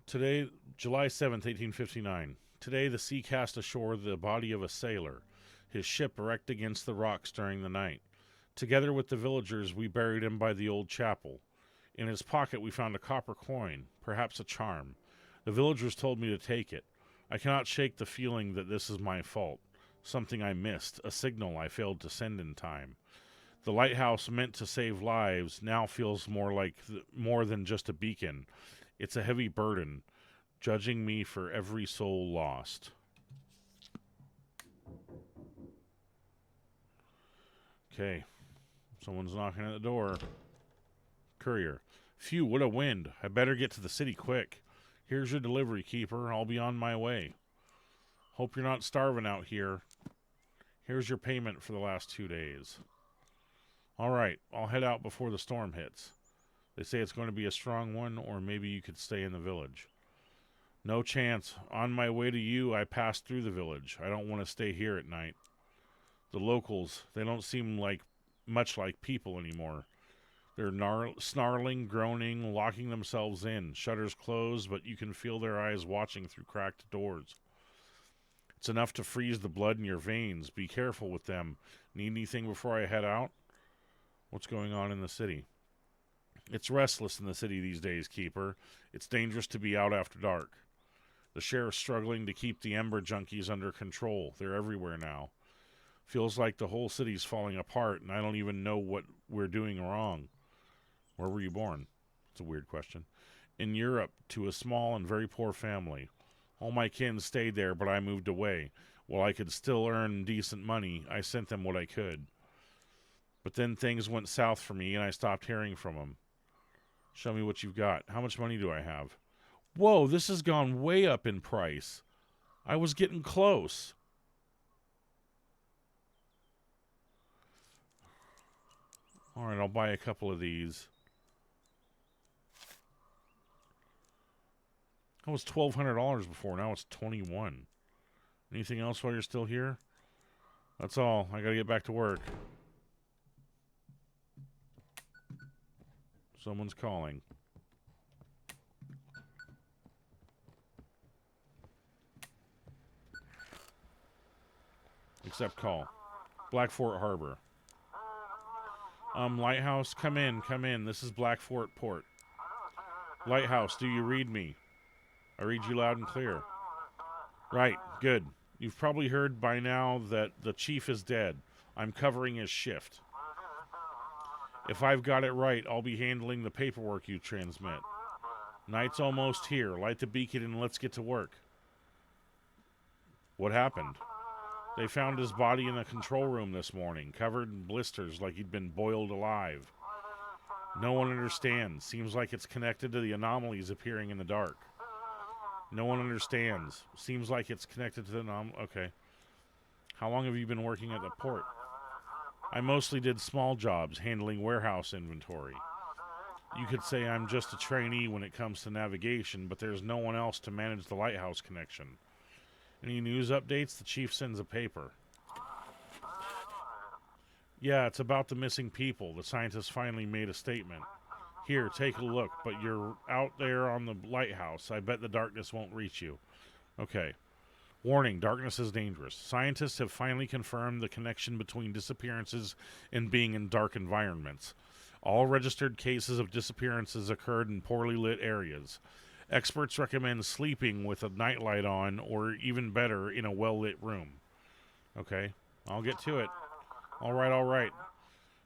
Today, July 7th, 1859. Today, the sea cast ashore the body of a sailor, his ship wrecked against the rocks during the night. Together with the villagers, we buried him by the old chapel. In his pocket, we found a copper coin, perhaps a charm. The villagers told me to take it. I cannot shake the feeling that this is my fault. Something I missed, a signal I failed to send in time. The lighthouse meant to save lives now feels more than just a beacon. It's a heavy burden, judging me for every soul lost. Okay. Someone's knocking at the door. Courier. Phew, what a wind. I better get to the city quick. Here's your delivery, keeper. I'll be on my way. Hope you're not starving out here. Here's your payment for the last 2 days. All right, I'll head out before the storm hits. They say it's going to be a strong one, or maybe you could stay in the village. No chance. On my way to you, I passed through the village. I don't want to stay here at night. The locals, they don't seem much like people anymore. They're snarling, groaning, locking themselves in. Shutters closed, but you can feel their eyes watching through cracked doors. It's enough to freeze the blood in your veins. Be careful with them. Need anything before I head out? What's going on in the city? It's restless in the city these days, keeper. It's dangerous to be out after dark. The sheriff's struggling to keep the Ember junkies under control. They're everywhere now. Feels like the whole city's falling apart, and I don't even know what we're doing wrong. Where were you born? It's a weird question. In Europe, to a small and very poor family. All my kin stayed there, but I moved away. While I could still earn decent money, I sent them what I could. But then things went south for me, and I stopped hearing from them. Show me what you've got. How much money do I have? Whoa, this has gone way up in price. I was getting close. All right, I'll buy a couple of these. That was $1,200 before. Now it's $21. Anything else while you're still here? That's all. I gotta get back to work. Someone's calling. Accept call. Blackfort Harbor. Lighthouse, come in, come in. This is Blackfort Port. Lighthouse, do you read me? I read you loud and clear. Right, good. You've probably heard by now that the chief is dead. I'm covering his shift. If I've got it right, I'll be handling the paperwork you transmit. Night's almost here. Light the beacon and let's get to work. What happened? They found his body in the control room this morning, covered in blisters like he'd been boiled alive. No one understands. Seems like it's connected to the anomalies appearing in the dark. No one understands. Seems like it's connected to the Okay. How long have you been working at the port? I mostly did small jobs, handling warehouse inventory. You could say I'm just a trainee when it comes to navigation, but there's no one else to manage the lighthouse connection. Any news updates? The chief sends a paper. Yeah, it's about the missing people. The scientists finally made a statement. Here, take a look, but you're out there on the lighthouse. I bet the darkness won't reach you. Okay. Warning, darkness is dangerous. Scientists have finally confirmed the connection between disappearances and being in dark environments. All registered cases of disappearances occurred in poorly lit areas. Experts recommend sleeping with a nightlight on, or even better, in a well-lit room. Okay, I'll get to it. All right.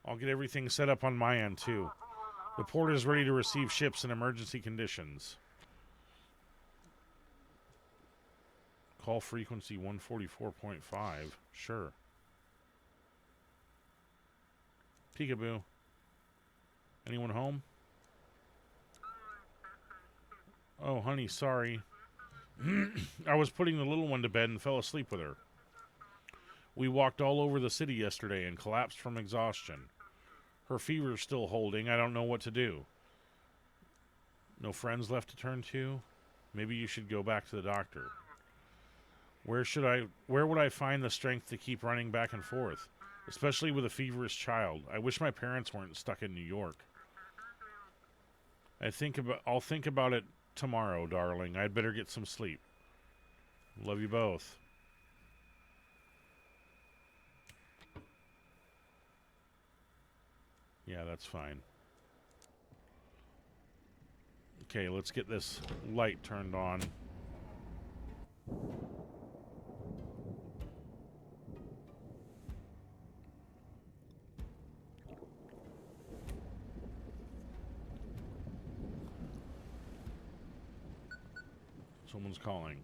I'll get everything set up on my end, too. The port is ready to receive ships in emergency conditions. Call frequency 144.5. Sure. Peekaboo. Anyone home? Oh, honey, sorry. I was putting the little one to bed and fell asleep with her. We walked all over the city yesterday and collapsed from exhaustion. Her fever's still holding. I don't know what to do. No friends left to turn to? Maybe you should go back to the doctor. Where would I find the strength to keep running back and forth? Especially with a feverish child. I wish my parents weren't stuck in New York. I'll think about it tomorrow, darling. I'd better get some sleep. Love you both. Yeah, that's fine. Okay, let's get this light turned on. Someone's calling.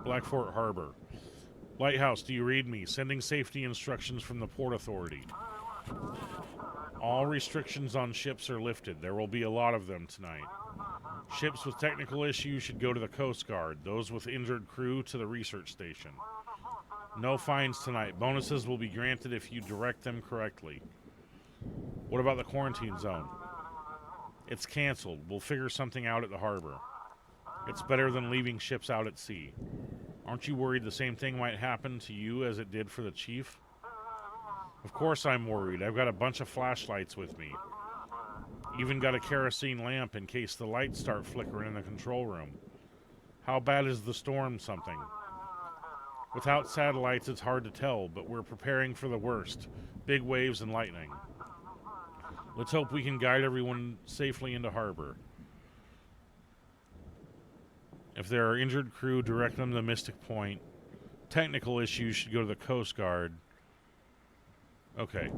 Blackfort Harbor. Lighthouse, do you read me? Sending safety instructions from the Port Authority. All restrictions on ships are lifted. There will be a lot of them tonight. Ships with technical issues should go to the Coast Guard. Those with injured crew to the research station. No fines tonight. Bonuses will be granted if you direct them correctly. What about the quarantine zone? It's canceled. We'll figure something out at the harbor. It's better than leaving ships out at sea. Aren't you worried the same thing might happen to you as it did for the chief? Of course I'm worried. I've got a bunch of flashlights with me. Even got a kerosene lamp in case the lights start flickering in the control room. How bad is the storm something? Without satellites, it's hard to tell, but we're preparing for the worst. Big waves and lightning. Let's hope we can guide everyone safely into harbor. If there are injured crew, direct them to Mystic Point. Technical issues should go to the Coast Guard. Okay.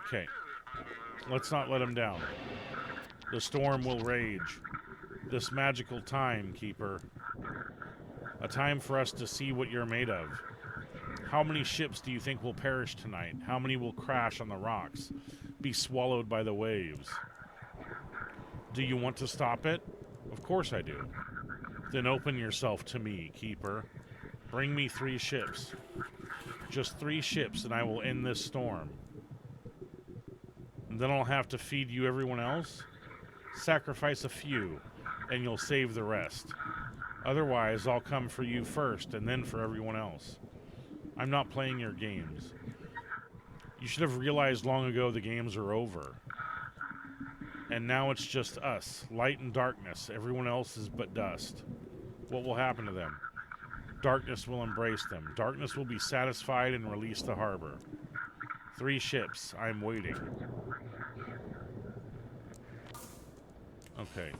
Okay. Let's not let them down. The storm will rage. This magical time, Keeper. A time for us to see what you're made of. How many ships do you think will perish tonight? How many will crash on the rocks? Be swallowed by the waves? Do you want to stop it? Of course I do. Then open yourself to me, Keeper. Bring me 3 ships. Just 3 ships and I will end this storm. And then I'll have to feed you everyone else? Sacrifice a few, and you'll save the rest. Otherwise, I'll come for you first and then for everyone else. I'm not playing your games. You should have realized long ago the games are over. And now it's just us, light and darkness. Everyone else is but dust. What will happen to them? Darkness will embrace them. Darkness will be satisfied and release the harbor. 3 ships. I'm waiting. Okay.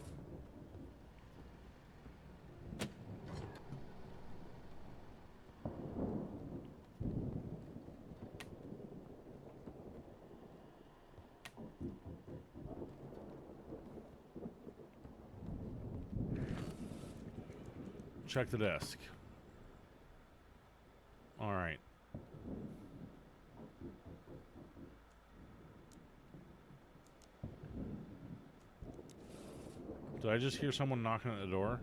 Check the desk. All right. Did I just hear someone knocking at the door?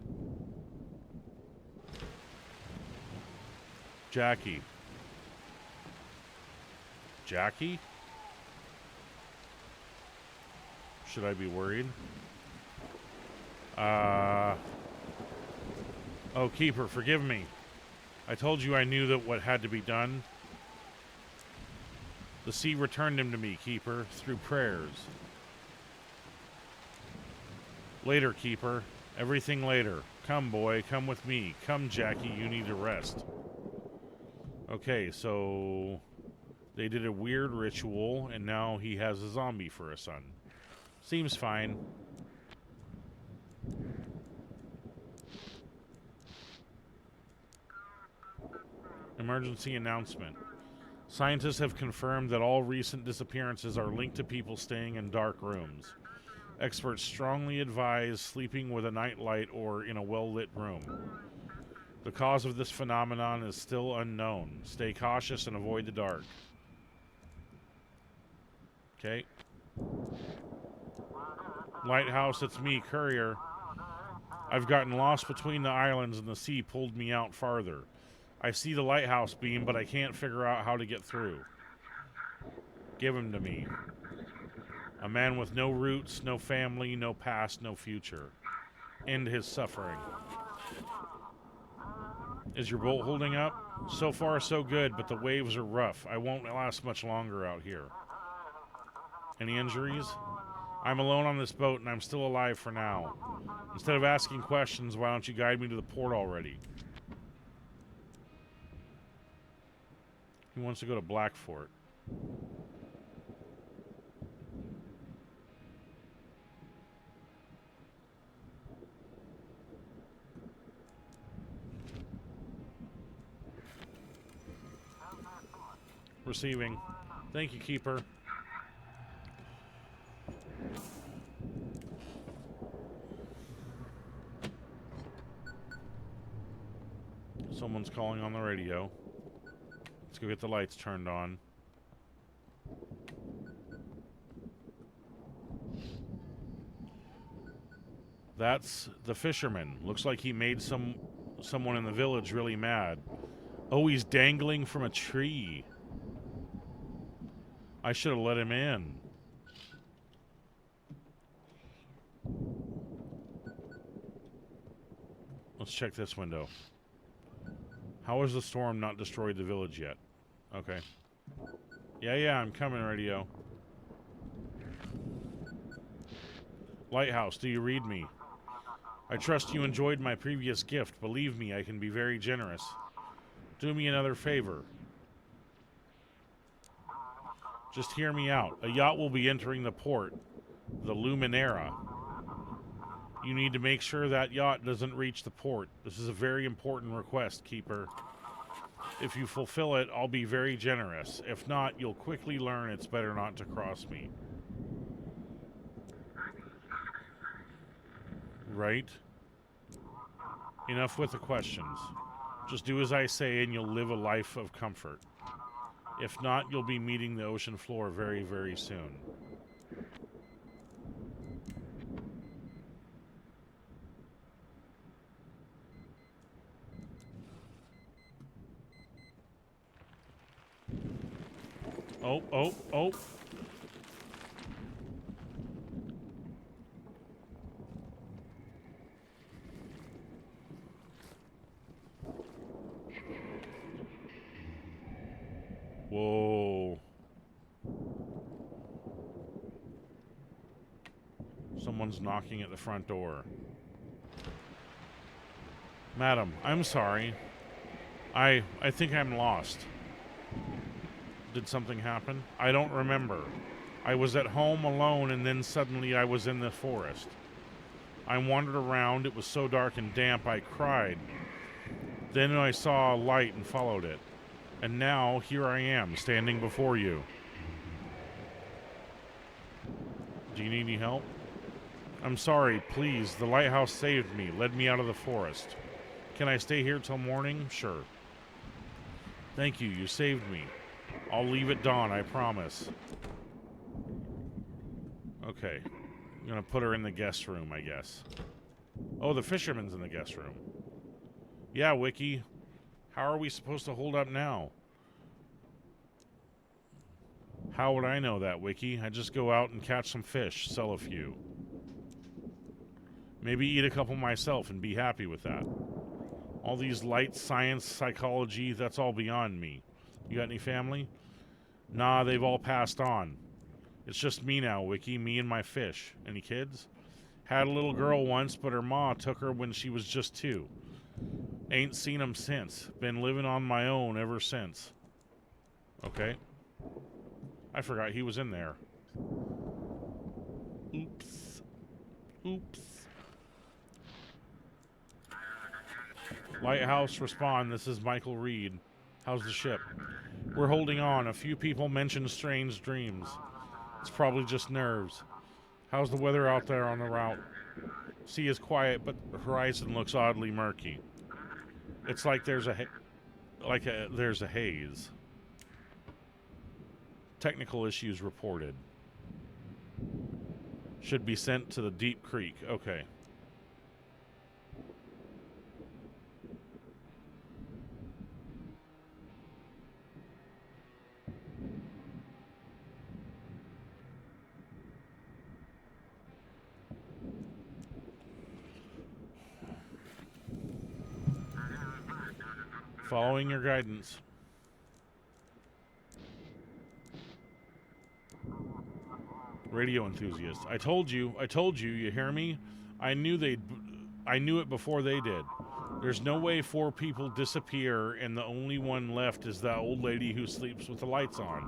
Jackie. Jackie? Should I be worried? Oh, Keeper, forgive me. I told you I knew that what had to be done. The sea returned him to me, Keeper, through prayers. Later, Keeper. Everything later. Come, boy, come with me. Come, Jackie, you need to rest. Okay, so they did a weird ritual, and now he has a zombie for a son. Seems fine. Emergency announcement. Scientists have confirmed that all recent disappearances are linked to people staying in dark rooms. Experts strongly advise sleeping with a nightlight or in a well-lit room. The cause of this phenomenon is still unknown. Stay cautious and avoid the dark. Okay. Lighthouse, it's me, Courier. I've gotten lost between the islands and the sea pulled me out farther. I see the lighthouse beam, but I can't figure out how to get through. Give him to me. A man with no roots, no family, no past, no future. End his suffering. Is your boat holding up? So far, so good, but the waves are rough. I won't last much longer out here. Any injuries? I'm alone on this boat, and I'm still alive for now. Instead of asking questions, why don't you guide me to the port already? He wants to go to Blackfort. Receiving. Thank you, Keeper. Someone's calling on the radio. Let's go get the lights turned on. That's the fisherman. Looks like he made someone in the village really mad. Oh, he's dangling from a tree. I should have let him in. Let's check this window. How has the storm not destroyed the village yet? Okay. Yeah, I'm coming, radio. Lighthouse, do you read me? I trust you enjoyed my previous gift. Believe me, I can be very generous. Do me another favor. Just hear me out. A yacht will be entering the port, the Luminera. You need to make sure that yacht doesn't reach the port. This is a very important request, Keeper. If you fulfill it, I'll be very generous. If not, you'll quickly learn it's better not to cross me. Right? Enough with the questions. Just do as I say and you'll live a life of comfort. If not, you'll be meeting the ocean floor very, very soon. Oh. Whoa. Someone's knocking at the front door. Madam, I'm sorry. I think I'm lost. Did something happen? I don't remember. I was at home alone and then suddenly I was in the forest. I wandered around. It was so dark and damp I cried. Then I saw a light and followed it. And now here I am, standing before you. Do you need any help? I'm sorry, please. The lighthouse saved me, led me out of the forest. Can I stay here till morning? Sure. Thank you, you saved me. I'll leave at dawn, I promise. Okay. I'm gonna put her in the guest room, I guess. Oh, the fisherman's in the guest room. Yeah, Wiki. How are we supposed to hold up now? How would I know that, Wiki? I just go out and catch some fish, sell a few. Maybe eat a couple myself and be happy with that. All these light science, psychology, that's all beyond me. You got any family? Nah, they've all passed on. It's just me now, Wiki, me and my fish. Any kids? Had a little girl once, but her ma took her when she was just 2. Ain't seen them since. Been living on my own ever since. Okay. I forgot he was in there. Oops. Lighthouse, respond. This is Michael Reed. How's the ship? We're holding on. A few people mentioned strange dreams. It's probably just nerves. How's the weather out there on the route? Sea is quiet, but the horizon looks oddly murky. It's like there's there's a haze. Technical issues reported. Should be sent to the Deep Creek. Okay. Following your guidance. Radio enthusiast. I told you, you hear me? I knew it before they did. There's no way 4 people disappear and the only one left is that old lady who sleeps with the lights on.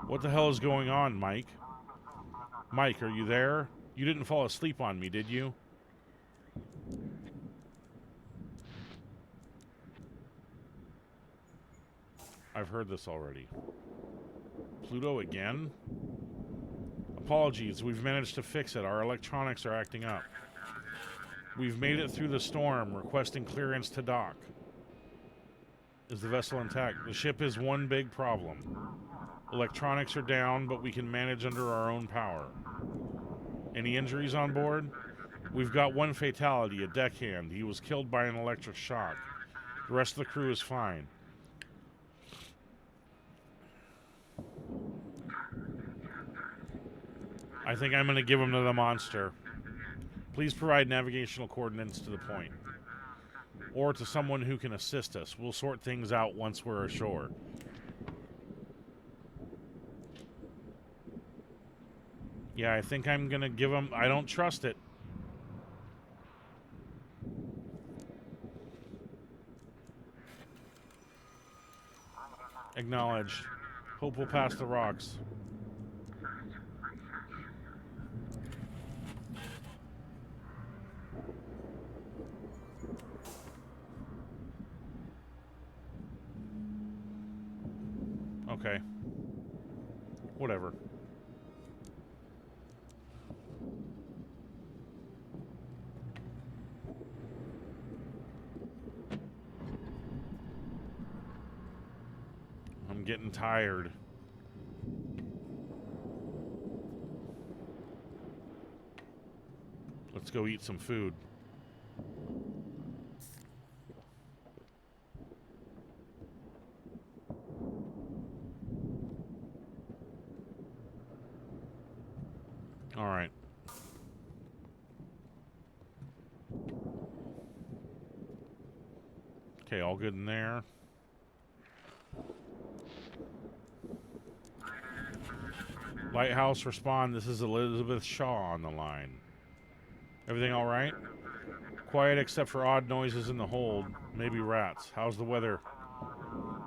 What the hell is going on, Mike? Mike, are you there? You didn't fall asleep on me, did you? I've heard this already. Pluto again? Apologies, we've managed to fix it. Our electronics are acting up. We've made it through the storm, requesting clearance to dock. Is the vessel intact? The ship is one big problem. Electronics are down, but we can manage under our own power. Any injuries on board? We've got one fatality, a deckhand. He was killed by an electric shock. The rest of the crew is fine. I think I'm going to give him to the monster. Please provide navigational coordinates to the point. Or to someone who can assist us. We'll sort things out once we're ashore. Yeah, I think I'm going to give him... I don't trust it. Acknowledged. Hope we'll pass the rocks. Okay. Whatever. I'm getting tired. Let's go eat some food. All right. Okay, all good in there. Lighthouse, respond. This is Elizabeth Shaw on the line. Everything all right? Quiet except for odd noises in the hold. Maybe rats. How's the weather?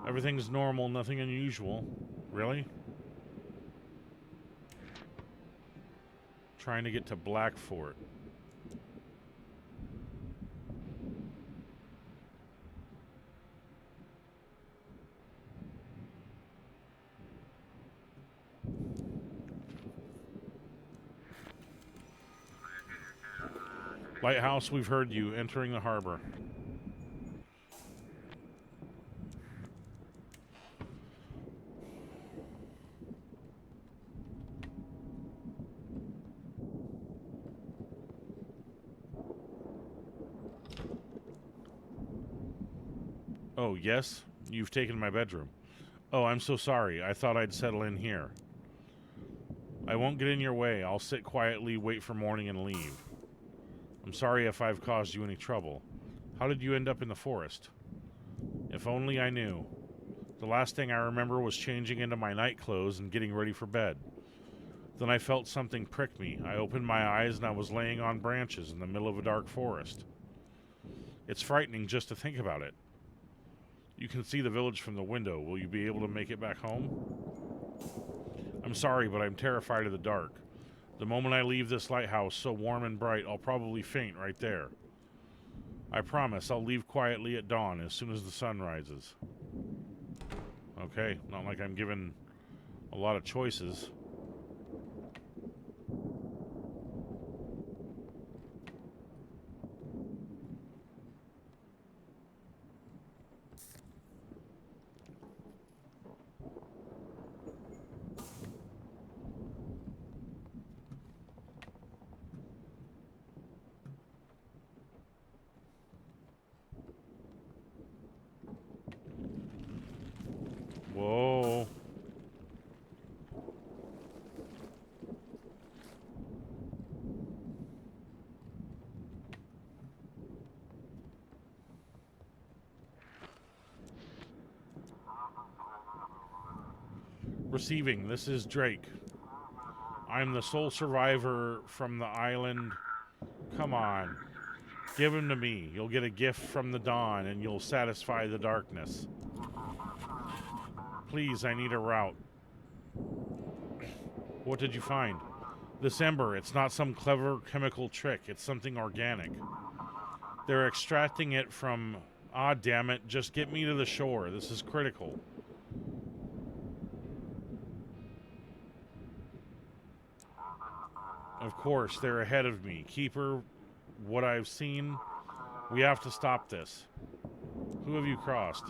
Everything's normal, nothing unusual. Really? Trying to get to Blackfort. Lighthouse, we've heard you. Entering the harbor. Oh, yes? You've taken my bedroom. Oh, I'm so sorry. I thought I'd settle in here. I won't get in your way. I'll sit quietly, wait for morning, and leave. I'm sorry if I've caused you any trouble. How did you end up in the forest? If only I knew. The last thing I remember was changing into my night clothes and getting ready for bed. Then I felt something prick me. I opened my eyes and I was laying on branches in the middle of a dark forest. It's frightening just to think about it. You can see the village from the window. Will you be able to make it back home? I'm sorry, but I'm terrified of the dark. The moment I leave this lighthouse so warm and bright, I'll probably faint right there. I promise I'll leave quietly at dawn as soon as the sun rises. Okay, not like I'm given a lot of choices. Receiving, this is Drake. I'm the sole survivor from the island. Come on. Give him to me. You'll get a gift from the dawn and you'll satisfy the darkness. Please, I need a route. What did you find? This ember. It's not some clever chemical trick. It's something organic. They're extracting it from... Ah, damn it. Just get me to the shore. This is critical. Of course, they're ahead of me. Keeper, what I've seen, we have to stop this. Who have you crossed?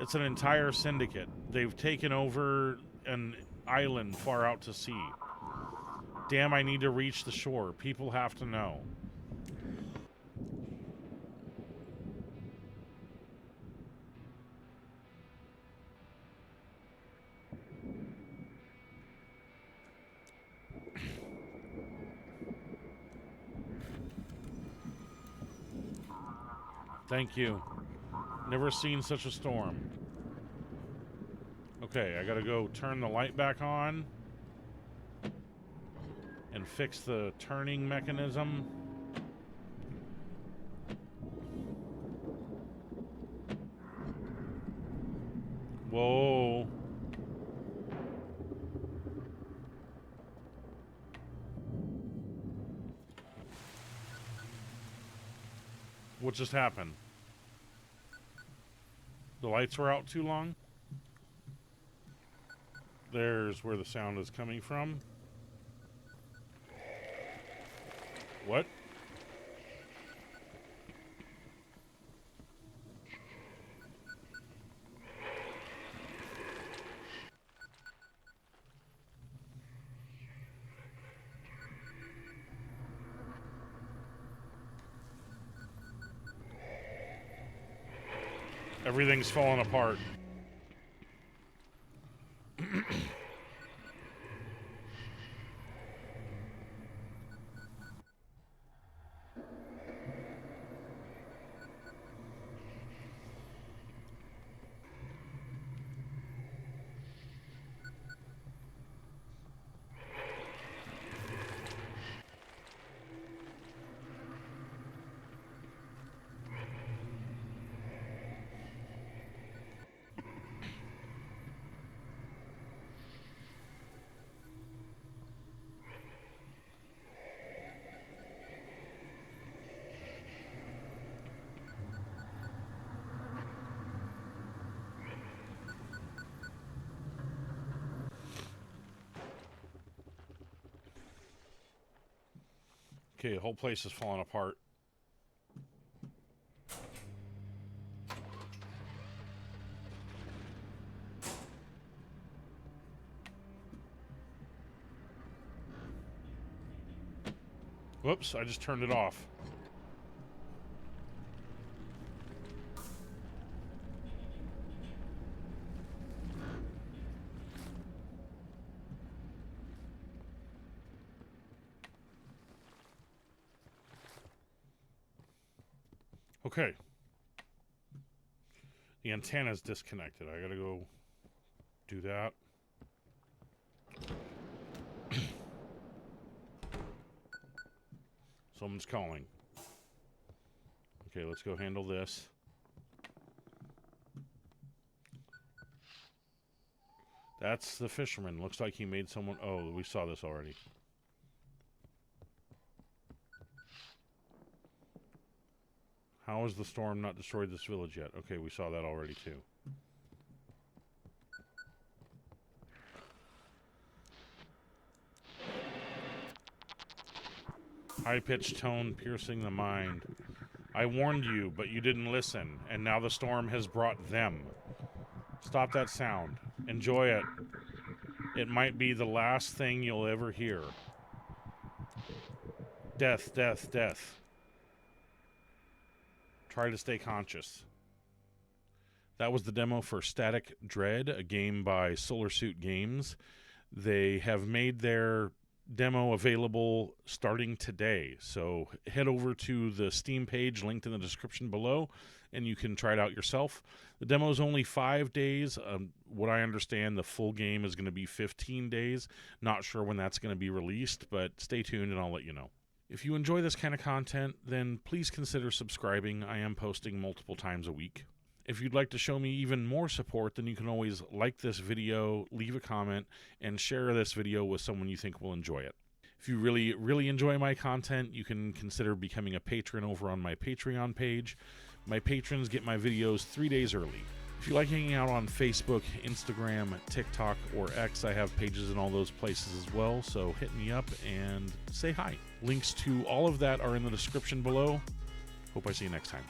It's an entire syndicate. They've taken over an island far out to sea. Damn, I need to reach the shore. People have to know. Thank you. Never seen such a storm. Okay, I gotta go turn the light back on and fix the turning mechanism. Whoa. What just happened? The lights were out too long? There's where the sound is coming from. What? Everything's falling apart. Okay, the whole place is falling apart. Whoops, I just turned it off. Okay. The antenna's disconnected. I gotta go do that. Someone's calling. Okay, let's go handle this. That's the fisherman. Looks like he made someone... Oh, we saw this already. How has the storm not destroyed this village yet? Okay, we saw that already too. High-pitched tone piercing the mind. I warned you, but you didn't listen, and now the storm has brought them. Stop that sound. Enjoy it. It might be the last thing you'll ever hear. Death, death, death. Try to stay conscious. That was the demo for Static Dread, a game by Solar Suit Games. They have made their demo available starting today. So head over to the Steam page linked in the description below, and you can try it out yourself. The demo is only 5 days. What I understand, the full game is going to be 15 days. Not sure when that's going to be released, but stay tuned and I'll let you know. If you enjoy this kind of content, then please consider subscribing. I am posting multiple times a week. If you'd like to show me even more support, then you can always like this video, leave a comment, and share this video with someone you think will enjoy it. If you really, really enjoy my content, you can consider becoming a patron over on my Patreon page. My patrons get my videos 3 days early. If you like hanging out on Facebook, Instagram, TikTok, or X, I have pages in all those places as well, so hit me up and say hi. Links to all of that are in the description below. Hope I see you next time.